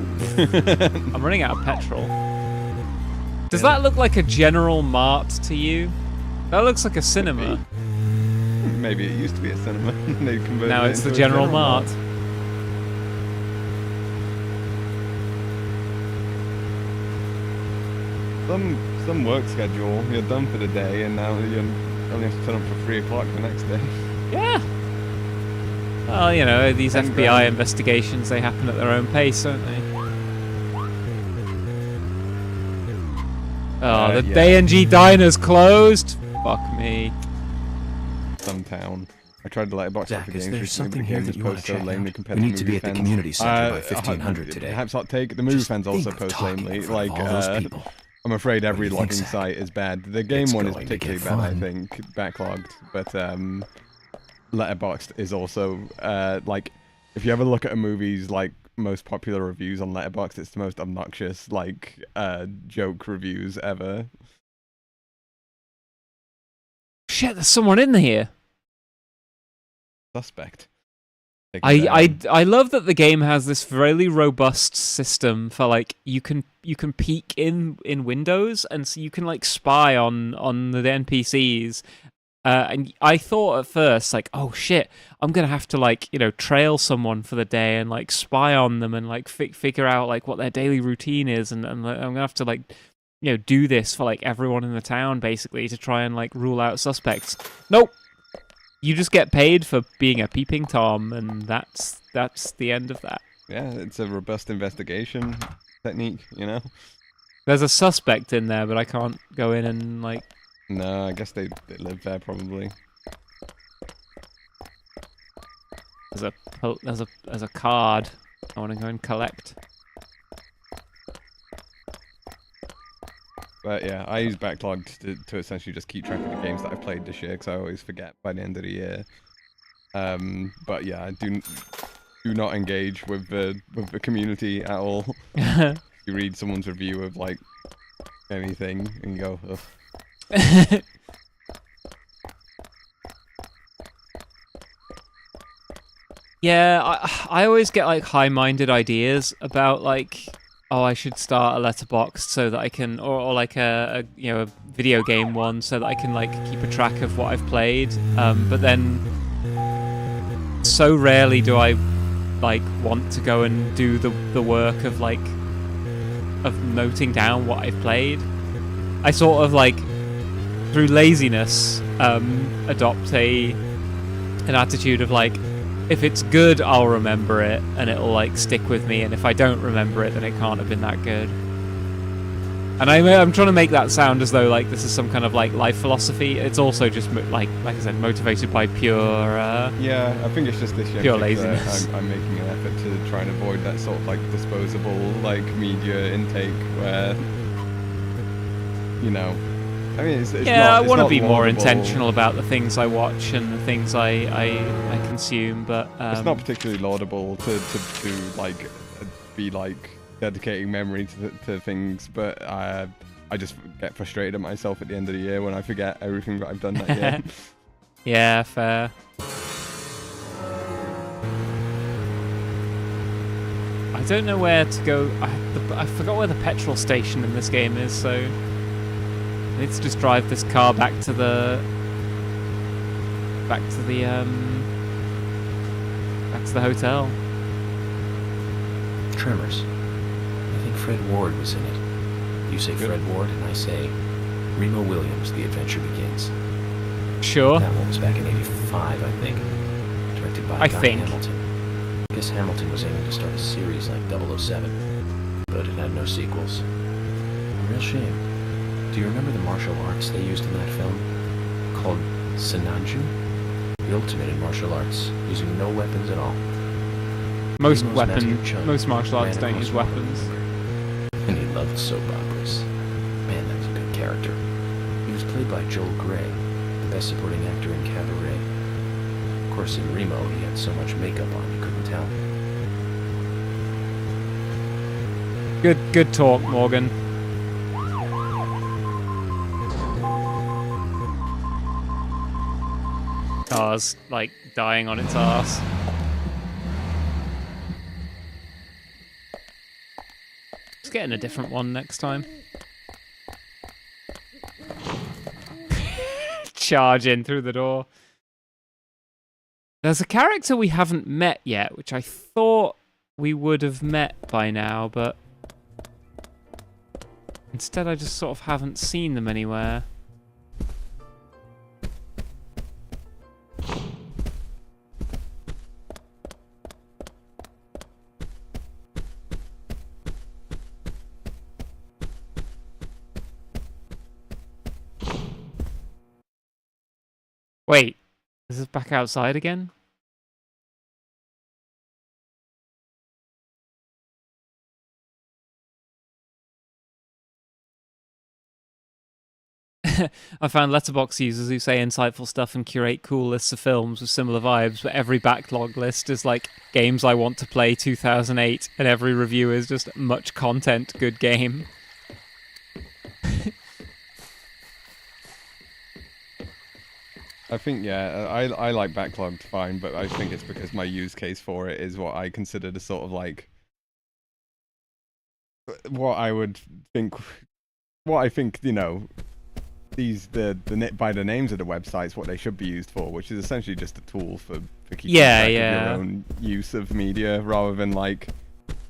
[SPEAKER 2] I'm running out of petrol. Does that look like a General Mart to you? That looks like a cinema.
[SPEAKER 3] Maybe it used to be a cinema. They converted
[SPEAKER 2] Now
[SPEAKER 3] it
[SPEAKER 2] it's the
[SPEAKER 3] into a
[SPEAKER 2] General Mart.
[SPEAKER 3] Some work schedule. You're done for the day, and now you only have to turn up for 3 o'clock the next day.
[SPEAKER 2] Yeah. Well, you know, these
[SPEAKER 3] 10
[SPEAKER 2] FBI
[SPEAKER 3] grand.
[SPEAKER 2] investigations, they happen at their own pace, don't they? Oh, the
[SPEAKER 3] yeah.
[SPEAKER 2] A&G Diner's closed. Fuck me.
[SPEAKER 3] Some town. I tried to letterbox
[SPEAKER 9] Zach,
[SPEAKER 3] for
[SPEAKER 9] is
[SPEAKER 3] games
[SPEAKER 9] there
[SPEAKER 3] recently,
[SPEAKER 9] something
[SPEAKER 3] but the
[SPEAKER 9] here
[SPEAKER 3] game
[SPEAKER 9] that
[SPEAKER 3] was
[SPEAKER 9] you want to
[SPEAKER 3] posted so
[SPEAKER 9] check
[SPEAKER 3] lamely
[SPEAKER 9] out?
[SPEAKER 3] compared
[SPEAKER 9] We
[SPEAKER 3] to
[SPEAKER 9] need to
[SPEAKER 3] movie
[SPEAKER 9] be at the
[SPEAKER 3] fans.
[SPEAKER 9] community center by 1500 today.
[SPEAKER 3] Perhaps hot take. The movie
[SPEAKER 9] Just
[SPEAKER 3] fans also
[SPEAKER 9] think of
[SPEAKER 3] post
[SPEAKER 9] talking
[SPEAKER 3] lamely.
[SPEAKER 9] in front
[SPEAKER 3] Like,
[SPEAKER 9] of all those people.
[SPEAKER 3] I'm afraid every
[SPEAKER 9] What do you think,
[SPEAKER 3] logging
[SPEAKER 9] Zach?
[SPEAKER 3] site is bad. The game
[SPEAKER 9] It's
[SPEAKER 3] one is
[SPEAKER 9] going to
[SPEAKER 3] particularly
[SPEAKER 9] get
[SPEAKER 3] bad, I
[SPEAKER 9] fun.
[SPEAKER 3] think, backlogged. But Letterboxd is also like, if you ever look at a movie's like most popular reviews on Letterboxd, it's the most obnoxious like joke reviews ever.
[SPEAKER 2] Shit, there's someone in here.
[SPEAKER 3] Suspect.
[SPEAKER 2] I love that the game has this really robust system for like you can peek in windows, and so you can like spy on the NPCs. And I thought at first, like, oh shit, I'm gonna have to like, you know, trail someone for the day and like spy on them and like figure out like what their daily routine is, and like, I'm gonna have to like, you know, do this for like everyone in the town basically to try and like rule out suspects. Nope. You just get paid for being a peeping Tom, and that's the end of that.
[SPEAKER 3] Yeah, it's a robust investigation technique, you know?
[SPEAKER 2] There's a suspect in there, but I can't go in and like...
[SPEAKER 3] No, I guess they live there probably.
[SPEAKER 2] There's a card I want to go and collect.
[SPEAKER 3] But yeah, I use Backlogged to essentially just keep track of the games that I've played this year, because I always forget by the end of the year. But yeah, I do not engage with the community at all. You read someone's review of like anything and you go, ugh.
[SPEAKER 2] Yeah, I always get like high-minded ideas about like, oh, I should start a Letterboxd so that I can, or like a you know, a video game one so that I can like keep a track of what I've played. But then so rarely do I like want to go and do the work of like of noting down what I've played. I sort of like through laziness adopt an attitude of like, if it's good, I'll remember it, and it'll like stick with me. And if I don't remember it, then it can't have been that good. And I'm trying to make that sound as though like this is some kind of like life philosophy. It's also just like I said, motivated by pure.
[SPEAKER 3] Yeah, I think it's just this year.
[SPEAKER 2] Pure laziness.
[SPEAKER 3] I'm making an effort to try and avoid that sort of like disposable like media intake where, you know. I mean, it's
[SPEAKER 2] yeah,
[SPEAKER 3] not,
[SPEAKER 2] I want to
[SPEAKER 3] not
[SPEAKER 2] be more
[SPEAKER 3] laudable.
[SPEAKER 2] intentional about the things I watch and the things I consume, but
[SPEAKER 3] it's not particularly laudable to like be like dedicating memory to things, but I just get frustrated at myself at the end of the year when I forget everything that I've done that year.
[SPEAKER 2] Yeah, fair. I don't know where to go. I forgot where the petrol station in this game is, so I need to just drive this car back to the hotel.
[SPEAKER 6] Tremors. I think Fred Ward was in it. You say Fred Ward, and I say Remo Williams, The Adventure Begins.
[SPEAKER 2] Sure.
[SPEAKER 6] That one was back in '85, I think. Directed by Guy Hamilton. I guess Hamilton was aiming to start a series like 007, but it had no sequels. A real shame. Do you remember the martial arts they used in that film? Called Sinanju? The ultimate in martial arts, using no weapons at all.
[SPEAKER 2] Most martial arts don't use weapons.
[SPEAKER 6] And he loved soap operas. Man, that was a good character. He was played by Joel Grey, the best supporting actor in Cabaret. Of course, in Remo, he had so much makeup on you couldn't tell.
[SPEAKER 2] Good talk, Morgan. Car's like dying on its ass. Just getting a different one next time. Charge in through the door. There's a character we haven't met yet, which I thought we would have met by now, but instead I just sort of haven't seen them anywhere. Wait, Is this back outside again? I found letterbox users who say insightful stuff and curate cool lists of films with similar vibes, but every backlog list is like games I want to play 2008, and every review is just much content, good game.
[SPEAKER 3] I think, yeah, I like backlogged fine, but I think it's because my use case for it is what I consider the sort of like what I think, you know, by the names of the websites, what they should be used for, which is essentially just a tool for keeping track of your own use of media, rather than like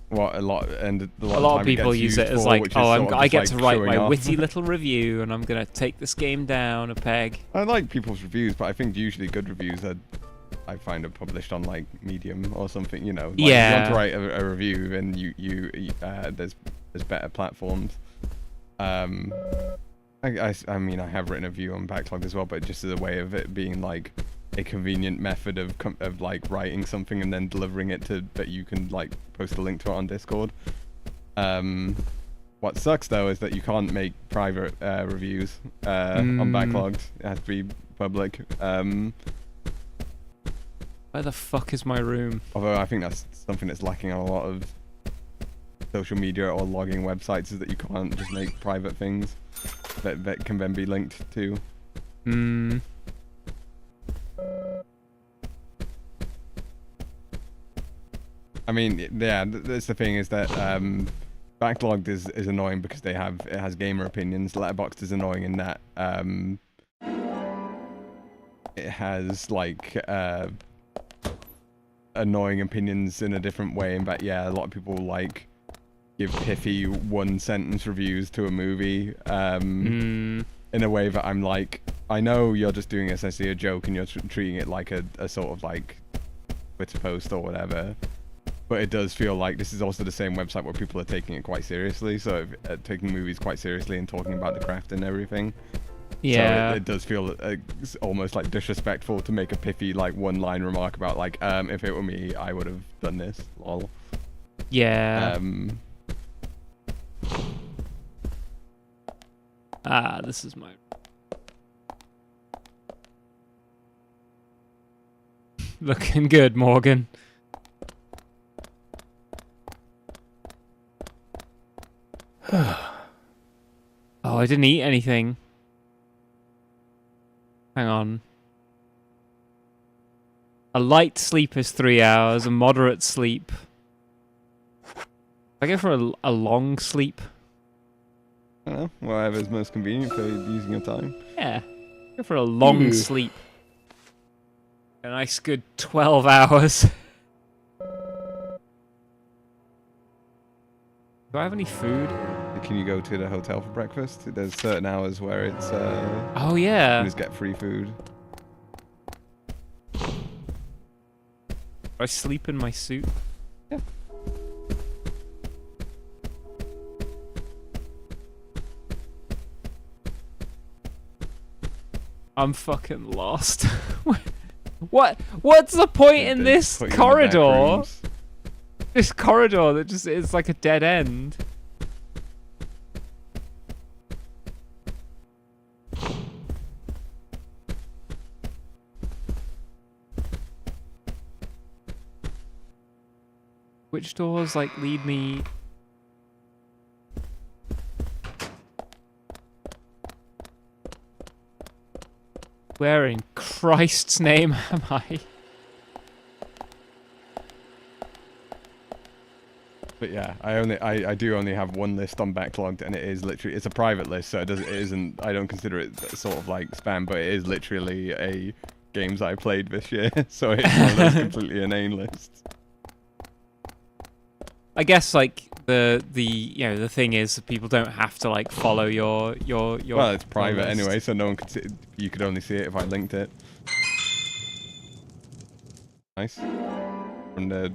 [SPEAKER 3] what a lot of
[SPEAKER 2] people use it as like, oh, I get to write my witty little review, and I'm gonna take this game down a peg.
[SPEAKER 3] I like people's reviews, but I think usually good reviews I find are published on like Medium or something. You know, like,
[SPEAKER 2] yeah.
[SPEAKER 3] If you want to write a review, then you there's better platforms. I mean, I have written a review on Backlog as well, but just as a way of it being like a convenient method of like writing something and then delivering it that you can like post a link to it on Discord. What sucks though is that you can't make private reviews on Backlogged. It has to be public.
[SPEAKER 2] Where the fuck is my room?
[SPEAKER 3] Although I think that's something that's lacking on a lot of social media or logging websites, is that you can't just make private things that can then be linked to. I mean, yeah, that's the thing, is that Backlogged is annoying because it has gamer opinions. Letterboxd is annoying in that it has like annoying opinions in a different way. In fact, yeah, a lot of people like give pithy one-sentence reviews to a movie in a way that I'm like, I know you're just doing essentially a joke and you're treating it like a sort of like Twitter post or whatever, but it does feel like this is also the same website where people are taking it quite seriously, so taking movies quite seriously and talking about the craft and everything.
[SPEAKER 2] Yeah.
[SPEAKER 3] So it does feel almost like disrespectful to make a pithy like one-line remark about like, if it were me, I would have done this. Lol.
[SPEAKER 2] Yeah. This is my... Looking good, Morgan. Oh, I didn't eat anything. Hang on. A light sleep is 3 hours, a moderate sleep. I go for a long sleep.
[SPEAKER 3] I don't know, whatever's most convenient for using your time.
[SPEAKER 2] Yeah, go for a long sleep. A nice good 12 hours. Do I have any food?
[SPEAKER 3] Can you go to the hotel for breakfast? There's certain hours where it's
[SPEAKER 2] oh yeah,
[SPEAKER 3] you just get free food.
[SPEAKER 2] Do I sleep in my suit?
[SPEAKER 3] Yeah.
[SPEAKER 2] I'm fucking lost. What's the point in this corridor? This corridor that just is like a dead end. Which doors like lead me? Where in Christ's name am I?
[SPEAKER 3] But yeah, I do only have one list on Backlogged, and it is literally, it's a private list, so it isn't, I don't consider it sort of like spam, but it is literally a games I played this year, so it's one of those completely inane lists.
[SPEAKER 2] I guess like the you know, the thing is that people don't have to like follow your
[SPEAKER 3] well, it's private
[SPEAKER 2] list.
[SPEAKER 3] anyway, so no one could see it. You could only see it if I linked it. Nice. From the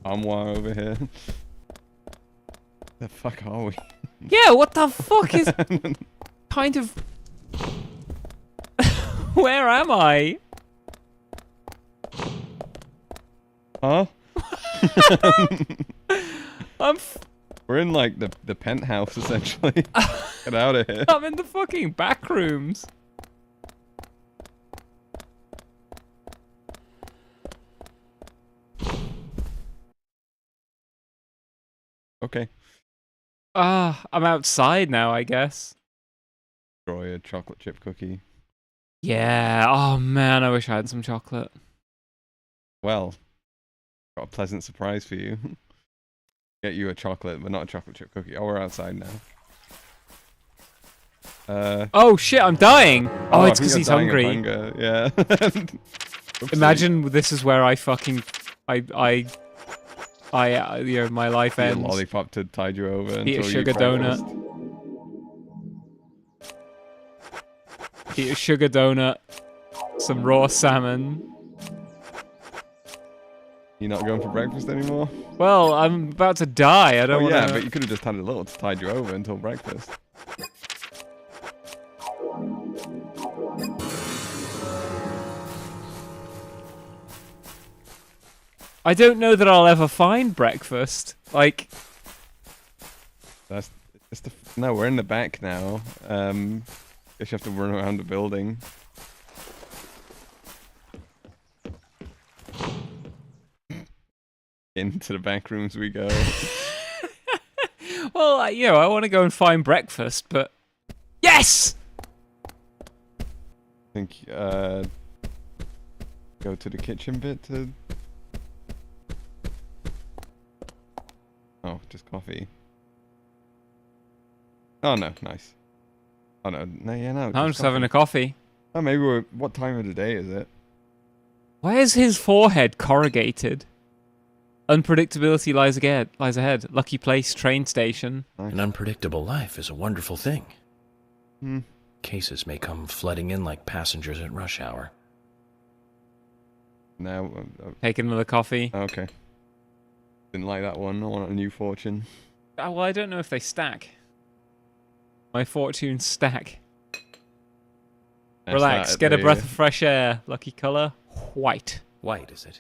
[SPEAKER 3] armoire over here. The fuck are we?
[SPEAKER 2] Yeah, what the fuck is kind of Where am I?
[SPEAKER 3] Huh?
[SPEAKER 2] I'm
[SPEAKER 3] We're in like the penthouse essentially. Get out of here.
[SPEAKER 2] I'm in the fucking back rooms.
[SPEAKER 3] Okay.
[SPEAKER 2] I'm outside now, I guess.
[SPEAKER 3] Destroy a chocolate chip cookie.
[SPEAKER 2] Yeah. Oh man, I wish I had some chocolate.
[SPEAKER 3] Well, got a pleasant surprise for you. Get you a chocolate, but not a chocolate chip cookie. Oh, we're outside now.
[SPEAKER 2] Oh shit, I'm dying. Oh,
[SPEAKER 3] I
[SPEAKER 2] it's
[SPEAKER 3] think
[SPEAKER 2] because
[SPEAKER 3] you're
[SPEAKER 2] he's
[SPEAKER 3] dying of
[SPEAKER 2] hungry.
[SPEAKER 3] hunger. Yeah.
[SPEAKER 2] Imagine this is where I fucking you know, my life
[SPEAKER 3] Eat a
[SPEAKER 2] ends.
[SPEAKER 3] lollipop to tide you over.
[SPEAKER 2] Eat a
[SPEAKER 3] until
[SPEAKER 2] sugar
[SPEAKER 3] you breakfast.
[SPEAKER 2] donut. Eat a sugar donut. Some raw salmon.
[SPEAKER 3] You're not going for breakfast anymore?
[SPEAKER 2] Well, I'm about to die. I don't want to.
[SPEAKER 3] Yeah, but you could have just had a little to tide you over until breakfast.
[SPEAKER 2] I don't know that I'll ever find breakfast. Like,
[SPEAKER 3] That's it's the no. We're in the back now. Guess you have to run around the building. Into the back rooms we go.
[SPEAKER 2] well, you know, I want to go and find breakfast, but yes.
[SPEAKER 3] I think go to the kitchen bit to. Oh, just coffee. Oh no, nice. Oh no, yeah, no.
[SPEAKER 2] I'm just having a coffee.
[SPEAKER 3] Oh, maybe we're. What time of the day is it?
[SPEAKER 2] Why is his forehead corrugated? Unpredictability lies ahead. Lucky place, train station.
[SPEAKER 6] An unpredictable life is a wonderful thing.
[SPEAKER 3] Hmm.
[SPEAKER 6] Cases may come flooding in like passengers at rush hour.
[SPEAKER 3] Now.
[SPEAKER 2] Take another coffee.
[SPEAKER 3] Okay. Didn't like that one. I want a new fortune.
[SPEAKER 2] Oh, well, I don't know if they stack. My fortunes stack.
[SPEAKER 3] That's
[SPEAKER 2] Relax,
[SPEAKER 3] that
[SPEAKER 2] get a
[SPEAKER 3] the-
[SPEAKER 2] breath of fresh air. Lucky color, white.
[SPEAKER 6] White, is it?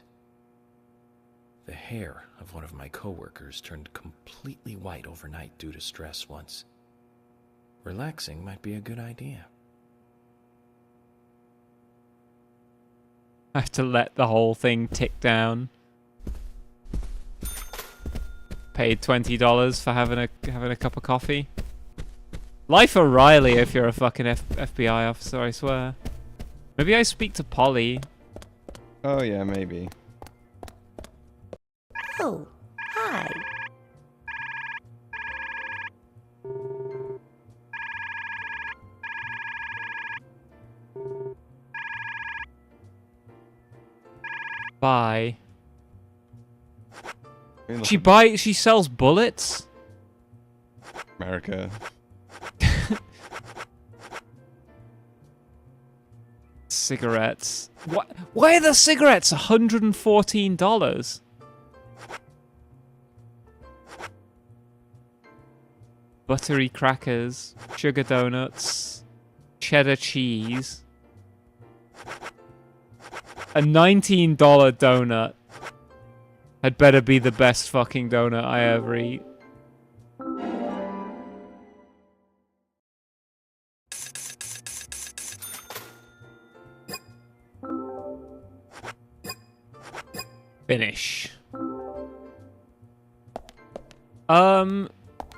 [SPEAKER 6] The hair of one of my coworkers turned completely white overnight due to stress once. Relaxing might be a good idea.
[SPEAKER 2] I have to let the whole thing tick down. Paid $20 for having a cup of coffee. Life O'Reilly if you're a fucking FBI officer, I swear. Maybe I speak to Polly.
[SPEAKER 3] Oh yeah, maybe.
[SPEAKER 12] Oh, hi.
[SPEAKER 2] Bye.
[SPEAKER 3] Hey, look,
[SPEAKER 2] She sells bullets?
[SPEAKER 3] America.
[SPEAKER 2] Cigarettes. What? Why are the cigarettes $114? Buttery crackers, sugar donuts, cheddar cheese. A $19 donut had better be the best fucking donut I ever eat. Finish.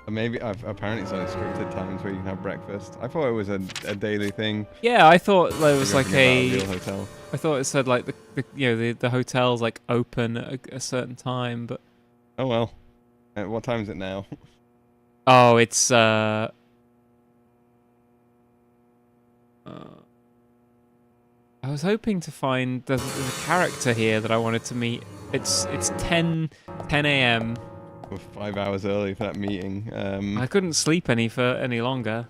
[SPEAKER 3] Maybe apparently it's only scripted times where you can have breakfast. I thought it was a daily thing.
[SPEAKER 2] Yeah, I thought it was like
[SPEAKER 3] a real hotel.
[SPEAKER 2] I thought it said like the hotel's like open at a certain time, but
[SPEAKER 3] Oh well. What time is it now?
[SPEAKER 2] oh, it's I was hoping to find there's a character here that I wanted to meet. It's 10 a.m.
[SPEAKER 3] We're 5 hours early for that meeting.
[SPEAKER 2] I couldn't sleep any longer.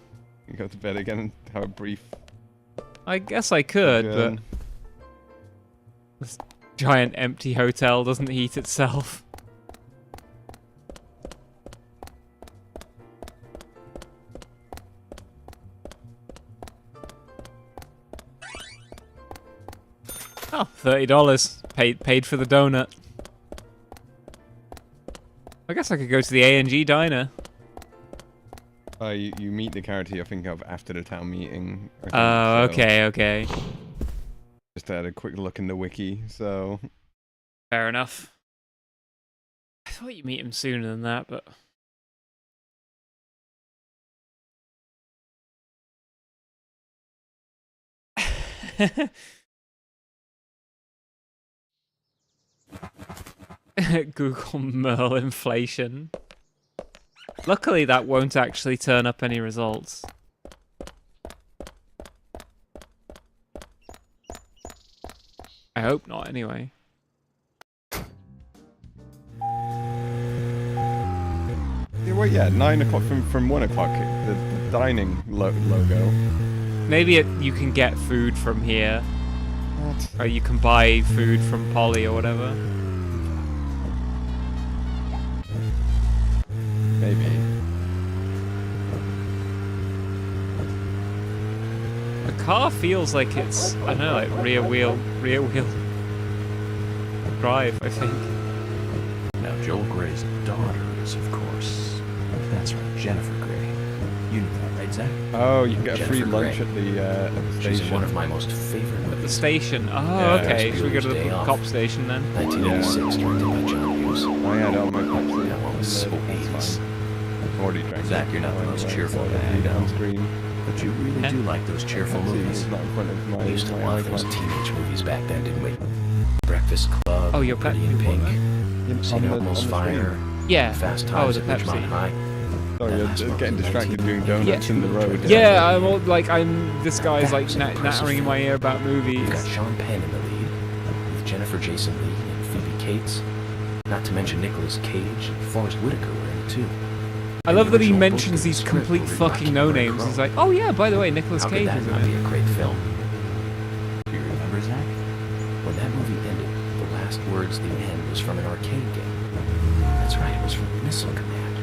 [SPEAKER 3] You can go to bed again and have a brief.
[SPEAKER 2] I guess I could,
[SPEAKER 3] adjourn.
[SPEAKER 2] but this giant empty hotel doesn't heat itself. $30. Paid for the donut. I guess I could go to the A&G diner.
[SPEAKER 3] You meet the character you're thinking of after the town meeting.
[SPEAKER 2] Oh, okay.
[SPEAKER 3] Just had a quick look in the wiki, so...
[SPEAKER 2] Fair enough. I thought you'd meet him sooner than that, but... Google Merle inflation. Luckily, that won't actually turn up any results. I hope not, anyway.
[SPEAKER 3] Yeah, well, yeah, 9 o'clock from 1 o'clock, the dining logo.
[SPEAKER 2] Maybe you can get food from here.
[SPEAKER 3] What?
[SPEAKER 2] Or you can buy food from Polly or whatever.
[SPEAKER 3] Maybe.
[SPEAKER 2] The car feels like it's, I don't know, like rear wheel drive, I think.
[SPEAKER 9] Now, Joel Gray's daughter is, of course, that's right, Jennifer Gray. You knew that, right, Zach?
[SPEAKER 3] Oh, you can get a
[SPEAKER 9] Jennifer
[SPEAKER 3] free lunch
[SPEAKER 9] Grey.
[SPEAKER 3] at the
[SPEAKER 9] She's
[SPEAKER 3] station.
[SPEAKER 9] in one of my most favorite movies.
[SPEAKER 2] The station. Oh,
[SPEAKER 3] Yeah,
[SPEAKER 2] okay. Should we go to the
[SPEAKER 9] Day Off.
[SPEAKER 2] cop station then?
[SPEAKER 9] 1986, directed by John Hughes.
[SPEAKER 3] Oh yeah, I don't mind Pepsi.
[SPEAKER 9] That one was so 80s.
[SPEAKER 3] I've already drank
[SPEAKER 9] Zach,
[SPEAKER 3] it.
[SPEAKER 9] you're not the most
[SPEAKER 3] Anyway,
[SPEAKER 9] cheerful
[SPEAKER 3] so
[SPEAKER 9] guy I
[SPEAKER 3] read it on
[SPEAKER 9] know.
[SPEAKER 3] screen.
[SPEAKER 9] But you really do like those cheerful
[SPEAKER 3] Pepsi
[SPEAKER 9] movies.
[SPEAKER 3] is not in front of my,
[SPEAKER 9] We used to
[SPEAKER 3] my
[SPEAKER 9] love those teenage movies back then, didn't we? Breakfast Club,
[SPEAKER 2] Oh, you're
[SPEAKER 9] Pretty in Pink, St. Elmo's Fire,
[SPEAKER 2] Yeah.
[SPEAKER 9] Fast
[SPEAKER 2] Oh,
[SPEAKER 9] Times
[SPEAKER 2] the
[SPEAKER 9] at Ridgemont
[SPEAKER 2] Pepsi.
[SPEAKER 9] High.
[SPEAKER 3] Sorry, you're
[SPEAKER 9] That last
[SPEAKER 3] getting
[SPEAKER 9] one,
[SPEAKER 3] distracted doing
[SPEAKER 9] 1982.
[SPEAKER 3] donuts in the road.
[SPEAKER 2] Yeah, I'm all, like, this guy's
[SPEAKER 9] That
[SPEAKER 2] like
[SPEAKER 9] was an impressive
[SPEAKER 2] nattering in my ear about movies.
[SPEAKER 9] You've got Sean Penn in the lead, with Jennifer Jason Leigh and Phoebe Cates. Not to mention Nicolas Cage and Forrest Whitaker were in it too.
[SPEAKER 2] I love that he
[SPEAKER 9] original
[SPEAKER 2] mentions
[SPEAKER 9] book and
[SPEAKER 2] these
[SPEAKER 9] script
[SPEAKER 2] complete
[SPEAKER 9] were written by
[SPEAKER 2] fucking
[SPEAKER 9] Cameron
[SPEAKER 2] no-names.
[SPEAKER 9] Crowe.
[SPEAKER 2] He's like, oh yeah, by the way, Nicolas
[SPEAKER 9] How could
[SPEAKER 2] Cage
[SPEAKER 9] that
[SPEAKER 2] is in
[SPEAKER 9] not be
[SPEAKER 2] it.
[SPEAKER 9] a great film? Do you remember, Zach? When that movie ended, the last words at the end was from an arcade game. That's right, it was from Missile Command.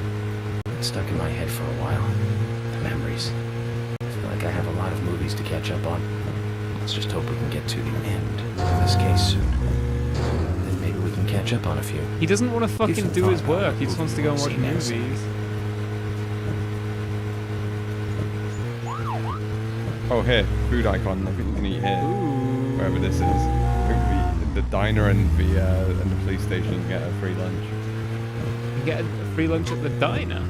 [SPEAKER 9] It stuck in my head for a while. The memories. I feel like I have a lot of movies to catch up on. Let's just hope we can get to the end of this case soon. Then maybe we can catch up on a few.
[SPEAKER 2] He doesn't want to
[SPEAKER 9] Give
[SPEAKER 2] fucking
[SPEAKER 9] some
[SPEAKER 2] do
[SPEAKER 9] thought
[SPEAKER 2] his
[SPEAKER 9] about
[SPEAKER 2] work.
[SPEAKER 9] what
[SPEAKER 2] He just wants to
[SPEAKER 9] movie
[SPEAKER 2] go and
[SPEAKER 9] we'll
[SPEAKER 2] watch
[SPEAKER 9] see next.
[SPEAKER 2] movies.
[SPEAKER 3] Oh, here, food icon. I think you can eat here,
[SPEAKER 2] Ooh.
[SPEAKER 3] wherever this is. I think the diner and the police station get a free lunch.
[SPEAKER 2] You get a free lunch at the diner.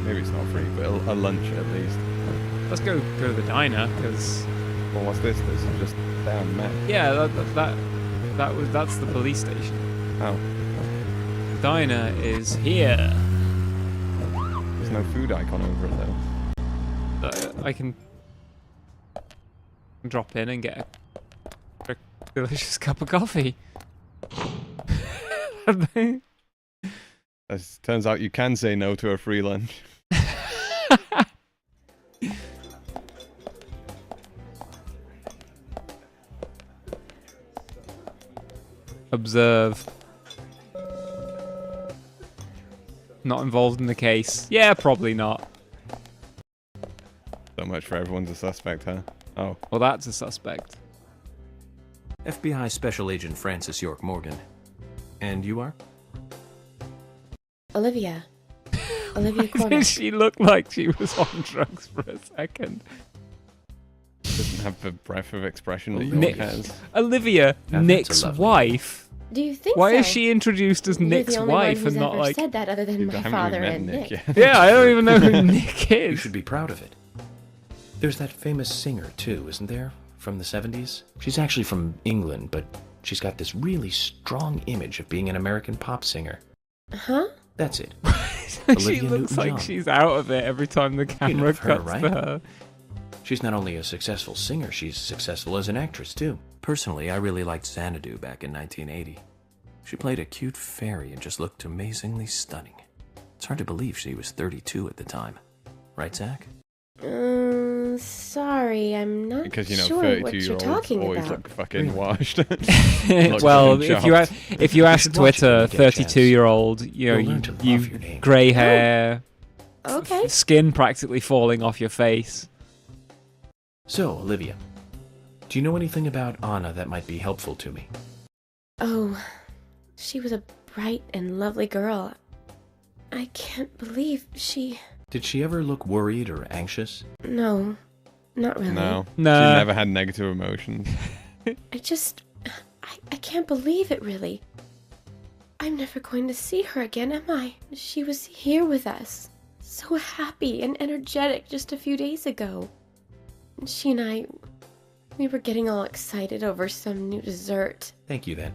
[SPEAKER 3] Maybe it's not free, but a lunch at least.
[SPEAKER 2] Let's go to the diner, because
[SPEAKER 3] Well, what's this? This is just down map.
[SPEAKER 2] yeah, that's the police station.
[SPEAKER 3] Oh,
[SPEAKER 2] The diner is here.
[SPEAKER 3] there's no food icon over it though.
[SPEAKER 2] I can drop in and get a delicious cup of coffee.
[SPEAKER 3] As turns out, you can say no to a free lunch.
[SPEAKER 2] Observe. Not involved in the case. Yeah, probably not.
[SPEAKER 3] So much for everyone's a suspect, huh? Oh.
[SPEAKER 2] Well, that's a suspect.
[SPEAKER 11] FBI Special Agent Francis York Morgan. And you are?
[SPEAKER 4] Olivia. Olivia
[SPEAKER 2] Did
[SPEAKER 4] Cormack.
[SPEAKER 2] she look like she was on drugs for a second?
[SPEAKER 3] Doesn't have the breadth of expression that
[SPEAKER 2] Nick-
[SPEAKER 3] York has.
[SPEAKER 2] Olivia,
[SPEAKER 9] Now that's
[SPEAKER 2] Nick's
[SPEAKER 9] a lovely
[SPEAKER 2] wife.
[SPEAKER 4] Do you think
[SPEAKER 2] Why
[SPEAKER 4] so?
[SPEAKER 2] is she introduced as
[SPEAKER 4] You're
[SPEAKER 2] Nick's
[SPEAKER 4] the only
[SPEAKER 2] wife
[SPEAKER 4] one who's
[SPEAKER 2] and not
[SPEAKER 4] ever
[SPEAKER 2] like?
[SPEAKER 4] said that other than
[SPEAKER 3] I
[SPEAKER 4] my
[SPEAKER 3] haven't
[SPEAKER 4] father
[SPEAKER 3] even met
[SPEAKER 4] and
[SPEAKER 3] Nick
[SPEAKER 4] Nick.
[SPEAKER 3] yet.
[SPEAKER 2] Yeah, I don't even know who Nick
[SPEAKER 9] You
[SPEAKER 2] is.
[SPEAKER 9] should be proud of it. There's that famous singer, too, isn't there? From the 70s? She's actually from England, but she's got this really strong image of being an American pop singer.
[SPEAKER 4] Huh?
[SPEAKER 9] That's it.
[SPEAKER 2] She
[SPEAKER 9] Olivia
[SPEAKER 2] looks like
[SPEAKER 9] Newton-John.
[SPEAKER 2] she's out of it every time the camera
[SPEAKER 9] of her,
[SPEAKER 2] cuts
[SPEAKER 9] right?
[SPEAKER 2] to her.
[SPEAKER 9] She's not only a successful singer, she's successful as an actress, too.
[SPEAKER 11] Personally, I really liked Xanadu back in 1980. She played a cute fairy and just looked amazingly stunning. It's hard to believe she was 32 at the time. Right, Zach?
[SPEAKER 4] Sorry, I'm not
[SPEAKER 3] Because, you know,
[SPEAKER 4] sure what you're
[SPEAKER 3] 32-year-olds
[SPEAKER 4] talking
[SPEAKER 3] always
[SPEAKER 4] about.
[SPEAKER 3] look fucking washed.
[SPEAKER 2] Well,
[SPEAKER 3] Look
[SPEAKER 2] if you
[SPEAKER 3] chopped.
[SPEAKER 2] if you ask
[SPEAKER 9] should watch it when
[SPEAKER 2] Twitter,
[SPEAKER 9] you get a chance.
[SPEAKER 2] 32-year-old, you know,
[SPEAKER 9] You'll learn to love
[SPEAKER 2] you
[SPEAKER 9] your name.
[SPEAKER 2] grey hair,
[SPEAKER 4] Okay.
[SPEAKER 2] skin practically falling off your face.
[SPEAKER 9] So, Olivia, Do you know anything about Anna that might be helpful to me?
[SPEAKER 4] Oh, she was a bright and lovely girl. I can't believe she...
[SPEAKER 9] Did she ever look worried or anxious?
[SPEAKER 4] No, not really.
[SPEAKER 3] No.
[SPEAKER 2] No.
[SPEAKER 3] She never had negative emotions.
[SPEAKER 4] I can't believe it, really. I'm never going to see her again, am I? She was here with us. So happy and energetic just a few days ago. She and I... We were getting all excited over some new dessert.
[SPEAKER 9] Thank you, then.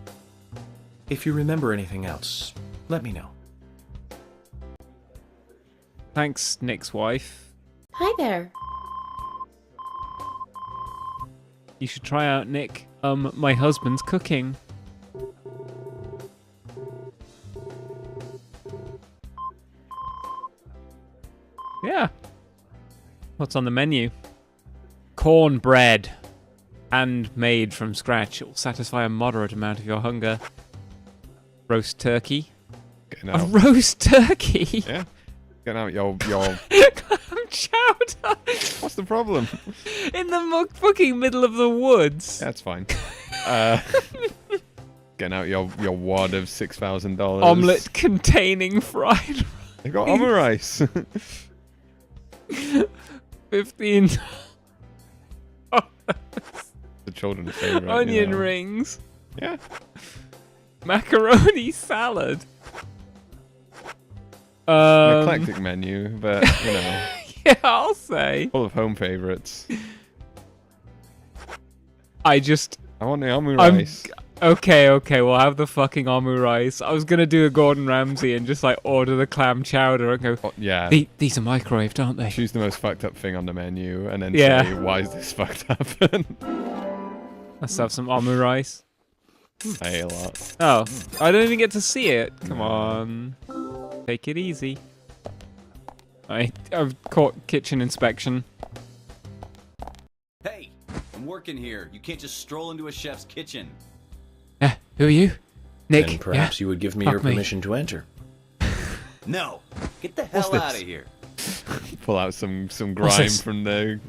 [SPEAKER 9] If you remember anything else, let me know.
[SPEAKER 2] Thanks, Nick's wife.
[SPEAKER 4] Hi there.
[SPEAKER 2] You should try out Nick. My husband's cooking. Yeah. What's on the menu? Cornbread. Handmade from scratch. It will satisfy a moderate amount of your hunger. Roast turkey. A roast turkey?
[SPEAKER 3] Yeah. Get out your
[SPEAKER 2] Clam chowder.
[SPEAKER 3] What's the problem?
[SPEAKER 2] In the fucking middle of the woods.
[SPEAKER 3] That's fine. Getting out your wad of $6,000.
[SPEAKER 2] Omelette containing fried rice.
[SPEAKER 3] They got omelette rice.
[SPEAKER 2] 15
[SPEAKER 3] The children's favorite.
[SPEAKER 2] onion rings.
[SPEAKER 3] Yeah.
[SPEAKER 2] Macaroni salad.
[SPEAKER 3] An eclectic menu, but you know.
[SPEAKER 2] Yeah, I'll say.
[SPEAKER 3] Full of home favorites.
[SPEAKER 2] I
[SPEAKER 3] want the omu rice.
[SPEAKER 2] Okay, we'll have the fucking omu rice. I was gonna do a Gordon Ramsay and just like order the clam chowder and go.
[SPEAKER 3] Oh, yeah.
[SPEAKER 2] These are microwaved, aren't they?
[SPEAKER 3] Choose the most fucked up thing on the menu and then
[SPEAKER 2] Yeah.
[SPEAKER 3] say, why is this fucked up?
[SPEAKER 2] Let's have some omu rice.
[SPEAKER 3] I ate a lot.
[SPEAKER 2] Oh, I don't even get to see it. Come on. Take it easy. I've caught kitchen inspection.
[SPEAKER 13] Hey, I'm working here. You can't just stroll into a chef's kitchen.
[SPEAKER 2] Who are you? Nick?
[SPEAKER 6] And perhaps you would give me your permission to enter.
[SPEAKER 13] No, get the hell out of here.
[SPEAKER 3] Pull out some grime from the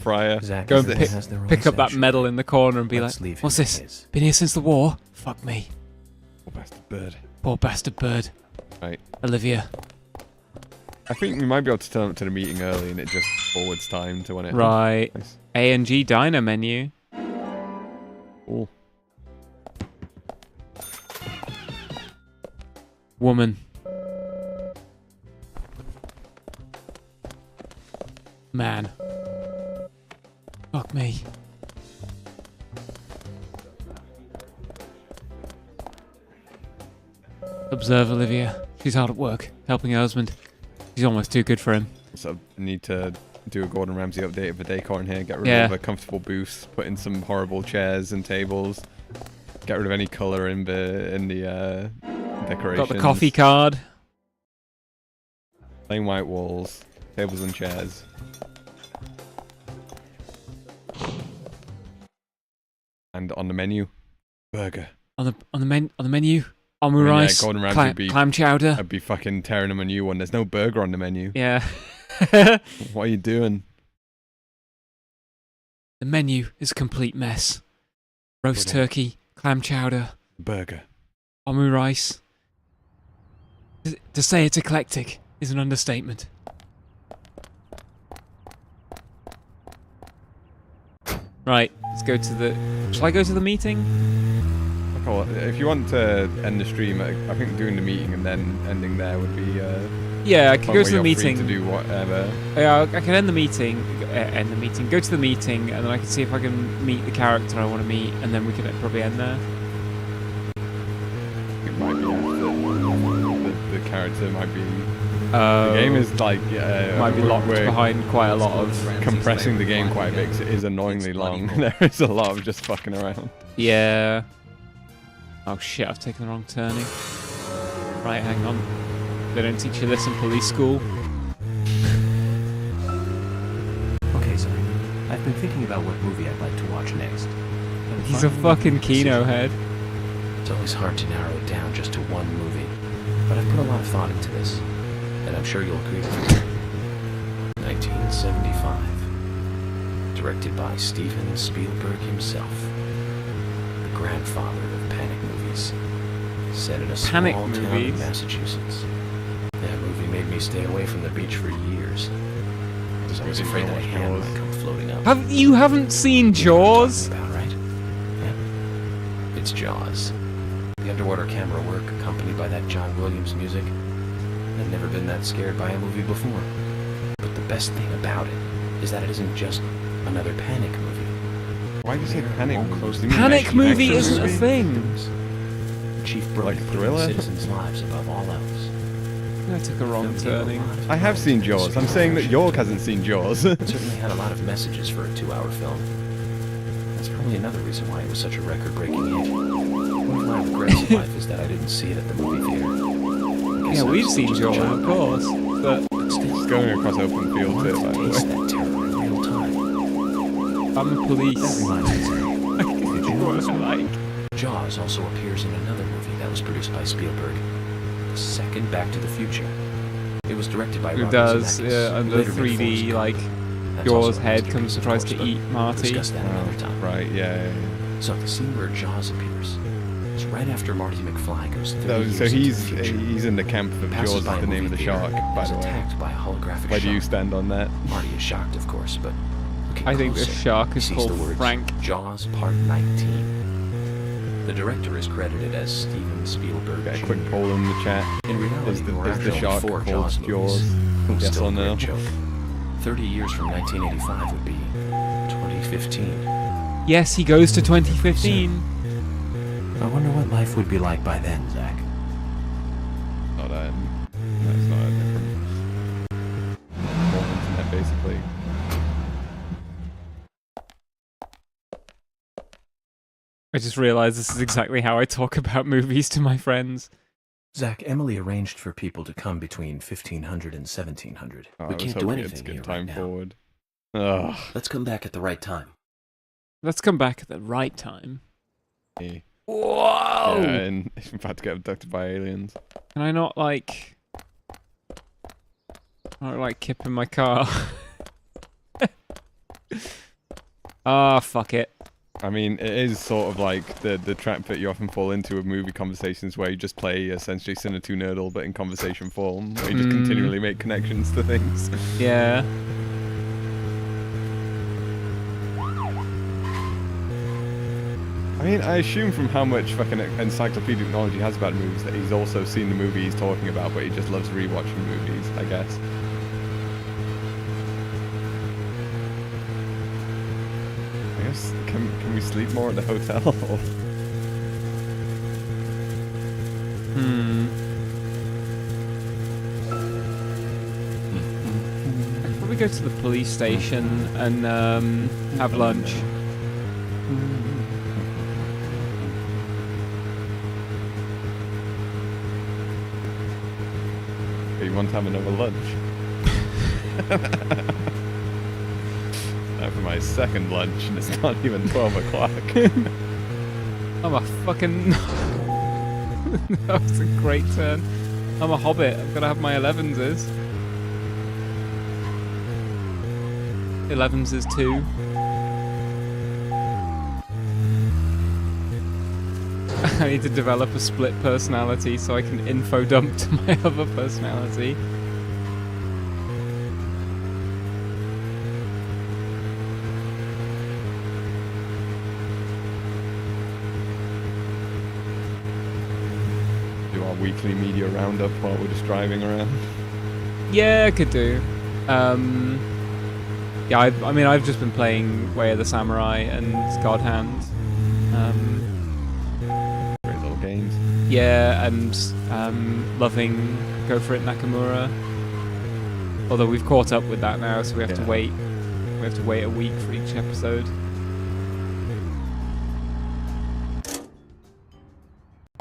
[SPEAKER 3] fryer.
[SPEAKER 2] Go and pick up that medal in the corner and be like, what's this? Been here since the war? Fuck me.
[SPEAKER 3] Poor bastard bird.
[SPEAKER 2] Poor bastard bird.
[SPEAKER 3] Right.
[SPEAKER 2] Olivia.
[SPEAKER 3] I think we might be able to turn up to the meeting early and it just forwards time to when it...
[SPEAKER 2] Right.
[SPEAKER 3] Nice.
[SPEAKER 2] A&G diner menu.
[SPEAKER 3] Ooh.
[SPEAKER 2] Woman. Man. Fuck me. Observe Olivia. She's hard at work, helping her husband. She's almost too good for him.
[SPEAKER 3] So I need to do a Gordon Ramsay update of the decor in here. Get rid of the comfortable booths. Put in some horrible chairs and tables. Get rid of any colour in the decorations.
[SPEAKER 2] Got the coffee card.
[SPEAKER 3] Plain white walls. Tables and chairs. And on the menu, burger.
[SPEAKER 2] On the menu, omu rice,
[SPEAKER 3] Gordon Ramsay would be,
[SPEAKER 2] clam chowder.
[SPEAKER 3] I'd be fucking tearing them a new one. There's no burger on the menu.
[SPEAKER 2] Yeah.
[SPEAKER 3] What are you doing?
[SPEAKER 2] The menu is a complete mess. Roast turkey, clam chowder,
[SPEAKER 3] burger,
[SPEAKER 2] omu rice. To say it's eclectic is an understatement. Right, let's go to the... Shall I go to the meeting?
[SPEAKER 3] If you want to end the stream, I think doing the meeting and then ending there would be...
[SPEAKER 2] yeah, I could go to the meeting.
[SPEAKER 3] To do whatever.
[SPEAKER 2] Yeah, I can end the meeting, go to the meeting, and then I can see if I can meet the character I want to meet, and then we can probably end there.
[SPEAKER 3] It might be after the character might be... the game is like...
[SPEAKER 2] might be locked behind quite a lot of...
[SPEAKER 3] Compressing the game quite a bit because it is annoyingly long. There is a lot of just fucking around.
[SPEAKER 2] Yeah. Oh shit, I've taken the wrong turning. Right, hang on. They don't teach you this in police school.
[SPEAKER 9] Okay, sorry. I've been thinking about what movie I'd like to watch next.
[SPEAKER 2] He's a fucking Kino head.
[SPEAKER 9] It's always hard to narrow it down just to one movie. But I've put a lot of thought into this. And I'm sure you'll agree with me. 1975. Directed by Steven Spielberg himself, the grandfather of panic movies. Set in a small
[SPEAKER 2] Panic
[SPEAKER 9] town in
[SPEAKER 2] movies?
[SPEAKER 9] Massachusetts. That movie made me stay away from the beach for years. I was afraid that a hand might come floating up.
[SPEAKER 2] You haven't seen Jaws?
[SPEAKER 9] About right? Yeah. It's Jaws. The underwater camera work accompanied by that John Williams music. I've never been that scared by a movie before. But the best thing about it is that it isn't just another panic movie.
[SPEAKER 3] Why do you say panic movie?
[SPEAKER 2] Panic movie isn't a thing.
[SPEAKER 9] Chief
[SPEAKER 3] Like
[SPEAKER 9] Brody
[SPEAKER 3] thriller?
[SPEAKER 9] citizens' lives above all else.
[SPEAKER 2] I took a wrong turning.
[SPEAKER 3] I have seen Jaws. I'm saying that York hasn't seen Jaws.
[SPEAKER 9] It certainly had a lot of messages for a 2-hour film. That's probably another reason why it was such a record-breaking hit. One of my regrets in life is that I didn't see it at the movie theater.
[SPEAKER 2] Yeah, we've seen Jaws, of course, but
[SPEAKER 3] It's going across open field too, by the
[SPEAKER 9] taste
[SPEAKER 3] way.
[SPEAKER 9] that terror in real time.
[SPEAKER 2] I'm the police.
[SPEAKER 9] That reminds me.
[SPEAKER 2] Did you know what it's like?
[SPEAKER 9] Jaws also appears in another movie that was produced by Spielberg. The second Back to the Future. It was directed by
[SPEAKER 2] Who
[SPEAKER 9] Robert
[SPEAKER 2] does,
[SPEAKER 9] Zemeckis,
[SPEAKER 2] yeah, and
[SPEAKER 9] who
[SPEAKER 2] the
[SPEAKER 9] later made
[SPEAKER 2] 3D,
[SPEAKER 9] Forrest
[SPEAKER 2] like,
[SPEAKER 9] Gump. That's
[SPEAKER 2] Jaws
[SPEAKER 9] also a
[SPEAKER 2] head
[SPEAKER 9] masterpiece,
[SPEAKER 2] comes and
[SPEAKER 9] of
[SPEAKER 2] tries
[SPEAKER 9] course,
[SPEAKER 2] to
[SPEAKER 9] but
[SPEAKER 2] eat
[SPEAKER 9] we'll
[SPEAKER 2] Marty.
[SPEAKER 9] discuss that another time.
[SPEAKER 3] Right, yeah.
[SPEAKER 9] So the scene where Jaws appears is right after Marty McFly goes 30
[SPEAKER 3] So
[SPEAKER 9] years
[SPEAKER 3] he's
[SPEAKER 9] into the future.
[SPEAKER 3] he's in the camp of
[SPEAKER 9] Passes
[SPEAKER 3] Jaws,
[SPEAKER 9] by
[SPEAKER 3] is
[SPEAKER 9] a
[SPEAKER 3] the name of the
[SPEAKER 9] movie
[SPEAKER 3] shark,
[SPEAKER 9] theater,
[SPEAKER 3] by
[SPEAKER 9] is
[SPEAKER 3] the way.
[SPEAKER 9] attacked by a holographic
[SPEAKER 3] Where do you
[SPEAKER 9] shark.
[SPEAKER 3] stand on that?
[SPEAKER 9] Marty is shocked, of course, but looking
[SPEAKER 2] I think the
[SPEAKER 9] closer,
[SPEAKER 2] shark
[SPEAKER 9] he
[SPEAKER 2] is
[SPEAKER 9] sees
[SPEAKER 2] called
[SPEAKER 9] the words
[SPEAKER 2] Frank.
[SPEAKER 9] Jaws Part 19. The director is credited as Steven Spielberg
[SPEAKER 3] Get a
[SPEAKER 9] Jr.
[SPEAKER 3] quick poll in the chat.
[SPEAKER 9] In reality,
[SPEAKER 3] Is
[SPEAKER 9] there were
[SPEAKER 3] the
[SPEAKER 9] actually
[SPEAKER 3] shark
[SPEAKER 9] 4
[SPEAKER 3] called
[SPEAKER 9] Jaws
[SPEAKER 3] Jaws?
[SPEAKER 9] movies.
[SPEAKER 3] Yes
[SPEAKER 9] Still
[SPEAKER 3] or
[SPEAKER 9] a
[SPEAKER 3] no?
[SPEAKER 9] great joke. 30 years from 1985 would be 2015.
[SPEAKER 2] Yes, he goes to 2015.
[SPEAKER 9] I wonder what life would be like by then, Zach.
[SPEAKER 3] Not that's not a different more internet, basically.
[SPEAKER 2] I just realized this is exactly how I talk about movies to my friends.
[SPEAKER 9] Zach, Emily arranged for people to come between 1500 and 1700.
[SPEAKER 3] Oh,
[SPEAKER 9] We
[SPEAKER 3] I was
[SPEAKER 9] can't do
[SPEAKER 3] hoping
[SPEAKER 9] anything
[SPEAKER 3] it's good
[SPEAKER 9] here
[SPEAKER 3] time
[SPEAKER 9] right now.
[SPEAKER 3] forward. Ugh.
[SPEAKER 9] Let's come back at the right time.
[SPEAKER 2] Let's come back at the right time.
[SPEAKER 3] Yeah.
[SPEAKER 2] Whoa!
[SPEAKER 3] Yeah, and I'm about to get abducted by aliens.
[SPEAKER 2] Can I not, like... kip in my car? Ah, fuck it.
[SPEAKER 3] I mean, it is sort of like the trap that you often fall into with movie conversations where you just play essentially Sinner 2 Nerdle, but in conversation form, where you just continually make connections to things.
[SPEAKER 2] Yeah.
[SPEAKER 3] I mean, I assume from how much fucking encyclopedic knowledge he has about movies that he's also seen the movie he's talking about, but he just loves rewatching movies, I guess. I guess, can we sleep more at the hotel? Or...
[SPEAKER 2] I'd probably go to the police station and have lunch.
[SPEAKER 3] You want to have another lunch? Now for my second lunch, and it's not even 12 o'clock.
[SPEAKER 2] I'm a fucking... That was a great turn. I'm a hobbit. I've got to have my 11s. 11s is 2. I need to develop a split personality so I can info dump to my other personality.
[SPEAKER 3] Do our weekly media roundup while we're just driving around.
[SPEAKER 2] Yeah, I could do. Yeah, I mean, I've just been playing Way of the Samurai and God Hand.
[SPEAKER 3] Great little games.
[SPEAKER 2] Yeah, and loving Go For It Nakamura. Although we've caught up with that now, so we have to wait. We have to wait a week for each episode.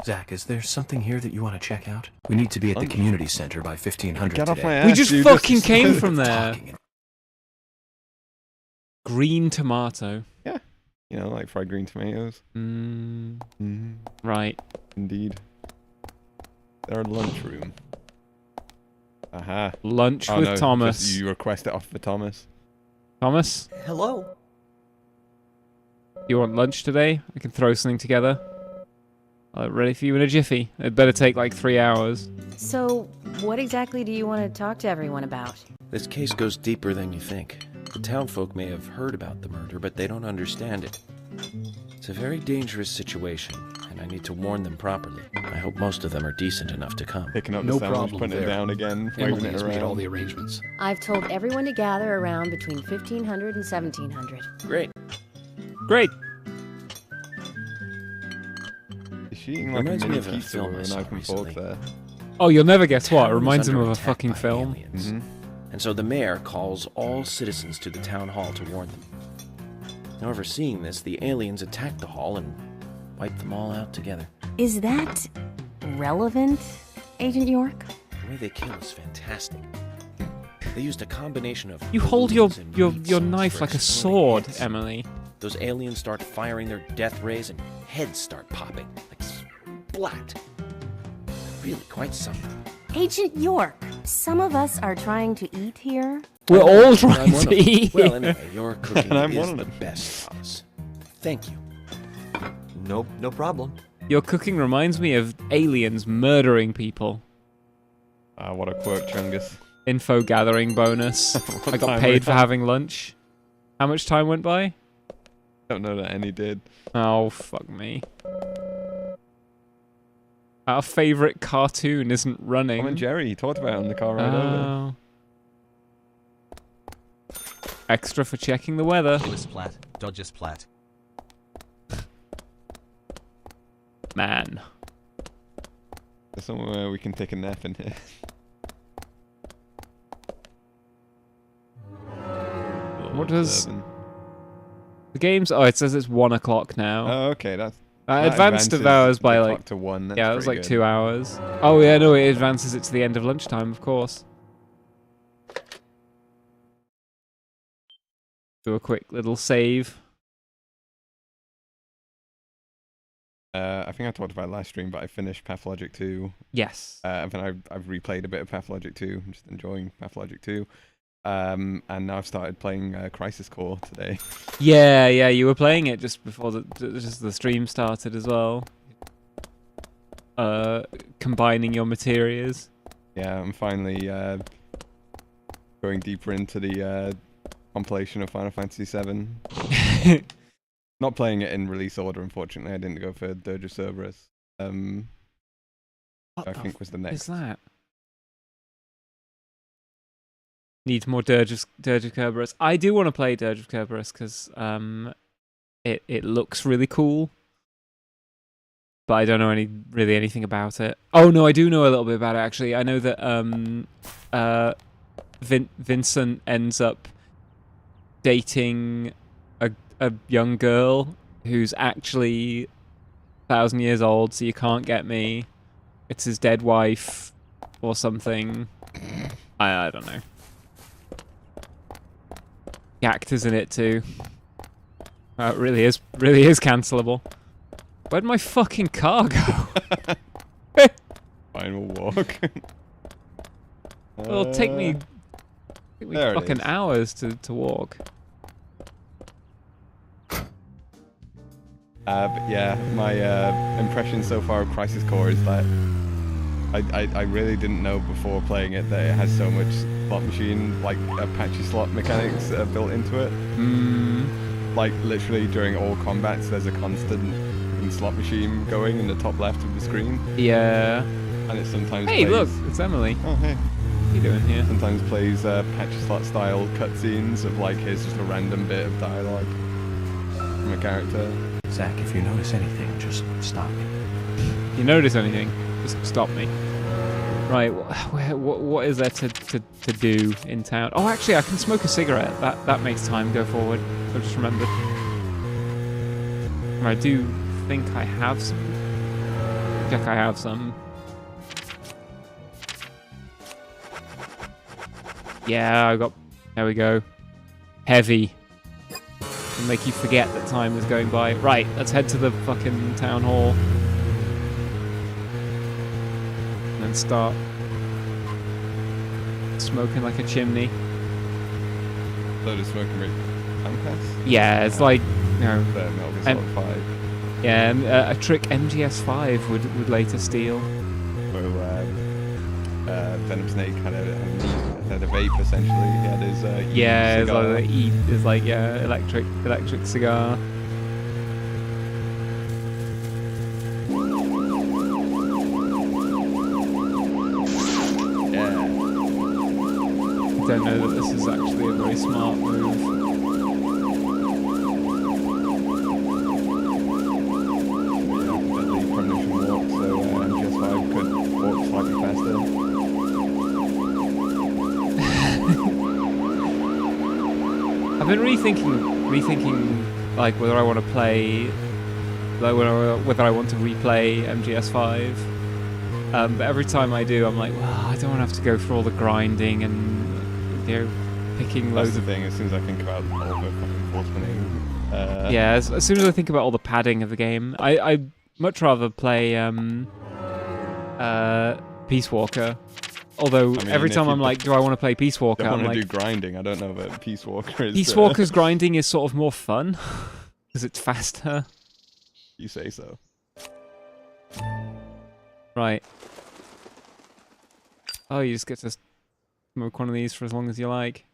[SPEAKER 9] Zach, is there something here that you want to check out? We need to be at the community center by 1500
[SPEAKER 3] Get off
[SPEAKER 9] today.
[SPEAKER 3] my ass,
[SPEAKER 2] We just
[SPEAKER 3] you
[SPEAKER 2] fucking came from there.
[SPEAKER 9] Talking.
[SPEAKER 2] Green tomato.
[SPEAKER 3] Yeah. You know, like fried green tomatoes.
[SPEAKER 2] Right.
[SPEAKER 3] Indeed. Their lunchroom. Aha.
[SPEAKER 2] Lunch
[SPEAKER 3] Oh,
[SPEAKER 2] with
[SPEAKER 3] no,
[SPEAKER 2] Thomas.
[SPEAKER 3] just you request it off for Thomas.
[SPEAKER 2] Thomas?
[SPEAKER 5] Hello?
[SPEAKER 2] You want lunch today? I can throw something together. I'll have it ready for you in a jiffy. It better take like 3 hours.
[SPEAKER 7] So, what exactly do you want to talk to everyone about?
[SPEAKER 6] This case goes deeper than you think. The townfolk may have heard about the murder, but they don't understand it. It's a very dangerous situation, and I need to warn them properly. I hope most of them are decent enough to come.
[SPEAKER 3] Picking up
[SPEAKER 8] No
[SPEAKER 3] the sandwich,
[SPEAKER 8] problem
[SPEAKER 3] putting it
[SPEAKER 8] there.
[SPEAKER 3] down again,
[SPEAKER 8] Emily
[SPEAKER 3] waving it
[SPEAKER 8] has made
[SPEAKER 3] around.
[SPEAKER 8] all the arrangements.
[SPEAKER 12] I've told everyone to gather around between 1500 and 1700.
[SPEAKER 6] Great.
[SPEAKER 2] Great.
[SPEAKER 3] Is she eating like a
[SPEAKER 6] Reminds me
[SPEAKER 3] mini
[SPEAKER 6] of a
[SPEAKER 3] pizza
[SPEAKER 6] film I
[SPEAKER 3] with a
[SPEAKER 6] saw
[SPEAKER 3] knife and fork
[SPEAKER 6] recently.
[SPEAKER 3] there?
[SPEAKER 2] Oh, you'll never guess what. It
[SPEAKER 6] Town is
[SPEAKER 2] reminds him
[SPEAKER 6] under
[SPEAKER 2] of a
[SPEAKER 6] attack
[SPEAKER 2] fucking
[SPEAKER 6] by
[SPEAKER 2] film.
[SPEAKER 6] aliens.
[SPEAKER 3] Mhm.
[SPEAKER 6] And so the mayor calls all citizens to the town hall to warn them. However, seeing this, the aliens attack the hall and wipe them all out together.
[SPEAKER 12] Is that relevant, Agent York?
[SPEAKER 6] The way they kill is fantastic. They used a combination of
[SPEAKER 2] You hold your
[SPEAKER 6] balloons and meat
[SPEAKER 2] your
[SPEAKER 6] sauce
[SPEAKER 2] knife
[SPEAKER 6] for
[SPEAKER 2] like a
[SPEAKER 6] exploding
[SPEAKER 2] sword,
[SPEAKER 6] heads.
[SPEAKER 2] Emily.
[SPEAKER 6] Those aliens start firing their death rays and heads start popping like splat. Really quite something.
[SPEAKER 12] Agent York, some of us are trying to eat here.
[SPEAKER 2] We're all
[SPEAKER 6] And
[SPEAKER 2] trying
[SPEAKER 6] I'm one
[SPEAKER 2] to
[SPEAKER 6] of them.
[SPEAKER 2] eat.
[SPEAKER 6] Well, anyway, your cooking
[SPEAKER 3] And I'm
[SPEAKER 6] is
[SPEAKER 3] one of
[SPEAKER 6] the
[SPEAKER 3] them.
[SPEAKER 6] best, Thomas. Thank you.
[SPEAKER 5] Nope, no problem.
[SPEAKER 2] Your cooking reminds me of aliens murdering people.
[SPEAKER 3] Ah, what a quirk, Chungus.
[SPEAKER 2] Info gathering bonus. I got
[SPEAKER 3] time
[SPEAKER 2] paid
[SPEAKER 3] went
[SPEAKER 2] for
[SPEAKER 3] by?
[SPEAKER 2] having lunch. How much time went by?
[SPEAKER 3] Don't know that any did.
[SPEAKER 2] Oh, fuck me. Our favourite cartoon isn't running.
[SPEAKER 3] Tom and Jerry, he talked about it on the car ride over.
[SPEAKER 2] Oh. Extra for checking the weather.
[SPEAKER 13] Splat. Dodge splat.
[SPEAKER 2] Man.
[SPEAKER 3] There's somewhere we can take a nap in here.
[SPEAKER 2] What does...
[SPEAKER 3] 7.
[SPEAKER 2] The game's... Oh, it says it's 1 o'clock now.
[SPEAKER 3] Oh, okay, that's...
[SPEAKER 2] Advanced
[SPEAKER 3] advances
[SPEAKER 2] of hours by
[SPEAKER 3] the
[SPEAKER 2] like...
[SPEAKER 3] clock to 1. That's
[SPEAKER 2] yeah, it was
[SPEAKER 3] pretty
[SPEAKER 2] like
[SPEAKER 3] good.
[SPEAKER 2] 2 hours. Oh yeah, no, it advances it to the end of lunchtime, of course. Do a quick little save.
[SPEAKER 3] I think I talked about it last stream, but I finished Pathologic 2.
[SPEAKER 2] Yes.
[SPEAKER 3] And then I've replayed a bit of Pathologic 2. I'm just enjoying Pathologic 2. And now I've started playing Crisis Core today.
[SPEAKER 2] Yeah, you were playing it just before the stream started as well. Combining your materials.
[SPEAKER 3] Yeah, I'm finally going deeper into the compilation of Final Fantasy VII. Not playing it in release order, unfortunately. I didn't go for Dirge of Cerberus.
[SPEAKER 2] What
[SPEAKER 3] I think was the next.
[SPEAKER 2] is that? Needs more Dirge of Cerberus. I do want to play Dirge of Cerberus because it looks really cool, but I don't know really anything about it. Oh no, I do know a little bit about it actually. I know that Vincent ends up dating a young girl who's actually 1,000 years old, so you can't get me. It's his dead wife or something. I don't know. The actor's in it too. It really is cancelable. Where'd my fucking car go?
[SPEAKER 3] Final walk.
[SPEAKER 2] It'll take me
[SPEAKER 3] there it
[SPEAKER 2] fucking
[SPEAKER 3] is.
[SPEAKER 2] hours to walk.
[SPEAKER 3] But yeah, my impression so far of Crisis Core is that I really didn't know before playing it that it has so much slot machine, like Apache slot mechanics built into it. Like literally during all combats there's a constant slot machine going in the top left of the screen.
[SPEAKER 2] Yeah.
[SPEAKER 3] And it sometimes
[SPEAKER 2] Hey,
[SPEAKER 3] plays...
[SPEAKER 2] look, it's Emily.
[SPEAKER 3] Oh, hey.
[SPEAKER 2] What are you doing here?
[SPEAKER 3] Sometimes plays Patch slot style cutscenes of like, here's just a random bit of dialogue from a character.
[SPEAKER 9] Zach, if you notice anything, just stop me.
[SPEAKER 2] If you notice anything, just stop me. Right, what is there to do in town? Oh, actually, I can smoke a cigarette. That makes time go forward. I just remembered. And I do think I have some. Check, I have some. Yeah, I got. There we go. Heavy. It'll make you forget that time is going by. Right, let's head to the fucking town hall. And then start smoking like a chimney.
[SPEAKER 3] So does smoking really pass?
[SPEAKER 2] Yeah, it's like No.
[SPEAKER 3] The Metal Gear Solid 5.
[SPEAKER 2] Yeah, a trick MGS5 would later steal.
[SPEAKER 3] Where Venom Snake had a vape essentially. He had his
[SPEAKER 2] it's like electric cigar.
[SPEAKER 3] Yeah.
[SPEAKER 2] I don't know that this is actually a very smart move.
[SPEAKER 3] Deadly Premonition walk, so MGS5 could walk slightly faster.
[SPEAKER 2] I've been rethinking like whether I want to play, like whether I want to replay MGS5. But every time I do, I'm like, well, I don't want to have to go through all the grinding and picking loads of
[SPEAKER 3] thing. As soon as I think about all the fucking force-pinning,
[SPEAKER 2] yeah, as soon as I think about all the padding of the game, I much rather play Peace Walker. Although every time I'm like, do I want to play Peace Walker?
[SPEAKER 3] I
[SPEAKER 2] I'm
[SPEAKER 3] want
[SPEAKER 2] like,
[SPEAKER 3] to do grinding. I don't know that Peace Walker is.
[SPEAKER 2] Peace Walker's grinding is sort of more fun because it's faster.
[SPEAKER 3] You say so.
[SPEAKER 2] Right. Oh, you just get to smoke one of these for as long as you like.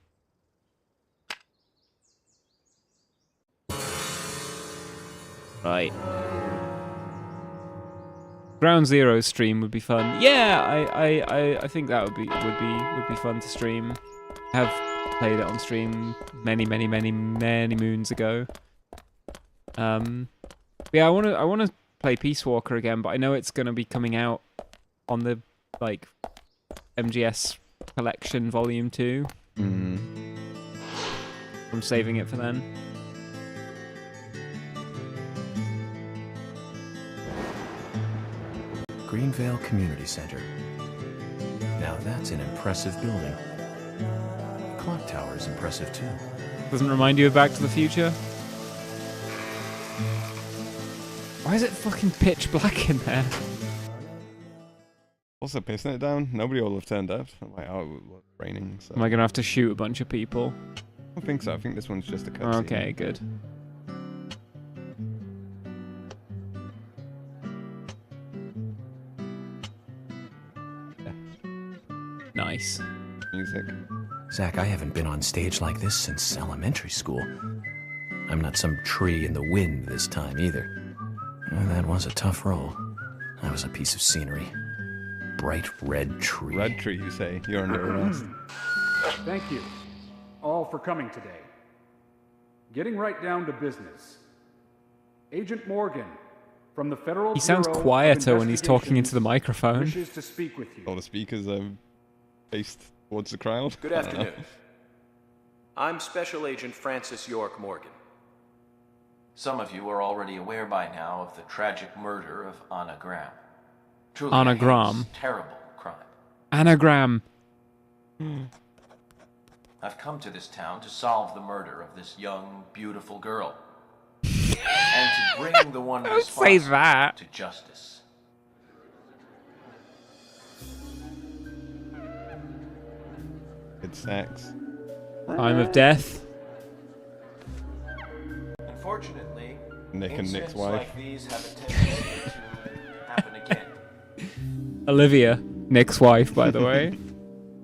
[SPEAKER 2] Right. Ground Zero stream would be fun. Yeah, I think that would be fun to stream. I have played it on stream many moons ago. Yeah, I wanna play Peace Walker again, but I know it's gonna be coming out on the like MGS Collection Volume 2. I'm saving it for then.
[SPEAKER 11] Greenvale Community Center. Now that's an impressive building. Clock tower is impressive too.
[SPEAKER 2] Doesn't remind you of Back to the Future? Why is it fucking pitch black in there?
[SPEAKER 3] Also, pissing it down. Nobody will have turned up. I'm like, oh, it's raining. So.
[SPEAKER 2] Am I gonna have to shoot a bunch of people?
[SPEAKER 3] I don't think so. I think this one's just a cutscene.
[SPEAKER 2] Okay, good. Nice.
[SPEAKER 3] Music.
[SPEAKER 11] Zach, I haven't been on stage like this since elementary school. I'm not some tree in the wind this time either. That was a tough role. That was a piece of scenery. Bright red tree.
[SPEAKER 3] Red tree, you say? You're under arrest.
[SPEAKER 8] Thank you all for coming today. Getting right down to business. Agent Morgan from the Federal
[SPEAKER 2] He sounds
[SPEAKER 8] Bureau of
[SPEAKER 2] quieter when he's talking into the microphone.
[SPEAKER 8] Wishes to speak with you.
[SPEAKER 3] All the speakers are faced towards the crowd.
[SPEAKER 9] Good afternoon. I'm Special Agent Francis York Morgan. Some of you are already aware by now of the tragic murder of Anna Graham. Truly
[SPEAKER 2] Anna
[SPEAKER 9] a heinous,
[SPEAKER 2] Graham.
[SPEAKER 9] terrible crime.
[SPEAKER 2] Anagram.
[SPEAKER 9] I've come to this town to solve the murder of this young, beautiful girl. And to bring the one
[SPEAKER 2] Don't say
[SPEAKER 9] responsible
[SPEAKER 2] that.
[SPEAKER 9] to justice.
[SPEAKER 3] Good sex.
[SPEAKER 2] Time of death.
[SPEAKER 9] Unfortunately,
[SPEAKER 3] Nick and Nick's
[SPEAKER 9] incidents
[SPEAKER 3] wife.
[SPEAKER 9] like these have a tendency to happen again.
[SPEAKER 2] Olivia, Nick's wife, by the way.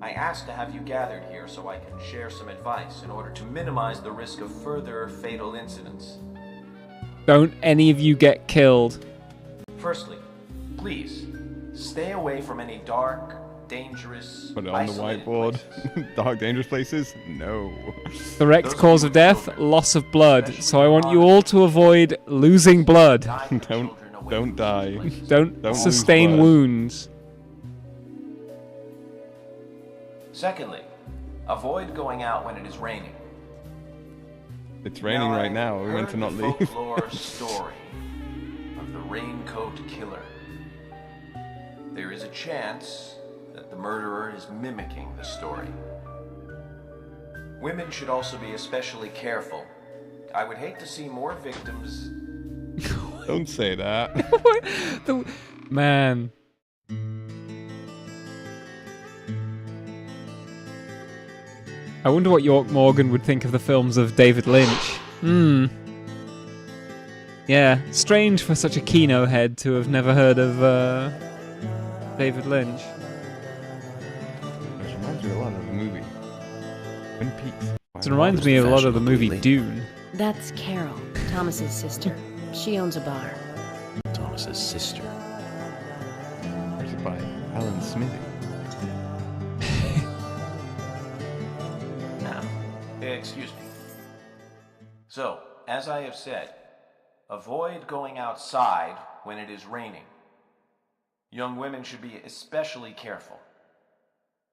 [SPEAKER 9] I asked to have you gathered here so I can share some advice in order to minimize the risk of further fatal incidents.
[SPEAKER 2] Don't any of you get killed.
[SPEAKER 9] Firstly, please, stay away from any dark, dangerous,
[SPEAKER 3] Put it on the
[SPEAKER 9] isolated
[SPEAKER 3] whiteboard.
[SPEAKER 9] places.
[SPEAKER 3] Dark, dangerous places? No.
[SPEAKER 2] Direct cause of death, loss of blood. So I want you all to avoid losing blood.
[SPEAKER 3] Don't die.
[SPEAKER 2] Don't
[SPEAKER 3] lose
[SPEAKER 2] sustain
[SPEAKER 3] blood.
[SPEAKER 2] wounds.
[SPEAKER 9] Secondly, avoid going out when it is raining.
[SPEAKER 3] It's raining right now. We're meant to not leave.
[SPEAKER 9] The folklore story of the Raincoat Killer. There is a chance that the murderer is mimicking the story. Women should also be especially careful. I would hate to see more victims.
[SPEAKER 3] Don't say that.
[SPEAKER 2] Man. I wonder what York Morgan would think of the films of David Lynch. Yeah, strange for such a Kino head to have never heard of David Lynch.
[SPEAKER 3] Which reminds me a lot of the movie Twin Peaks.
[SPEAKER 2] It reminds me a lot of the movie Dune.
[SPEAKER 7] That's Carol, Thomas's sister. She owns a bar.
[SPEAKER 9] Thomas's sister.
[SPEAKER 3] Directed by Alan Smithy.
[SPEAKER 6] Now, excuse me. So, as I have said, avoid going outside when it is raining. Young women should be especially careful.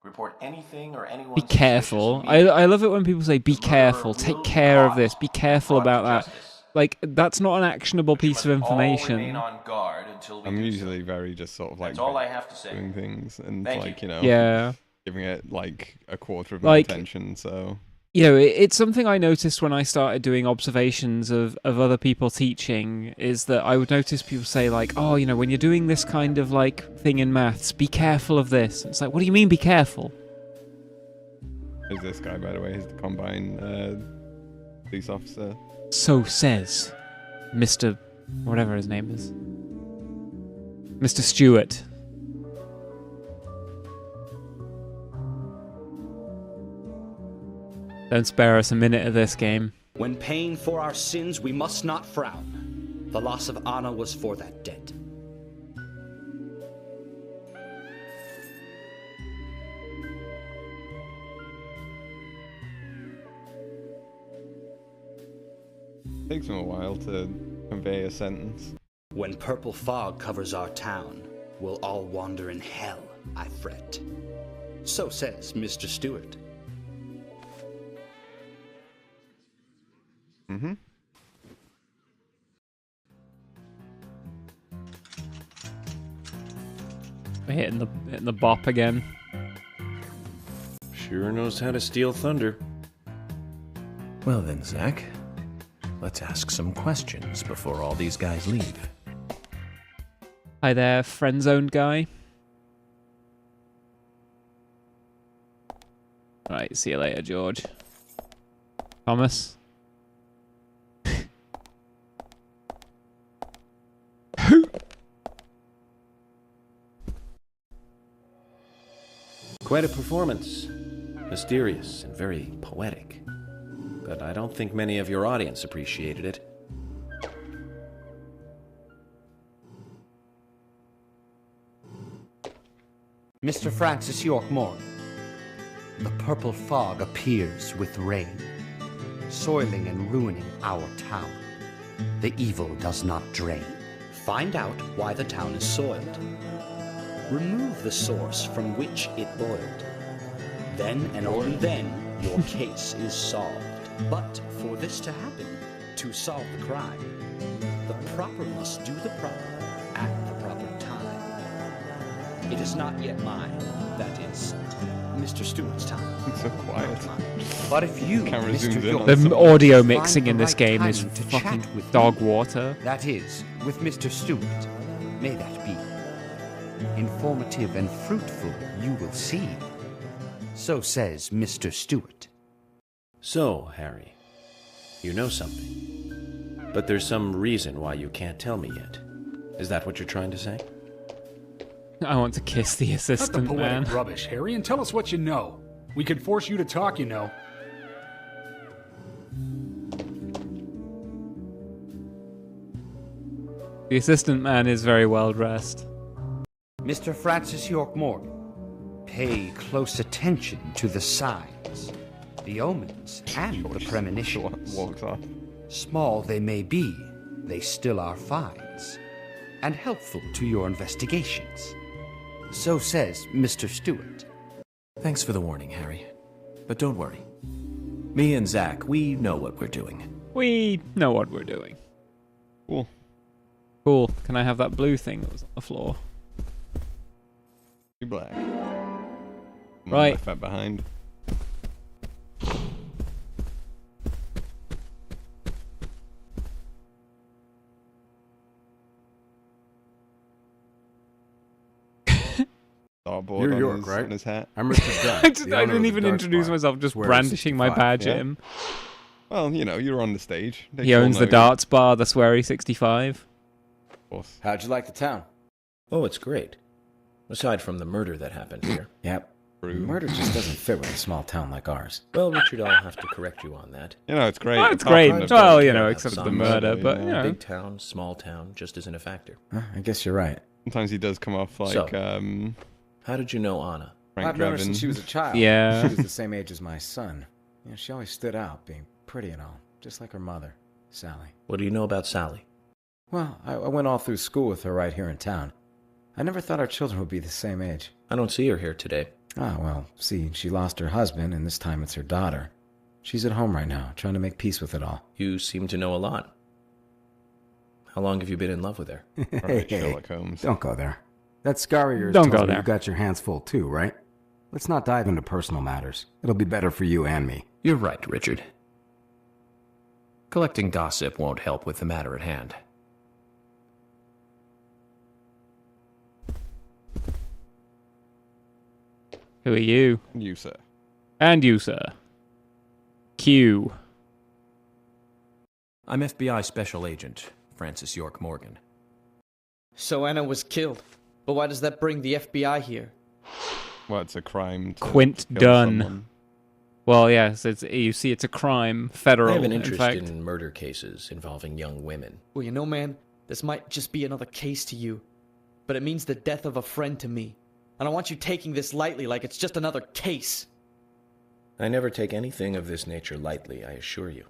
[SPEAKER 6] Report anything or anyone.
[SPEAKER 2] Be careful. I love it when people say, be careful, take care of this, be careful about that. Like, that's not an actionable piece of information.
[SPEAKER 3] I'm usually very just sort of like
[SPEAKER 6] That's all I have to say.
[SPEAKER 3] doing things and
[SPEAKER 6] Thank
[SPEAKER 3] like,
[SPEAKER 6] you.
[SPEAKER 3] you know,
[SPEAKER 2] Yeah.
[SPEAKER 3] giving it like a quarter of my attention, so...
[SPEAKER 2] You know, it's something I noticed when I started doing observations of other people teaching, is that I would notice people say like, oh, you know, when you're doing this kind of like thing in maths, be careful of this. It's like, what do you mean be careful?
[SPEAKER 3] Is this guy, by the way, he's the Combine police officer.
[SPEAKER 2] So says Mr. whatever his name is. Mr. Stewart. Don't spare us a minute of this game.
[SPEAKER 1] When paying for our sins, we must not frown. The loss of Anna was for that debt.
[SPEAKER 3] Takes him a while to convey a sentence.
[SPEAKER 1] When purple fog covers our town, we'll all wander in hell, I fret. So says Mr. Stewart.
[SPEAKER 3] Mm-hmm.
[SPEAKER 2] We're hitting the bop again.
[SPEAKER 9] Sure knows how to steal thunder.
[SPEAKER 11] Well then, Zach, let's ask some questions before all these guys leave.
[SPEAKER 2] Hi there, friend-zoned guy. Right, see you later, George. Thomas?
[SPEAKER 6] Quite a performance. Mysterious and very poetic. But I don't think many of your audience appreciated it.
[SPEAKER 1] Mr. Francis York Morgan, the purple fog appears with rain, soiling and ruining our town. The evil does not drain. Find out why the town is soiled. Remove the source from which it boiled. Then and only then, your case is solved. But for this to happen, to solve the crime, the proper must do the proper at the proper time. It is not yet mine, that is, Mr. Stewart's time.
[SPEAKER 3] It's so quiet.
[SPEAKER 1] But if you,
[SPEAKER 3] Camera
[SPEAKER 1] Mr.
[SPEAKER 3] zooms in
[SPEAKER 1] York,
[SPEAKER 3] on
[SPEAKER 2] The
[SPEAKER 3] someone.
[SPEAKER 2] audio
[SPEAKER 1] find
[SPEAKER 2] mixing
[SPEAKER 1] the
[SPEAKER 2] in this
[SPEAKER 1] right
[SPEAKER 2] game is
[SPEAKER 1] timing to
[SPEAKER 2] fucking
[SPEAKER 1] chat with
[SPEAKER 2] dog
[SPEAKER 1] me,
[SPEAKER 2] water.
[SPEAKER 1] that is, with Mr. Stewart, may that be. Informative and fruitful, you will see. So says Mr. Stewart.
[SPEAKER 6] So, Harry, you know something. But there's some reason why you can't tell me yet. Is that what you're trying to say?
[SPEAKER 2] I want to kiss the
[SPEAKER 8] Cut the
[SPEAKER 2] assistant,
[SPEAKER 8] poetic
[SPEAKER 2] man.
[SPEAKER 8] rubbish, Harry, and tell us what you know. We can force you to talk, you know.
[SPEAKER 2] The assistant man is very well dressed.
[SPEAKER 1] Mr. Francis York Morgan, pay close attention to the signs, the omens, and the premonitions.
[SPEAKER 3] Walks off.
[SPEAKER 1] Small they may be, they still are finds, and helpful to your investigations. So says Mr. Stewart.
[SPEAKER 11] Thanks for the warning, Harry. But don't worry. Me and Zach, we know what we're doing.
[SPEAKER 2] We know what we're doing.
[SPEAKER 3] Cool.
[SPEAKER 2] Cool. Can I have that blue thing that was on the floor?
[SPEAKER 3] You black.
[SPEAKER 2] Right.
[SPEAKER 3] Left that behind. Starboard
[SPEAKER 8] You're
[SPEAKER 3] on
[SPEAKER 8] York,
[SPEAKER 3] his,
[SPEAKER 8] right?
[SPEAKER 3] on his hat.
[SPEAKER 8] I'm Richard Dunn.
[SPEAKER 2] I didn't even introduce myself, just brandishing my badge
[SPEAKER 3] Yeah.
[SPEAKER 2] at him.
[SPEAKER 3] Well, you know, you're on the stage.
[SPEAKER 2] He owns the darts bar, the Swery 65.
[SPEAKER 3] Of course.
[SPEAKER 14] How'd you like the town?
[SPEAKER 9] Oh, it's great. Aside from the murder that happened here.
[SPEAKER 14] Yep. Murder just doesn't fit with a small town like ours.
[SPEAKER 9] Well, Richard, I'll have to correct you on that.
[SPEAKER 3] You know, it's great.
[SPEAKER 2] Oh, it's great. Well, you know, except for the murder, but, you know.
[SPEAKER 9] Big town, small town, just isn't a factor.
[SPEAKER 14] I guess you're right.
[SPEAKER 3] Sometimes he does come off like,
[SPEAKER 9] So, how did you know Anna?
[SPEAKER 3] Frank
[SPEAKER 14] I've known her since she was a child.
[SPEAKER 2] Yeah.
[SPEAKER 14] She was the same age as my son. You know, she always stood out, being pretty and all, just like her mother, Sally.
[SPEAKER 9] What do you know about Sally?
[SPEAKER 14] Well, I went all through school with her right here in town. I never thought our children would be the same age.
[SPEAKER 9] I don't see her here today.
[SPEAKER 14] Ah, well, see, she lost her husband, and this time it's her daughter. She's at home right now, trying to make peace with it all.
[SPEAKER 9] You seem to know a lot. How long have you been in love with her?
[SPEAKER 14] Hey,
[SPEAKER 3] Sherlock Holmes.
[SPEAKER 14] Don't go there. That scar of yours
[SPEAKER 2] Don't
[SPEAKER 14] tells
[SPEAKER 2] go
[SPEAKER 14] me
[SPEAKER 2] there.
[SPEAKER 14] you got your hands full too, right? Let's not dive into personal matters. It'll be better for you and me.
[SPEAKER 11] You're right, Richard. Collecting gossip won't help with the matter at hand.
[SPEAKER 2] Who are you?
[SPEAKER 3] You, sir.
[SPEAKER 2] And you, sir. Q.
[SPEAKER 11] I'm FBI Special Agent Francis York Morgan.
[SPEAKER 15] So Anna was killed. But why does that bring the FBI here?
[SPEAKER 3] Well, it's a crime to
[SPEAKER 2] Quint
[SPEAKER 3] kill
[SPEAKER 2] Dunn.
[SPEAKER 3] someone.
[SPEAKER 2] Well, yes, you see, it's a crime. Federal,
[SPEAKER 9] I have an
[SPEAKER 2] in
[SPEAKER 9] interest
[SPEAKER 2] fact.
[SPEAKER 9] in murder cases involving young women.
[SPEAKER 15] Well, you know, man, this might just be another case to you. But it means the death of a friend to me. I don't want you taking this lightly like it's just another case.
[SPEAKER 9] I never take anything of this nature lightly, I assure you.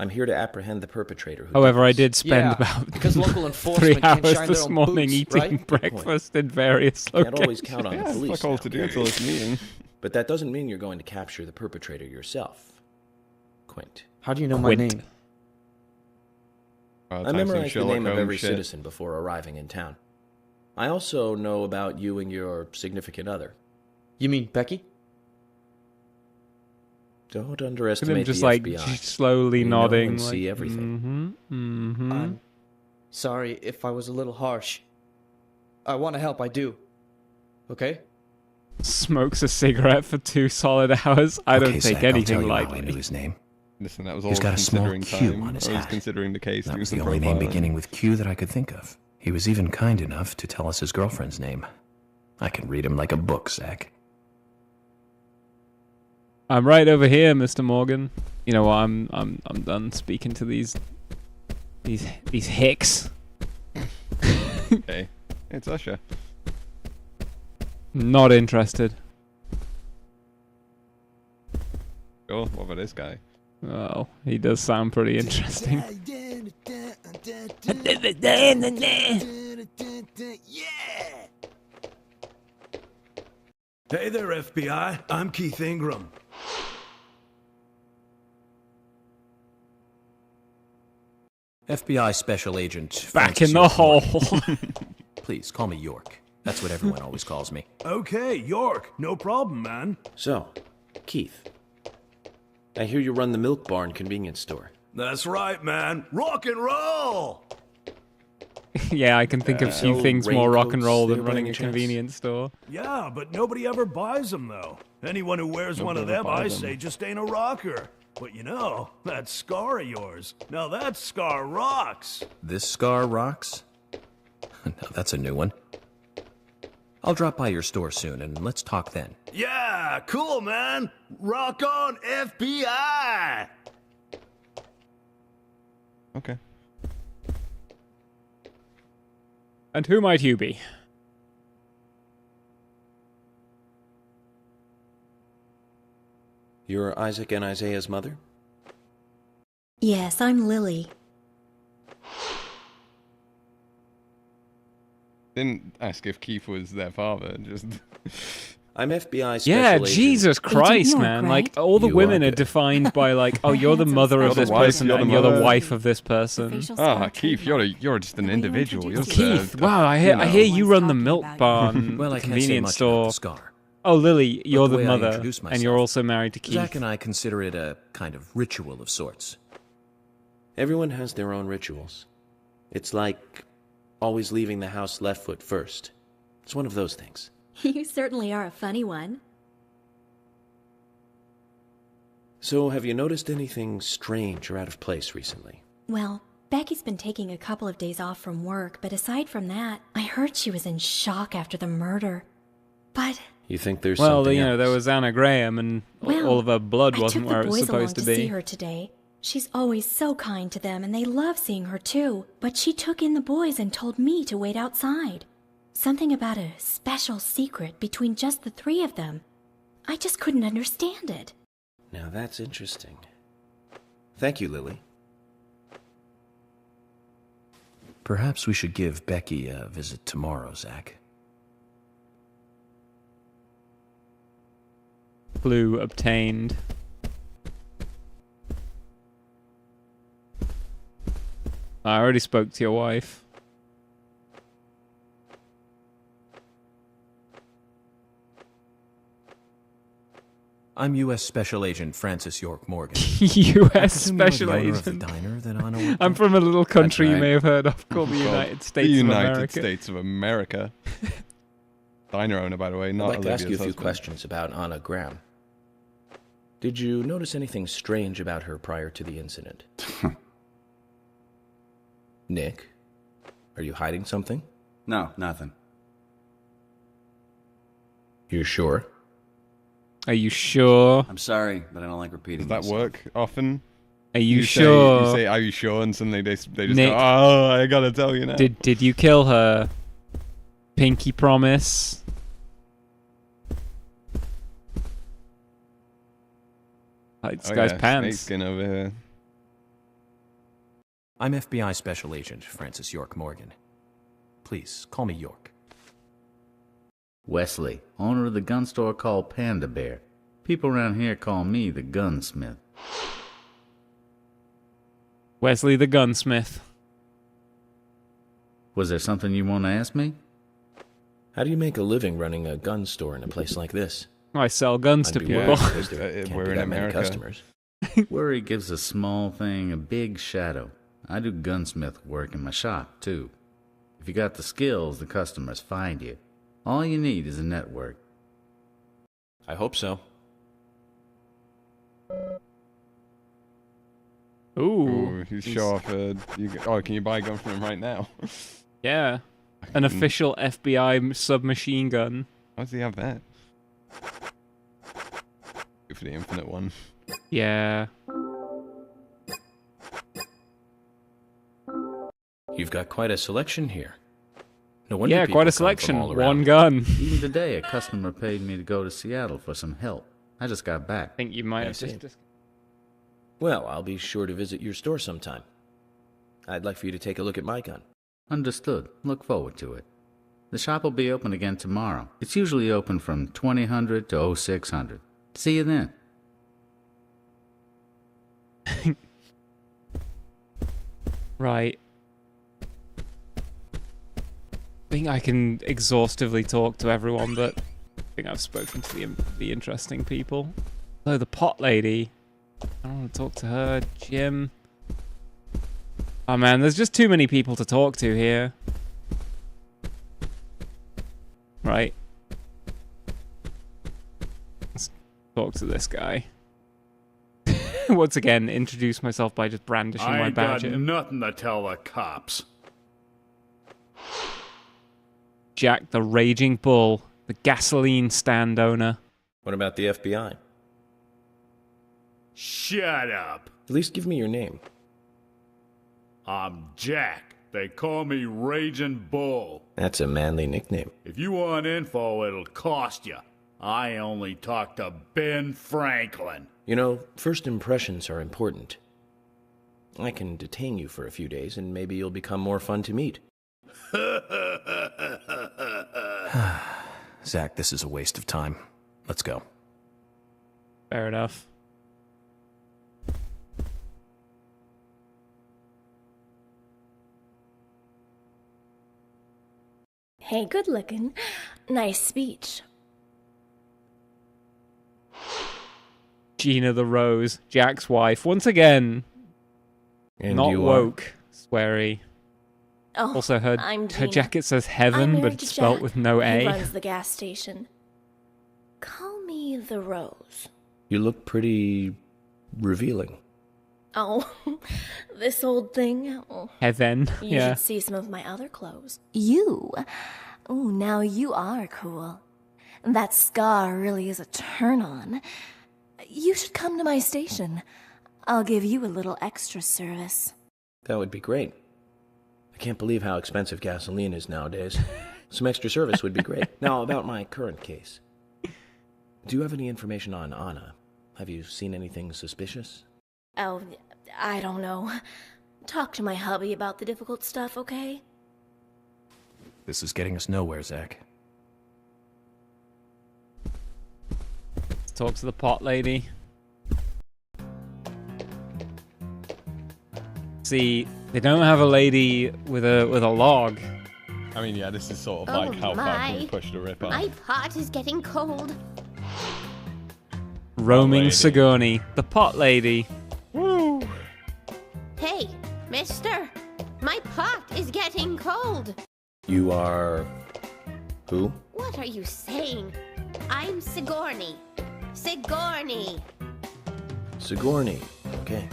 [SPEAKER 9] I'm here to apprehend the perpetrator who
[SPEAKER 2] However, I
[SPEAKER 9] did
[SPEAKER 2] did
[SPEAKER 9] this.
[SPEAKER 2] spend about
[SPEAKER 15] because local
[SPEAKER 2] 3
[SPEAKER 15] enforcement can't
[SPEAKER 2] hours
[SPEAKER 15] shine
[SPEAKER 2] this
[SPEAKER 15] their own
[SPEAKER 2] morning
[SPEAKER 15] boots,
[SPEAKER 2] eating
[SPEAKER 15] right?
[SPEAKER 2] breakfast in various
[SPEAKER 9] Can't
[SPEAKER 2] locations.
[SPEAKER 9] always count on the
[SPEAKER 3] Yeah,
[SPEAKER 9] police.
[SPEAKER 3] fuck all
[SPEAKER 9] now,
[SPEAKER 3] to do
[SPEAKER 9] can
[SPEAKER 3] until
[SPEAKER 9] you?
[SPEAKER 3] this meeting.
[SPEAKER 9] But that doesn't mean you're going to capture the perpetrator yourself. Quint.
[SPEAKER 15] How do you know my name?
[SPEAKER 9] I memorized the name of every citizen before arriving in town. I also know about you and your significant other.
[SPEAKER 15] You mean Becky?
[SPEAKER 9] Don't
[SPEAKER 2] Look at him
[SPEAKER 9] underestimate
[SPEAKER 2] just
[SPEAKER 9] the
[SPEAKER 2] like
[SPEAKER 9] FBI.
[SPEAKER 2] slowly
[SPEAKER 9] We know
[SPEAKER 2] nodding.
[SPEAKER 9] and
[SPEAKER 2] like,
[SPEAKER 9] see everything.
[SPEAKER 15] I'm sorry if I was a little harsh. I want to help, I do. Okay?
[SPEAKER 2] Smokes a cigarette for 2 solid hours. I don't
[SPEAKER 11] Okay,
[SPEAKER 2] take
[SPEAKER 11] Zach, I'll tell
[SPEAKER 2] anything
[SPEAKER 11] you how I
[SPEAKER 2] lightly.
[SPEAKER 11] knew his name.
[SPEAKER 3] Listen, that was all
[SPEAKER 11] He's got a small
[SPEAKER 3] considering
[SPEAKER 11] Q
[SPEAKER 3] time.
[SPEAKER 11] on his
[SPEAKER 3] I was
[SPEAKER 11] hat.
[SPEAKER 3] considering the case.
[SPEAKER 11] That
[SPEAKER 3] doing
[SPEAKER 11] was
[SPEAKER 3] some
[SPEAKER 11] the only name
[SPEAKER 3] profiling.
[SPEAKER 11] beginning with Q that I could think of. He was even kind enough to tell us his girlfriend's name. I can read him like a book, Zach.
[SPEAKER 2] I'm right over here, Mr. Morgan. You know what? I'm done speaking to these hicks.
[SPEAKER 3] Okay, it's Usher.
[SPEAKER 2] Not interested.
[SPEAKER 3] Sure, what about this guy?
[SPEAKER 2] Oh, he does sound pretty interesting.
[SPEAKER 16] Hey there, FBI. I'm Keith Ingram.
[SPEAKER 11] FBI Special Agent
[SPEAKER 2] Back
[SPEAKER 11] Francis
[SPEAKER 2] in the
[SPEAKER 11] York
[SPEAKER 2] hole.
[SPEAKER 11] Morgan. Please, call me York. That's what everyone always calls me.
[SPEAKER 16] Okay, York. No problem, man.
[SPEAKER 6] So, Keith, I hear you run the Milk Barn convenience store.
[SPEAKER 16] That's right, man. Rock and roll!
[SPEAKER 2] Yeah, I can think of few
[SPEAKER 6] So
[SPEAKER 2] things more rock and
[SPEAKER 6] raincoats
[SPEAKER 2] roll
[SPEAKER 6] there
[SPEAKER 2] than
[SPEAKER 6] by
[SPEAKER 2] running
[SPEAKER 6] any
[SPEAKER 2] a
[SPEAKER 6] chance?
[SPEAKER 2] convenience store.
[SPEAKER 16] Yeah, but nobody ever buys them, though. Anyone who wears one of
[SPEAKER 3] Nobody
[SPEAKER 16] them,
[SPEAKER 3] ever
[SPEAKER 16] I
[SPEAKER 3] buys 'em.
[SPEAKER 16] say, just ain't a rocker. But you know, that scar of yours, now that scar rocks.
[SPEAKER 11] This scar rocks? Now that's a new one. I'll drop by your store soon and let's talk then.
[SPEAKER 16] Yeah, cool, man. Rock on, FBI!
[SPEAKER 3] Okay.
[SPEAKER 2] And who might you be?
[SPEAKER 6] You're Isaac and Isaiah's mother?
[SPEAKER 12] Yes, I'm Lily.
[SPEAKER 3] Didn't ask if Keith was their father, just...
[SPEAKER 6] I'm FBI Special
[SPEAKER 2] Yeah,
[SPEAKER 6] Agent.
[SPEAKER 2] Jesus Christ,
[SPEAKER 12] York,
[SPEAKER 2] man.
[SPEAKER 12] right?
[SPEAKER 2] Like, all the
[SPEAKER 6] You
[SPEAKER 2] women
[SPEAKER 6] are
[SPEAKER 2] are defined by, like, oh, you're the
[SPEAKER 12] Handsome
[SPEAKER 2] mother of
[SPEAKER 12] special
[SPEAKER 2] this
[SPEAKER 3] You're the wife,
[SPEAKER 2] person
[SPEAKER 3] you're the
[SPEAKER 2] and you're the
[SPEAKER 3] mother.
[SPEAKER 2] wife of this person.
[SPEAKER 12] Facial scar
[SPEAKER 3] Ah, Keith,
[SPEAKER 12] treatment.
[SPEAKER 3] you're just an
[SPEAKER 12] Have you
[SPEAKER 3] individual. You're
[SPEAKER 12] introduced
[SPEAKER 3] just
[SPEAKER 2] Keith, wow, I hear
[SPEAKER 3] know.
[SPEAKER 2] you run the
[SPEAKER 12] Talking
[SPEAKER 2] milk
[SPEAKER 12] about you.
[SPEAKER 2] barn
[SPEAKER 11] Well, I can't say
[SPEAKER 2] convenience
[SPEAKER 11] much
[SPEAKER 2] store.
[SPEAKER 11] about the scar.
[SPEAKER 2] Oh, Lily, you're
[SPEAKER 11] the
[SPEAKER 2] the
[SPEAKER 11] way I
[SPEAKER 2] mother,
[SPEAKER 11] introduce
[SPEAKER 2] and you're
[SPEAKER 11] myself.
[SPEAKER 2] also married to Keith.
[SPEAKER 11] Zach and I consider it a kind of ritual of sorts.
[SPEAKER 6] Everyone has their own rituals. It's like always leaving the house left foot first. It's one of those things.
[SPEAKER 12] You certainly are a funny one.
[SPEAKER 6] So, have you noticed anything strange or out of place recently?
[SPEAKER 12] Well, Becky's been taking a couple of days off from work, but aside from that, I heard she was in shock after the murder. But...
[SPEAKER 6] You think there's
[SPEAKER 2] well,
[SPEAKER 6] something
[SPEAKER 2] you know,
[SPEAKER 6] else?
[SPEAKER 2] there was Anna Graham, and all of her blood wasn't where it was supposed to
[SPEAKER 12] I took the boys along to
[SPEAKER 2] be.
[SPEAKER 12] see her today. She's always so kind to them, and they love seeing her too. But she took in the boys and told me to wait outside. Something about a special secret between just the three of them. I just couldn't understand it.
[SPEAKER 6] Now that's interesting. Thank you, Lily.
[SPEAKER 11] Perhaps we should give Becky a visit tomorrow, Zach.
[SPEAKER 2] Clue obtained. I already spoke to your wife.
[SPEAKER 11] I'm U.S. Special Agent Francis York Morgan.
[SPEAKER 2] U.S.
[SPEAKER 11] Special
[SPEAKER 2] Special
[SPEAKER 11] Agent. Of the
[SPEAKER 2] Agent.
[SPEAKER 11] diner that Anna worked
[SPEAKER 2] I'm
[SPEAKER 11] at?
[SPEAKER 2] from a little country
[SPEAKER 3] That's
[SPEAKER 2] you may
[SPEAKER 3] right.
[SPEAKER 2] have heard of called the United States
[SPEAKER 3] the
[SPEAKER 2] of
[SPEAKER 3] United
[SPEAKER 2] America.
[SPEAKER 3] States of America. Diner owner, by the way,
[SPEAKER 6] I'd
[SPEAKER 3] not
[SPEAKER 6] like to ask you a
[SPEAKER 3] Olivia's
[SPEAKER 6] few
[SPEAKER 3] husband.
[SPEAKER 6] questions about Anna Graham. Did you notice anything strange about her prior to the incident? Nick, are you hiding something?
[SPEAKER 13] No, nothing.
[SPEAKER 6] You're sure?
[SPEAKER 2] Are you sure?
[SPEAKER 13] I'm sorry, but I don't like repeating
[SPEAKER 3] Does that work often?
[SPEAKER 2] Are you
[SPEAKER 3] Say,
[SPEAKER 2] sure?
[SPEAKER 3] you say, are you sure? And suddenly they just
[SPEAKER 2] Nick,
[SPEAKER 3] go, oh, I gotta tell you now.
[SPEAKER 2] Did you kill her? Pinky promise. This guy's pants.
[SPEAKER 3] Snakeskin over here.
[SPEAKER 11] I'm FBI Special Agent Francis York Morgan. Please, call me York.
[SPEAKER 17] Wesley, owner of the gun store called Panda Bear. People around here call me the gunsmith.
[SPEAKER 2] Wesley the gunsmith.
[SPEAKER 17] Was there something you want to ask me?
[SPEAKER 6] How do you make a living running a gun store in a place like this?
[SPEAKER 2] I sell guns to
[SPEAKER 6] I'd be
[SPEAKER 2] people.
[SPEAKER 6] worried because there can't
[SPEAKER 3] We're
[SPEAKER 6] be
[SPEAKER 3] in
[SPEAKER 6] that many
[SPEAKER 3] America.
[SPEAKER 6] customers.
[SPEAKER 17] Worry gives a small thing a big shadow. I do gunsmith work in my shop, too. If you got the skills, the customers find you. All you need is a network.
[SPEAKER 6] I hope so.
[SPEAKER 2] Ooh.
[SPEAKER 3] You show off can you buy a gun from him right now?
[SPEAKER 2] Yeah. An official FBI submachine gun.
[SPEAKER 3] Why does he have that? Go for the infinite one.
[SPEAKER 2] Yeah.
[SPEAKER 6] You've got quite a selection here. No wonder
[SPEAKER 2] Yeah,
[SPEAKER 6] people
[SPEAKER 2] quite a
[SPEAKER 6] come from
[SPEAKER 2] selection.
[SPEAKER 6] all around.
[SPEAKER 2] One gun.
[SPEAKER 17] Even today, a customer paid me to go to Seattle for some help. I just got back.
[SPEAKER 2] I think you might
[SPEAKER 6] I
[SPEAKER 2] have
[SPEAKER 6] see.
[SPEAKER 2] just...
[SPEAKER 6] Well, I'll be sure to visit your store sometime. I'd like for you to take a look at my gun.
[SPEAKER 17] Understood. Look forward to it. The shop will be open again tomorrow. It's usually open from 2000 to 0600. See you then.
[SPEAKER 2] Right. I think I can exhaustively talk to everyone, but I think I've spoken to the interesting people. Oh, the pot lady. I don't want to talk to her. Jim. Oh man, there's just too many people to talk to here. Right. Let's talk to this guy. Once again, introduce myself by just brandishing
[SPEAKER 16] I
[SPEAKER 2] my
[SPEAKER 16] ain't
[SPEAKER 2] badge
[SPEAKER 16] got
[SPEAKER 2] at him.
[SPEAKER 16] nothing to tell the cops.
[SPEAKER 2] Jack the Raging Bull, the gasoline stand owner.
[SPEAKER 6] What about the FBI?
[SPEAKER 16] Shut up.
[SPEAKER 6] At least give me your name.
[SPEAKER 16] I'm Jack. They call me Raging Bull.
[SPEAKER 6] That's a manly nickname.
[SPEAKER 16] If you want info, it'll cost you. I only talk to Ben Franklin.
[SPEAKER 6] You know, first impressions are important. I can detain you for a few days, and maybe you'll become more fun to meet.
[SPEAKER 11] Zach, this is a waste of time. Let's go.
[SPEAKER 2] Fair enough.
[SPEAKER 4] Hey, good looking. Nice speech.
[SPEAKER 2] Gina the Rose, Jack's wife, once again.
[SPEAKER 6] And
[SPEAKER 2] Not
[SPEAKER 6] you are?
[SPEAKER 2] woke, sweary.
[SPEAKER 4] Oh,
[SPEAKER 2] Also, her
[SPEAKER 4] I'm Gina.
[SPEAKER 2] jacket says
[SPEAKER 4] I'm
[SPEAKER 2] heaven, but
[SPEAKER 4] married
[SPEAKER 2] it's
[SPEAKER 4] to
[SPEAKER 2] spelt
[SPEAKER 4] Jack.
[SPEAKER 2] with no
[SPEAKER 4] He
[SPEAKER 2] A.
[SPEAKER 4] runs the gas station. Call me the Rose.
[SPEAKER 6] You look pretty Revealing.
[SPEAKER 12] Oh, this old thing. Oh,
[SPEAKER 2] Heaven.
[SPEAKER 12] you
[SPEAKER 2] Yeah.
[SPEAKER 12] should see some of my other clothes. You? Oh, now you are cool. That scar really is a turn-on. You should come to my station. I'll give you a little extra service.
[SPEAKER 6] That would be great. I can't believe how expensive gasoline is nowadays. Some extra service would be great. Now, about my current case. Do you have any information on Anna? Have you seen anything suspicious?
[SPEAKER 12] Oh, I don't know. Talk to my hubby about the difficult stuff, okay?
[SPEAKER 11] This is getting us nowhere, Zach.
[SPEAKER 2] Let's talk to the pot lady. See, they don't have a lady with a log.
[SPEAKER 3] I mean, yeah, this is sort of like how far can we push the rip off.
[SPEAKER 18] My pot is getting cold.
[SPEAKER 2] Roaming Sigourney, the pot lady.
[SPEAKER 3] Woo!
[SPEAKER 18] Hey, mister, my pot is getting cold.
[SPEAKER 6] You are... who?
[SPEAKER 18] What are you saying? I'm Sigourney. Sigourney.
[SPEAKER 6] Sigourney. Okay.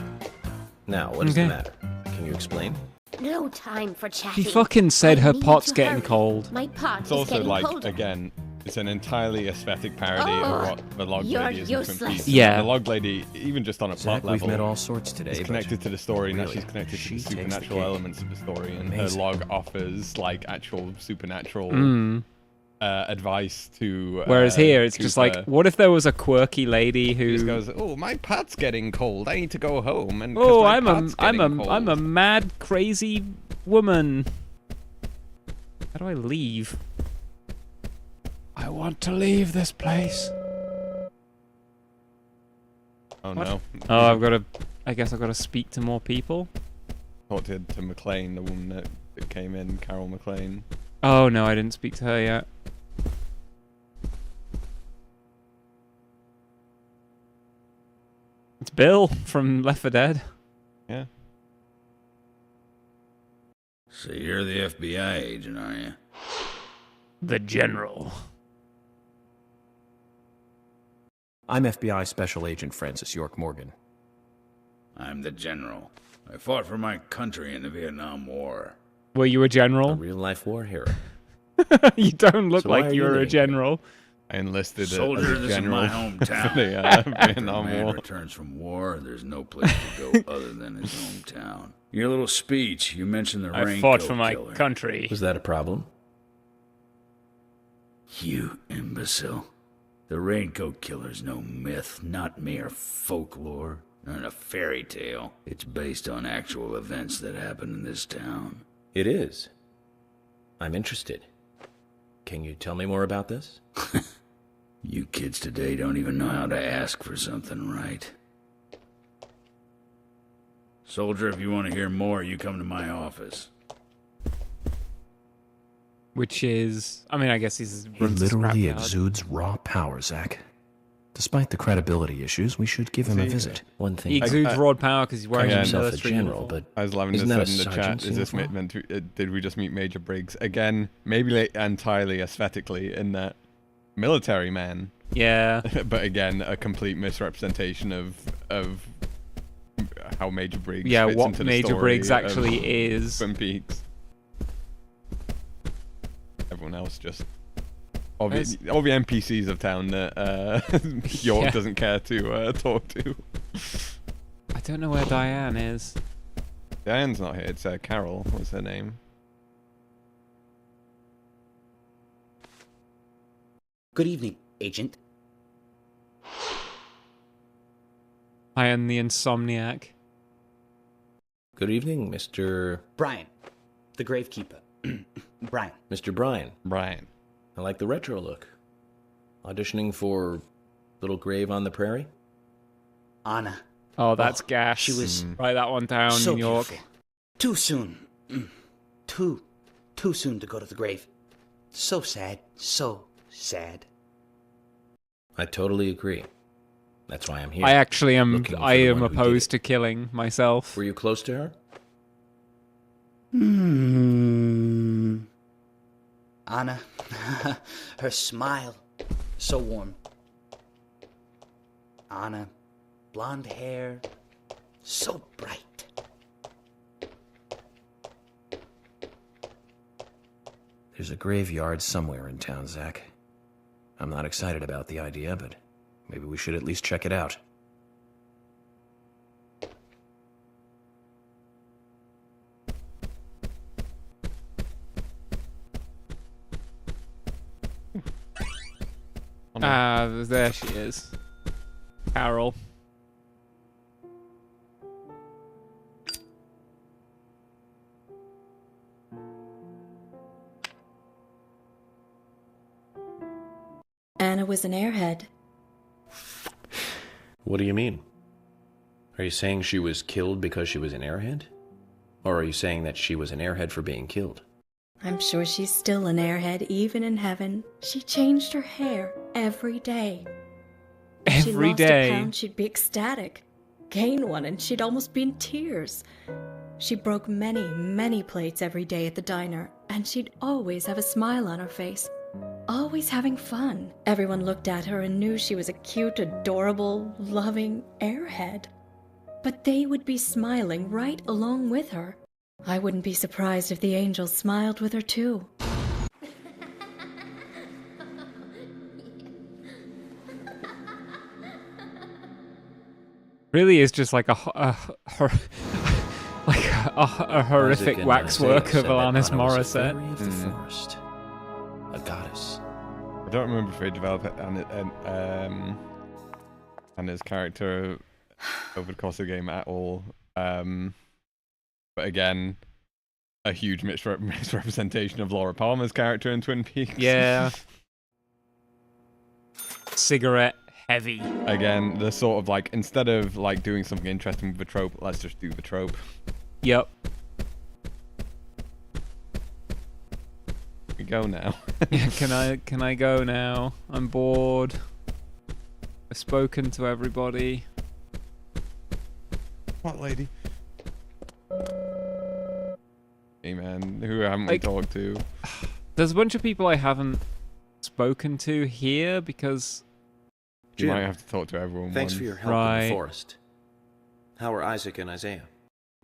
[SPEAKER 6] Now, what is the matter? Can you explain?
[SPEAKER 18] No time for chatting.
[SPEAKER 2] He fucking said
[SPEAKER 18] I
[SPEAKER 2] her
[SPEAKER 18] need
[SPEAKER 2] pot's
[SPEAKER 18] to
[SPEAKER 2] getting
[SPEAKER 18] hurry.
[SPEAKER 2] cold.
[SPEAKER 18] My pot
[SPEAKER 3] It's
[SPEAKER 18] is
[SPEAKER 3] also
[SPEAKER 18] getting
[SPEAKER 3] like,
[SPEAKER 18] colder.
[SPEAKER 3] again, it's an entirely aesthetic parody
[SPEAKER 18] Oh,
[SPEAKER 3] of what the log
[SPEAKER 18] you're
[SPEAKER 3] lady is in Twin
[SPEAKER 18] useless.
[SPEAKER 3] Peaks.
[SPEAKER 2] Yeah.
[SPEAKER 3] The log lady, even just on a
[SPEAKER 11] Zach,
[SPEAKER 3] plot
[SPEAKER 11] we've
[SPEAKER 3] level,
[SPEAKER 11] met all sorts today,
[SPEAKER 3] is
[SPEAKER 11] but
[SPEAKER 3] connected to the story. Now
[SPEAKER 11] really,
[SPEAKER 3] she's connected to
[SPEAKER 11] she
[SPEAKER 3] the
[SPEAKER 11] takes the
[SPEAKER 3] supernatural
[SPEAKER 11] cake.
[SPEAKER 3] elements of the story, and
[SPEAKER 11] Amazing.
[SPEAKER 3] her log offers like actual supernatural advice to.
[SPEAKER 2] Whereas here, it's just like,
[SPEAKER 3] Cooper.
[SPEAKER 2] what if there was a quirky lady who
[SPEAKER 3] He just goes, "Oh, my pot's getting cold. I need to go home." And 'cause
[SPEAKER 2] Oh,
[SPEAKER 3] my
[SPEAKER 2] I'm
[SPEAKER 3] pot's getting
[SPEAKER 2] a
[SPEAKER 3] cold."
[SPEAKER 2] mad, crazy woman. How do I leave? I want to leave this place.
[SPEAKER 3] Oh
[SPEAKER 2] What?
[SPEAKER 3] no!
[SPEAKER 2] Oh, I've got to. I guess I've got to speak to more people.
[SPEAKER 3] Talked to McLean, the woman that came in, Carol McLean.
[SPEAKER 2] Oh no, I didn't speak to her yet. It's Bill from Left 4 Dead.
[SPEAKER 3] Yeah.
[SPEAKER 17] So you're the FBI agent, are you?
[SPEAKER 2] The General.
[SPEAKER 11] I'm FBI Special Agent Francis York Morgan.
[SPEAKER 17] I'm the general. I fought for my country in the Vietnam War.
[SPEAKER 2] Were you a general?
[SPEAKER 6] A real-life war hero.
[SPEAKER 2] You don't look
[SPEAKER 6] So why
[SPEAKER 2] like
[SPEAKER 6] are
[SPEAKER 2] you
[SPEAKER 6] you
[SPEAKER 2] were a
[SPEAKER 6] living
[SPEAKER 2] general.
[SPEAKER 3] I enlisted
[SPEAKER 17] Soldier,
[SPEAKER 3] as a
[SPEAKER 17] this is
[SPEAKER 3] general
[SPEAKER 17] my hometown.
[SPEAKER 3] for the
[SPEAKER 17] After a
[SPEAKER 3] Vietnam
[SPEAKER 17] man
[SPEAKER 3] War.
[SPEAKER 17] returns from war, there's no place to go other than his hometown. Your little speech, you mentioned the
[SPEAKER 2] I
[SPEAKER 17] raincoat
[SPEAKER 2] fought for my
[SPEAKER 17] killer.
[SPEAKER 2] country.
[SPEAKER 6] Was that a problem?
[SPEAKER 17] You imbecile. The raincoat killer's no myth, not mere folklore, not a fairy tale. It's based on actual events that happened in this town.
[SPEAKER 6] It is. I'm interested. Can you tell me more about this?
[SPEAKER 17] You kids today don't even know how to ask for something right. Soldier, if you want to hear more, you come to my office.
[SPEAKER 2] Which is, I mean, I guess he's
[SPEAKER 11] He
[SPEAKER 2] runs a
[SPEAKER 11] literally
[SPEAKER 2] scrapyard.
[SPEAKER 11] exudes raw power, Zach. Despite the credibility issues, we should give him a
[SPEAKER 3] See,
[SPEAKER 11] visit.
[SPEAKER 6] One thing.
[SPEAKER 2] He exudes raw power because he's wearing
[SPEAKER 3] Again,
[SPEAKER 2] a
[SPEAKER 6] himself a
[SPEAKER 2] military
[SPEAKER 6] general,
[SPEAKER 2] uniform.
[SPEAKER 6] but
[SPEAKER 3] I was laughing
[SPEAKER 6] isn't
[SPEAKER 3] this
[SPEAKER 6] that
[SPEAKER 3] said
[SPEAKER 6] a
[SPEAKER 3] in the chat.
[SPEAKER 6] sergeant's
[SPEAKER 3] Is this
[SPEAKER 6] uniform?
[SPEAKER 3] meant to, did we just meet Major Briggs again? Maybe entirely aesthetically in that military man,
[SPEAKER 2] Yeah.
[SPEAKER 3] but again a complete misrepresentation of how Major Briggs.
[SPEAKER 2] Yeah,
[SPEAKER 3] fits
[SPEAKER 2] what
[SPEAKER 3] into the
[SPEAKER 2] Major
[SPEAKER 3] story
[SPEAKER 2] Briggs
[SPEAKER 3] of
[SPEAKER 2] actually is.
[SPEAKER 3] Twin Peaks. Everyone else just. All the NPCs of town that York
[SPEAKER 2] Yeah.
[SPEAKER 3] doesn't care to talk to.
[SPEAKER 2] I don't know where Diane is.
[SPEAKER 3] Diane's not here. It's Carol. What's her name?
[SPEAKER 19] Good evening, Agent.
[SPEAKER 2] I am the Insomniac.
[SPEAKER 6] Good evening, Mr.
[SPEAKER 19] Brian, the Gravekeeper. Brian.
[SPEAKER 6] Mr. Brian.
[SPEAKER 3] Brian.
[SPEAKER 6] I like the retro look. Auditioning for Little Grave on the Prairie?
[SPEAKER 19] Anna.
[SPEAKER 2] Oh, that's gas.
[SPEAKER 19] She was
[SPEAKER 2] Write that one down,
[SPEAKER 19] so
[SPEAKER 2] New York.
[SPEAKER 19] beautiful. Too soon. Too soon to go to the grave. So sad. So sad.
[SPEAKER 6] I totally agree. That's why I'm here.
[SPEAKER 2] I actually am.
[SPEAKER 6] looking for
[SPEAKER 2] I
[SPEAKER 6] the
[SPEAKER 2] am
[SPEAKER 6] one who did
[SPEAKER 2] opposed to killing myself.
[SPEAKER 6] Were you close to her?
[SPEAKER 19] Anna. Her smile. So warm. Anna. blonde hair. So bright.
[SPEAKER 11] There's a graveyard somewhere in town, Zach. I'm not excited about the idea, but maybe we should at least check it out.
[SPEAKER 2] There she is. Carol.
[SPEAKER 12] Anna was an airhead.
[SPEAKER 6] What do you mean? Are you saying she was killed because she was an airhead? Or are you saying that she was an airhead for being killed?
[SPEAKER 12] I'm sure she's still an airhead, even in heaven. She changed her hair every day. If
[SPEAKER 2] Every
[SPEAKER 12] she lost
[SPEAKER 2] day.
[SPEAKER 12] a pound, she'd be ecstatic. Gain one, and she'd almost be in tears. She broke many, many plates every day at the diner, and she'd always have a smile on her face. Always having fun. Everyone looked at her and knew she was a cute, adorable, loving airhead. But they would be smiling right along with her. I wouldn't be surprised if the angels smiled with her too.
[SPEAKER 2] Really is just like a horrific
[SPEAKER 6] Isaac and
[SPEAKER 2] waxwork
[SPEAKER 6] Isaiah
[SPEAKER 2] of
[SPEAKER 6] said that
[SPEAKER 2] Alanis
[SPEAKER 6] Anna was a
[SPEAKER 2] Morissette.
[SPEAKER 6] fairy of the forest. A goddess.
[SPEAKER 3] I don't remember if they developed Anna's character over the course of the game at all. But again, a huge misrepresentation of Laura Palmer's character in Twin Peaks.
[SPEAKER 2] Yeah. Cigarette heavy.
[SPEAKER 3] Again, the sort of like, instead of like doing something interesting with the trope, let's just do the trope.
[SPEAKER 2] Yep.
[SPEAKER 3] We go now.
[SPEAKER 2] Yeah, can I go now? I'm bored. I've spoken to everybody.
[SPEAKER 3] What lady? Hey man, who haven't we
[SPEAKER 2] Like-
[SPEAKER 3] talked to?
[SPEAKER 2] There's a bunch of people I haven't spoken to here because
[SPEAKER 3] You
[SPEAKER 6] Jim,
[SPEAKER 3] might have to talk to everyone
[SPEAKER 6] Thanks
[SPEAKER 3] once.
[SPEAKER 6] for your help in
[SPEAKER 2] Right.
[SPEAKER 6] the forest. How are Isaac and Isaiah?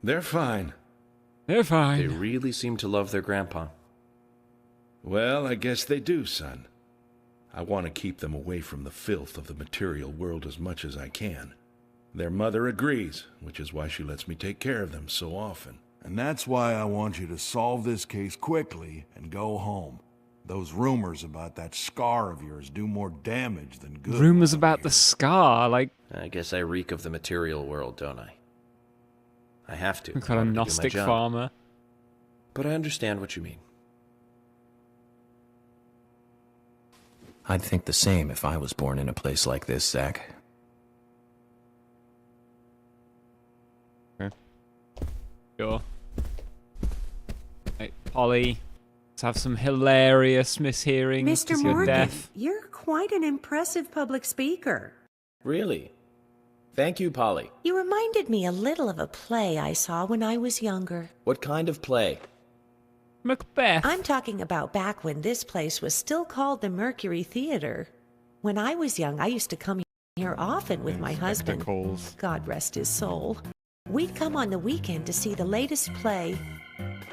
[SPEAKER 10] They're fine.
[SPEAKER 2] They're fine.
[SPEAKER 6] They really seem to love their grandpa.
[SPEAKER 10] Well, I guess they do, son. I want to keep them away from the filth of the material world as much as I can. Their mother agrees, which is why she lets me take care of them so often.
[SPEAKER 16] And that's why I want you to solve this case quickly and go home. Those rumors about that scar of yours do more damage than good.
[SPEAKER 2] rumors about the scar, like
[SPEAKER 6] I guess I reek of the material world, don't I? I have to.
[SPEAKER 2] some
[SPEAKER 6] in
[SPEAKER 2] kind of
[SPEAKER 6] order to do my
[SPEAKER 2] Gnostic
[SPEAKER 6] job.
[SPEAKER 2] farmer.
[SPEAKER 6] But I understand what you mean.
[SPEAKER 11] I'd think the same if I was born in a place like this, Zach.
[SPEAKER 2] Sure. Right, Polly, let's have some hilarious mishearings
[SPEAKER 20] Mr.
[SPEAKER 2] because you're
[SPEAKER 20] Morgan,
[SPEAKER 2] deaf.
[SPEAKER 20] you're quite an impressive public speaker.
[SPEAKER 6] Really? Thank you, Polly.
[SPEAKER 20] You reminded me a little of a play I saw when I was younger.
[SPEAKER 6] What kind of play?
[SPEAKER 2] Macbeth.
[SPEAKER 20] I'm talking about back when this place was still called the Mercury Theater. When I was young, I used to come here often with my husband.
[SPEAKER 3] Spectacles.
[SPEAKER 20] God rest his soul. We'd come on the weekend to see the latest play.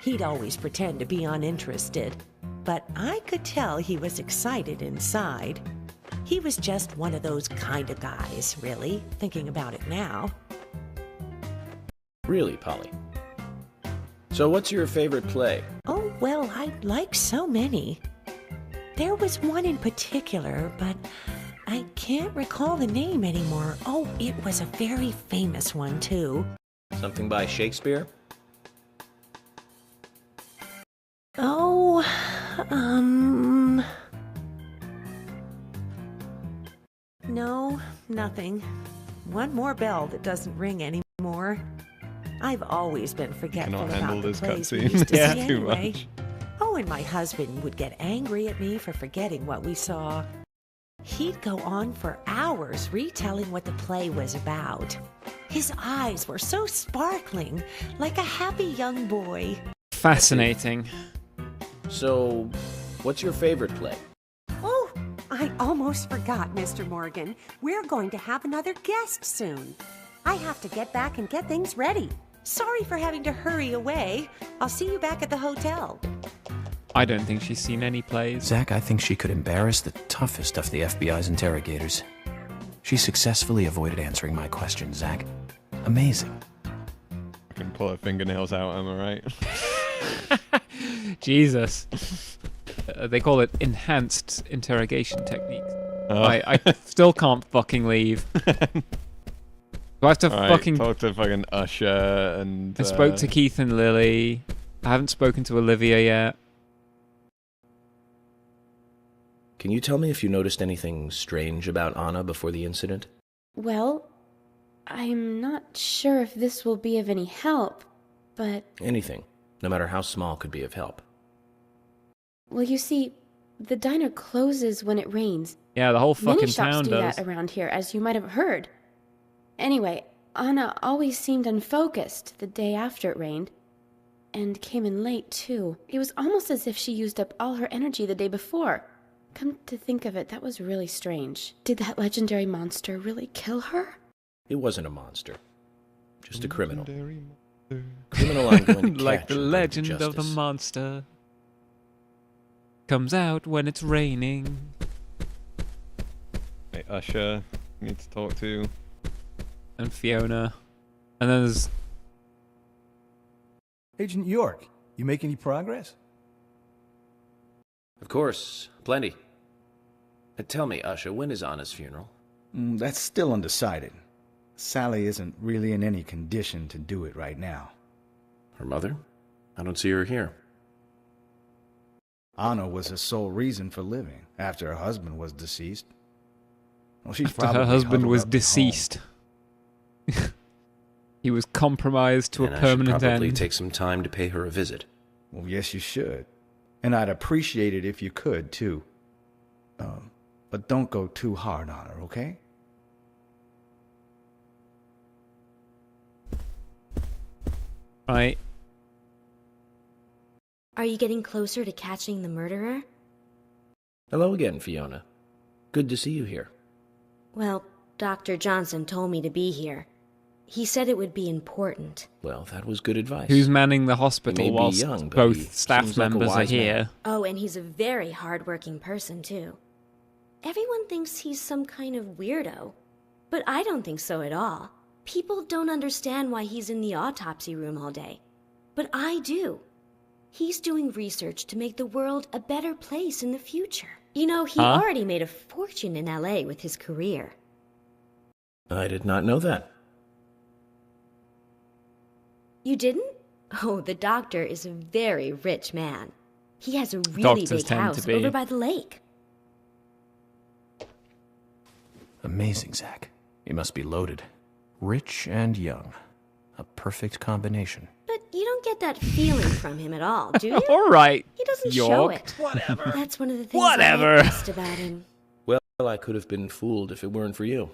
[SPEAKER 20] He'd always pretend to be uninterested, but I could tell he was excited inside. He was just one of those kind of guys, really, thinking about it now.
[SPEAKER 6] Really, Polly? So what's your favorite play?
[SPEAKER 20] Oh, well, I like so many. There was one in particular, but I can't recall the name anymore. Oh, it was a very famous one, too.
[SPEAKER 6] Something by Shakespeare?
[SPEAKER 20] Oh, no, nothing. One more bell that doesn't ring anymore. I've always been forgetful
[SPEAKER 3] Cannot handle
[SPEAKER 20] about the
[SPEAKER 3] this
[SPEAKER 20] plays we
[SPEAKER 3] cutscene.
[SPEAKER 20] used to
[SPEAKER 3] Yeah,
[SPEAKER 20] see
[SPEAKER 3] too
[SPEAKER 20] anyway.
[SPEAKER 3] much.
[SPEAKER 20] Oh, and my husband would get angry at me for forgetting what we saw. He'd go on for hours retelling what the play was about. His eyes were so sparkling, like a happy young boy.
[SPEAKER 2] Fascinating.
[SPEAKER 6] So, what's your favorite play?
[SPEAKER 20] Oh, I
[SPEAKER 21] I almost forgot, Mr. Morgan. We're going to have another guest soon. I have to get back and get things ready. Sorry for having to hurry away. I'll see you back at the hotel.
[SPEAKER 2] I don't think she's seen any plays.
[SPEAKER 11] Zach, I think she could embarrass the toughest of the FBI's interrogators. She successfully avoided answering my question, Zach. Amazing.
[SPEAKER 3] I can pull her fingernails out, am I right?
[SPEAKER 2] Jesus. They call it enhanced interrogation techniques. I still can't fucking leave. Do I have to fucking...
[SPEAKER 3] talk to fucking Usher and...
[SPEAKER 2] I spoke to Keith and Lily. I haven't spoken to Olivia yet.
[SPEAKER 6] Can you tell me if you noticed anything strange about Anna before the incident?
[SPEAKER 4] Well, I'm not sure if this will be of any help, but...
[SPEAKER 6] Anything, no matter how small, could be of help.
[SPEAKER 4] Well, you see, the diner closes when it rains.
[SPEAKER 2] Yeah, the whole fucking
[SPEAKER 4] Many shops
[SPEAKER 2] town
[SPEAKER 4] do
[SPEAKER 2] does.
[SPEAKER 4] that around here, as you might have heard. Anyway, Anna always seemed unfocused the day after it rained. And came in late, too. It was almost as if she used up all her energy the day before. Come to think of it, that was really strange. Did that legendary monster really kill her?
[SPEAKER 6] It wasn't a monster. Just a criminal. Criminal I'm going to catch.
[SPEAKER 2] Like the
[SPEAKER 6] and bring to
[SPEAKER 2] legend of the
[SPEAKER 6] justice.
[SPEAKER 2] monster. Comes out when it's raining.
[SPEAKER 3] Hey, Usher, need to talk to.
[SPEAKER 2] And Fiona. And then there's...
[SPEAKER 22] Agent York, you make any progress?
[SPEAKER 6] Of course, plenty. Tell me, Usher, when is Anna's funeral?
[SPEAKER 22] That's still undecided. Sally isn't really in any condition to do it right now.
[SPEAKER 6] Her mother? I don't see her here.
[SPEAKER 22] Anna was her sole reason for living after her husband was deceased. Well, she's
[SPEAKER 2] After
[SPEAKER 22] probably
[SPEAKER 2] her husband
[SPEAKER 22] huddled
[SPEAKER 2] was
[SPEAKER 22] up at
[SPEAKER 2] deceased. He was compromised to
[SPEAKER 6] And
[SPEAKER 2] a
[SPEAKER 6] I should
[SPEAKER 2] permanent
[SPEAKER 6] probably
[SPEAKER 2] end.
[SPEAKER 6] take some time to pay her a visit.
[SPEAKER 22] Well, yes, you should. And I'd appreciate it if you could, too. But don't go too hard on her, okay?
[SPEAKER 2] Right.
[SPEAKER 12] Are you getting closer to catching the murderer?
[SPEAKER 6] Hello again, Fiona. Good to see you here.
[SPEAKER 12] Well, Dr. Johnson told me to be here. He said it would be important.
[SPEAKER 6] Well, that was good advice.
[SPEAKER 2] Who's manning the
[SPEAKER 6] He
[SPEAKER 2] hospital
[SPEAKER 6] may be
[SPEAKER 2] whilst
[SPEAKER 6] young, but he
[SPEAKER 2] both staff
[SPEAKER 6] seems like a
[SPEAKER 2] members are
[SPEAKER 6] wise man.
[SPEAKER 2] here?
[SPEAKER 12] Oh, and he's a very hard-working person, too. Everyone thinks he's some kind of weirdo, but I don't think so at all. People don't understand why he's in the autopsy room all day, but I do. He's doing research to make the world a better place in the future. You know, he already made a fortune in LA with his career.
[SPEAKER 6] I did not know that.
[SPEAKER 12] You didn't? Oh, the doctor is a very rich man. He has a really
[SPEAKER 2] Doctors
[SPEAKER 12] big
[SPEAKER 2] tend to
[SPEAKER 12] house
[SPEAKER 2] be.
[SPEAKER 12] over by the lake.
[SPEAKER 11] Amazing, Zach. He must be loaded. Rich and young. A perfect combination.
[SPEAKER 12] But you don't get that feeling from him at all, do you?
[SPEAKER 2] All right,
[SPEAKER 12] He doesn't
[SPEAKER 2] York.
[SPEAKER 12] show it.
[SPEAKER 2] Whatever.
[SPEAKER 12] That's one of the things
[SPEAKER 2] Whatever.
[SPEAKER 12] I like best about him.
[SPEAKER 6] Well, I could have been fooled if it weren't for you.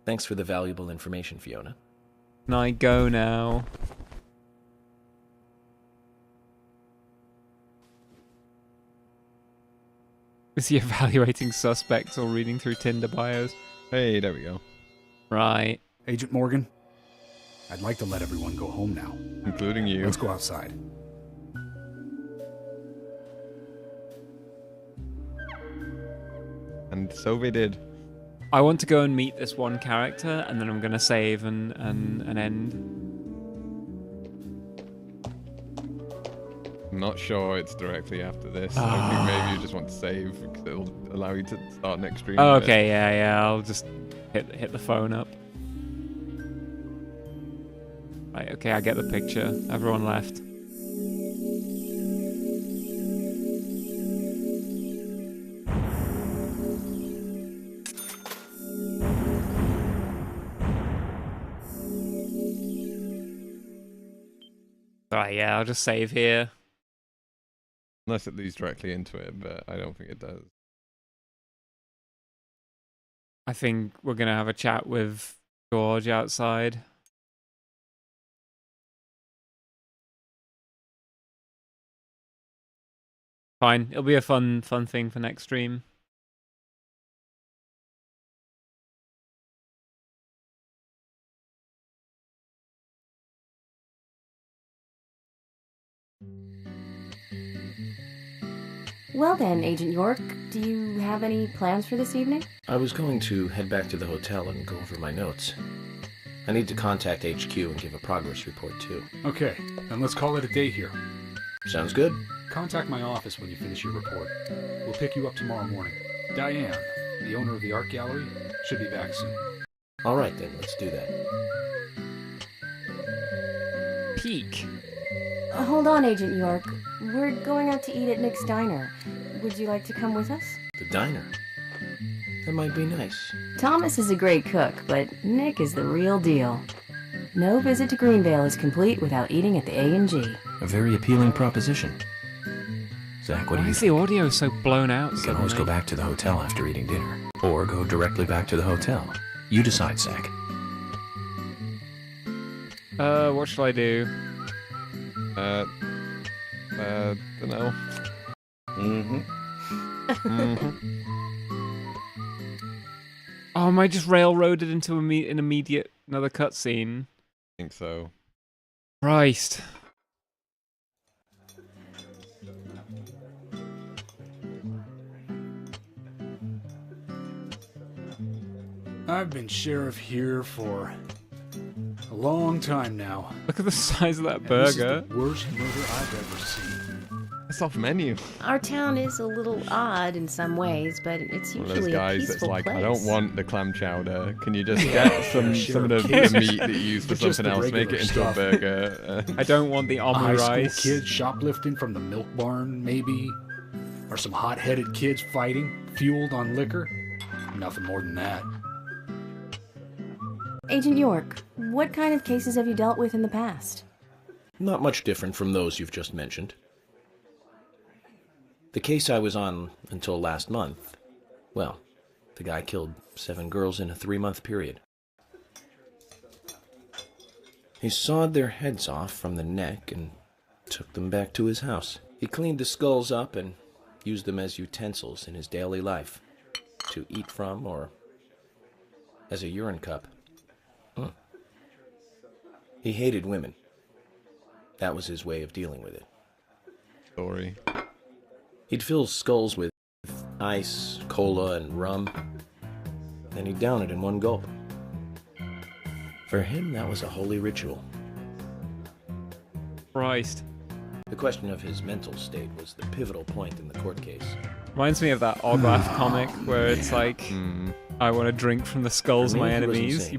[SPEAKER 6] Thanks for the valuable information, Fiona.
[SPEAKER 2] Can I go now? Is he evaluating suspects or reading through Tinder bios?
[SPEAKER 3] Hey, there we go.
[SPEAKER 2] Right.
[SPEAKER 8] Agent Morgan, I'd like to let everyone go home now.
[SPEAKER 3] Including you.
[SPEAKER 8] Let's go outside.
[SPEAKER 3] And so they did.
[SPEAKER 2] I want to go and meet this one character, and then I'm gonna save and end.
[SPEAKER 3] I'm not sure it's directly after this. I think maybe you just want to save because it'll allow you to start next stream.
[SPEAKER 2] Oh,
[SPEAKER 3] with it.
[SPEAKER 2] okay, yeah. I'll just hit the phone up. Right, okay, I get the picture. Everyone left. Alright, yeah, I'll just save here.
[SPEAKER 3] Unless it leads directly into it, but I don't think it does.
[SPEAKER 2] I think we're gonna have a chat with George outside. Fine, it'll be a fun thing for next stream.
[SPEAKER 5] Well then, Agent York, do you have any plans for this evening?
[SPEAKER 6] I was going to head back to the hotel and go over my notes. I need to contact HQ and give a progress report, too.
[SPEAKER 8] Okay, then let's call it a day here.
[SPEAKER 6] Sounds good.
[SPEAKER 8] Contact my office when you finish your report. We'll pick you up tomorrow morning. Diane, the owner of the art gallery, should be back soon.
[SPEAKER 6] All right, then. Let's do that.
[SPEAKER 2] Peak.
[SPEAKER 5] Hold on, Agent York. We're going out to eat at Nick's Diner. Would you like to come with us?
[SPEAKER 6] The diner. That might be nice.
[SPEAKER 5] Thomas is a great cook, but Nick is the real deal. No visit to Greenvale is complete without eating at the A&G.
[SPEAKER 11] A very appealing proposition. Zach, what do
[SPEAKER 2] Why
[SPEAKER 11] you
[SPEAKER 2] is the audio so blown out?
[SPEAKER 11] You can always go back to the hotel after eating dinner. Or go directly back to the hotel. You decide, Zach.
[SPEAKER 2] What shall I do?
[SPEAKER 3] Dunno.
[SPEAKER 2] Oh, am I just railroaded into an immediate another cutscene?
[SPEAKER 3] I think so.
[SPEAKER 2] Christ.
[SPEAKER 8] I've been sheriff here for a long time now.
[SPEAKER 2] Look at the size of that
[SPEAKER 8] And
[SPEAKER 2] burger.
[SPEAKER 8] This is the worst murder I've ever seen.
[SPEAKER 3] It's off menu.
[SPEAKER 5] Our town is a little odd in some ways, but it's
[SPEAKER 3] One of those
[SPEAKER 5] usually a
[SPEAKER 3] guys
[SPEAKER 5] peaceful
[SPEAKER 3] that's like,
[SPEAKER 5] place.
[SPEAKER 3] I don't want the clam chowder. Can you just get some of the meat that you use for
[SPEAKER 8] Just
[SPEAKER 3] something
[SPEAKER 8] the
[SPEAKER 3] else, make
[SPEAKER 8] regular
[SPEAKER 3] it into
[SPEAKER 8] stuff.
[SPEAKER 3] a burger?
[SPEAKER 2] I don't want the
[SPEAKER 8] A
[SPEAKER 2] omu
[SPEAKER 8] high
[SPEAKER 2] rice.
[SPEAKER 8] school kid shoplifting from the milk barn, maybe? Or some hot-headed kids fighting, fueled on liquor? Nothing more than that.
[SPEAKER 5] Agent York, what kind of cases have you dealt with in the past?
[SPEAKER 6] Not much different from those you've just mentioned. The case I was on until last month, well, the guy killed 7 girls in a 3-month period. He sawed their heads off from the neck and took them back to his house. He cleaned the skulls up and used them as utensils in his daily life, to eat from or as a urine cup. He hated women. That was his way of dealing with it.
[SPEAKER 3] Story.
[SPEAKER 6] He'd fill skulls with ice, cola, and rum, then he'd down it in one gulp. For him, that was a holy ritual.
[SPEAKER 2] Christ.
[SPEAKER 6] The question of his mental state was the pivotal point in the court case.
[SPEAKER 2] Reminds me of that Oglath comic where it's like, I want to drink from the skulls of my
[SPEAKER 6] For me, he was
[SPEAKER 2] enemies.
[SPEAKER 6] insane.
[SPEAKER 2] You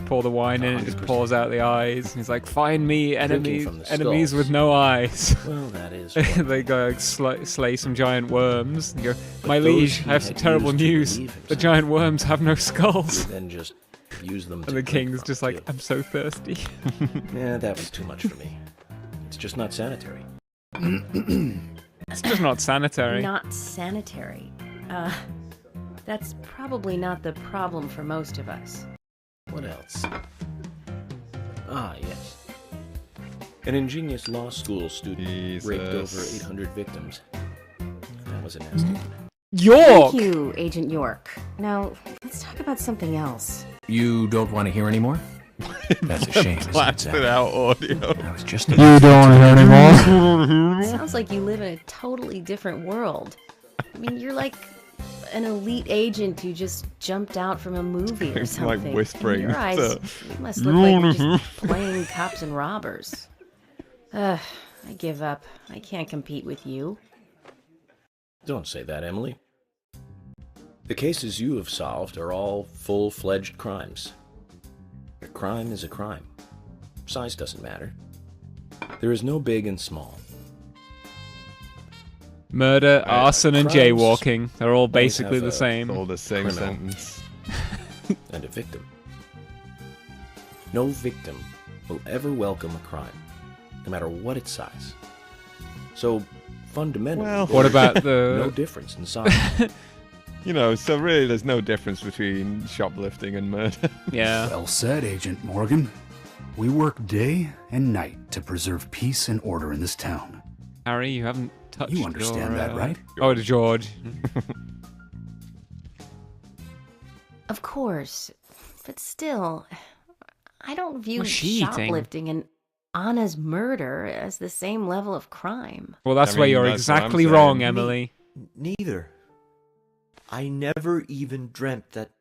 [SPEAKER 2] pour the wine in, it just
[SPEAKER 6] 100%.
[SPEAKER 2] pours out the eyes. And he's like, find me
[SPEAKER 6] Drinking from
[SPEAKER 2] enemies
[SPEAKER 6] the
[SPEAKER 2] enemies
[SPEAKER 6] skulls.
[SPEAKER 2] with no eyes.
[SPEAKER 6] Well, that is.
[SPEAKER 2] They go like, slay some giant worms. And you go, my
[SPEAKER 6] those
[SPEAKER 2] liege,
[SPEAKER 6] he
[SPEAKER 2] I have
[SPEAKER 6] had
[SPEAKER 2] some terrible
[SPEAKER 6] used to
[SPEAKER 2] news.
[SPEAKER 6] relieve
[SPEAKER 2] The giant worms have no skulls.
[SPEAKER 6] Then just use them to
[SPEAKER 2] And the
[SPEAKER 6] drink
[SPEAKER 2] king's
[SPEAKER 6] from,
[SPEAKER 2] just like,
[SPEAKER 6] too.
[SPEAKER 2] I'm so thirsty.
[SPEAKER 6] Yeah, that was too much for me. It's just not sanitary.
[SPEAKER 2] It's just not sanitary.
[SPEAKER 5] Not sanitary. That's probably not the problem for most of us.
[SPEAKER 6] What else? Ah, yes. An ingenious law school student raped over 800 victims. That was a nasty one.
[SPEAKER 2] York!
[SPEAKER 5] Thank you, Agent York. Now, let's talk about something else.
[SPEAKER 11] You don't want to hear anymore? That's a shame, isn't it,
[SPEAKER 3] Blasted
[SPEAKER 11] Zach?
[SPEAKER 3] out audio.
[SPEAKER 11] I was just
[SPEAKER 2] You don't want to hear anymore?
[SPEAKER 5] Sounds like you live in a totally different world. I mean, you're like an elite agent who just jumped out from a movie or
[SPEAKER 3] It's like
[SPEAKER 5] something.
[SPEAKER 3] whispering
[SPEAKER 5] In your eyes,
[SPEAKER 3] stuff.
[SPEAKER 5] you must look like you're just playing cops and robbers. I give up. I can't compete with you.
[SPEAKER 6] Don't say that, Emily. The cases you have solved are all full-fledged crimes. A crime is a crime. Size doesn't matter. There is no big and small.
[SPEAKER 2] Murder, arson, and
[SPEAKER 6] crimes
[SPEAKER 2] jaywalking. They're all
[SPEAKER 6] always
[SPEAKER 2] basically
[SPEAKER 6] have
[SPEAKER 2] the
[SPEAKER 6] a
[SPEAKER 2] same.
[SPEAKER 3] All the same
[SPEAKER 6] criminal.
[SPEAKER 3] sentence.
[SPEAKER 6] And a victim. No victim will ever welcome a crime, no matter what its size. So, fundamentally,
[SPEAKER 3] Well-
[SPEAKER 2] What about the-
[SPEAKER 6] no difference in size.
[SPEAKER 3] You know, so really there's no difference between shoplifting and murder.
[SPEAKER 2] Yeah.
[SPEAKER 8] Well said, Agent Morgan. We work day and night to preserve peace and order in this town.
[SPEAKER 2] Harry, you haven't touched
[SPEAKER 8] You understand
[SPEAKER 2] your,
[SPEAKER 8] that, right?
[SPEAKER 2] Oh, George.
[SPEAKER 5] Of course. But still, I don't view
[SPEAKER 2] What's she eating?
[SPEAKER 5] shoplifting and Anna's murder as the same level of crime.
[SPEAKER 2] Well, that's
[SPEAKER 3] I
[SPEAKER 2] where
[SPEAKER 3] mean,
[SPEAKER 2] you're
[SPEAKER 3] that's what I'm
[SPEAKER 2] exactly
[SPEAKER 3] saying.
[SPEAKER 2] wrong, Emily.
[SPEAKER 1] Neither. I never even dreamt that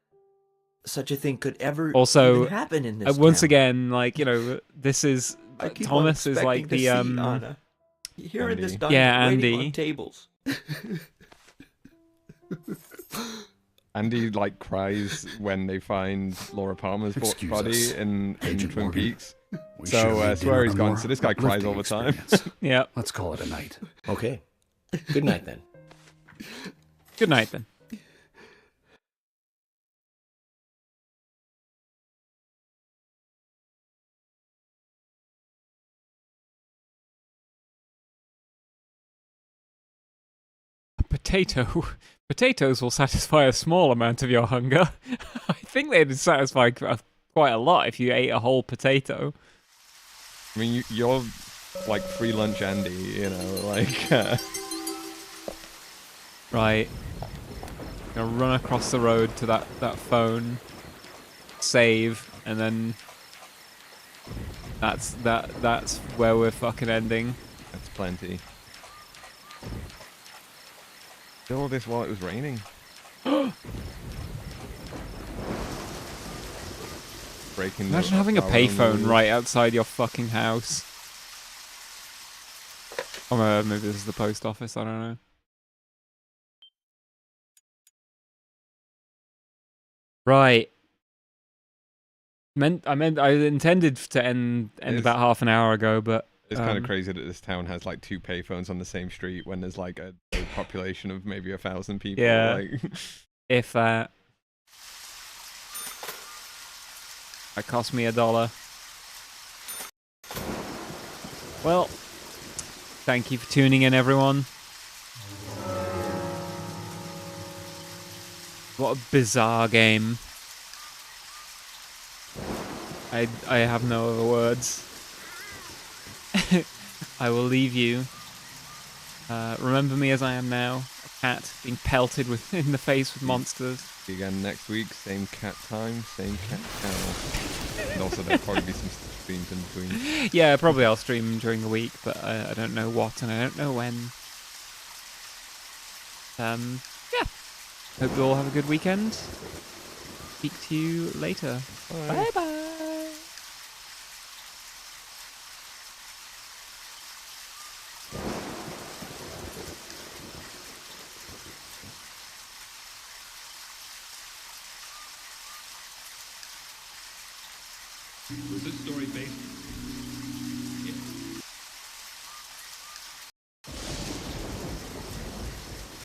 [SPEAKER 1] such a thing could ever
[SPEAKER 2] Also,
[SPEAKER 1] even happen in this
[SPEAKER 2] once
[SPEAKER 1] town.
[SPEAKER 2] again, like, you know, this is
[SPEAKER 1] I keep
[SPEAKER 2] Thomas
[SPEAKER 1] on
[SPEAKER 2] is like
[SPEAKER 1] expecting
[SPEAKER 2] the
[SPEAKER 1] to see Anna here in this diner
[SPEAKER 2] yeah,
[SPEAKER 1] waiting
[SPEAKER 2] Andy.
[SPEAKER 1] on tables.
[SPEAKER 3] Andy like cries when they find Laura Palmer's
[SPEAKER 8] Excuse
[SPEAKER 3] body
[SPEAKER 8] us,
[SPEAKER 3] in
[SPEAKER 8] Agent
[SPEAKER 3] Twin
[SPEAKER 8] Morgan.
[SPEAKER 3] Peaks.
[SPEAKER 8] We
[SPEAKER 3] So
[SPEAKER 8] sure need
[SPEAKER 3] swear
[SPEAKER 8] dinner
[SPEAKER 3] he's
[SPEAKER 8] and
[SPEAKER 3] gone.
[SPEAKER 8] more
[SPEAKER 3] So this guy cries all the time.
[SPEAKER 8] uplifting experience.
[SPEAKER 2] Yeah.
[SPEAKER 8] Let's call it a night.
[SPEAKER 9] Okay. Good night then.
[SPEAKER 2] Good night then. Potatoes will satisfy a small amount of your hunger. I think they'd satisfy quite a lot if you ate a whole potato.
[SPEAKER 3] I mean, you're like free lunch Andy, you know, like.
[SPEAKER 2] Right. Gonna run across the road to that phone, save, and then that's where we're fucking ending.
[SPEAKER 3] That's plenty. Did all this while it was raining. Breaking.
[SPEAKER 2] Imagine having a payphone right outside your fucking house. Or maybe this is the post office. I don't know. Right. I intended to end about half an hour ago, but
[SPEAKER 3] it's kind of crazy that this town has like 2 payphones on the same street when there's like a population of maybe 1,000 people.
[SPEAKER 2] Yeah.
[SPEAKER 3] Like.
[SPEAKER 2] If that cost me $1. Well, thank you for tuning in, everyone. What a bizarre game. I have no other words. I will leave you. Remember me as I am now. A cat being pelted in the face with monsters.
[SPEAKER 3] See you again next week. Same cat time, same cat channel. And also there'll probably be some streams in between.
[SPEAKER 2] Yeah, probably I'll stream during the week, but I don't know what and I don't know when. Yeah. Hope you all have a good weekend. Speak to you later. Bye bye.
[SPEAKER 7] Was this story based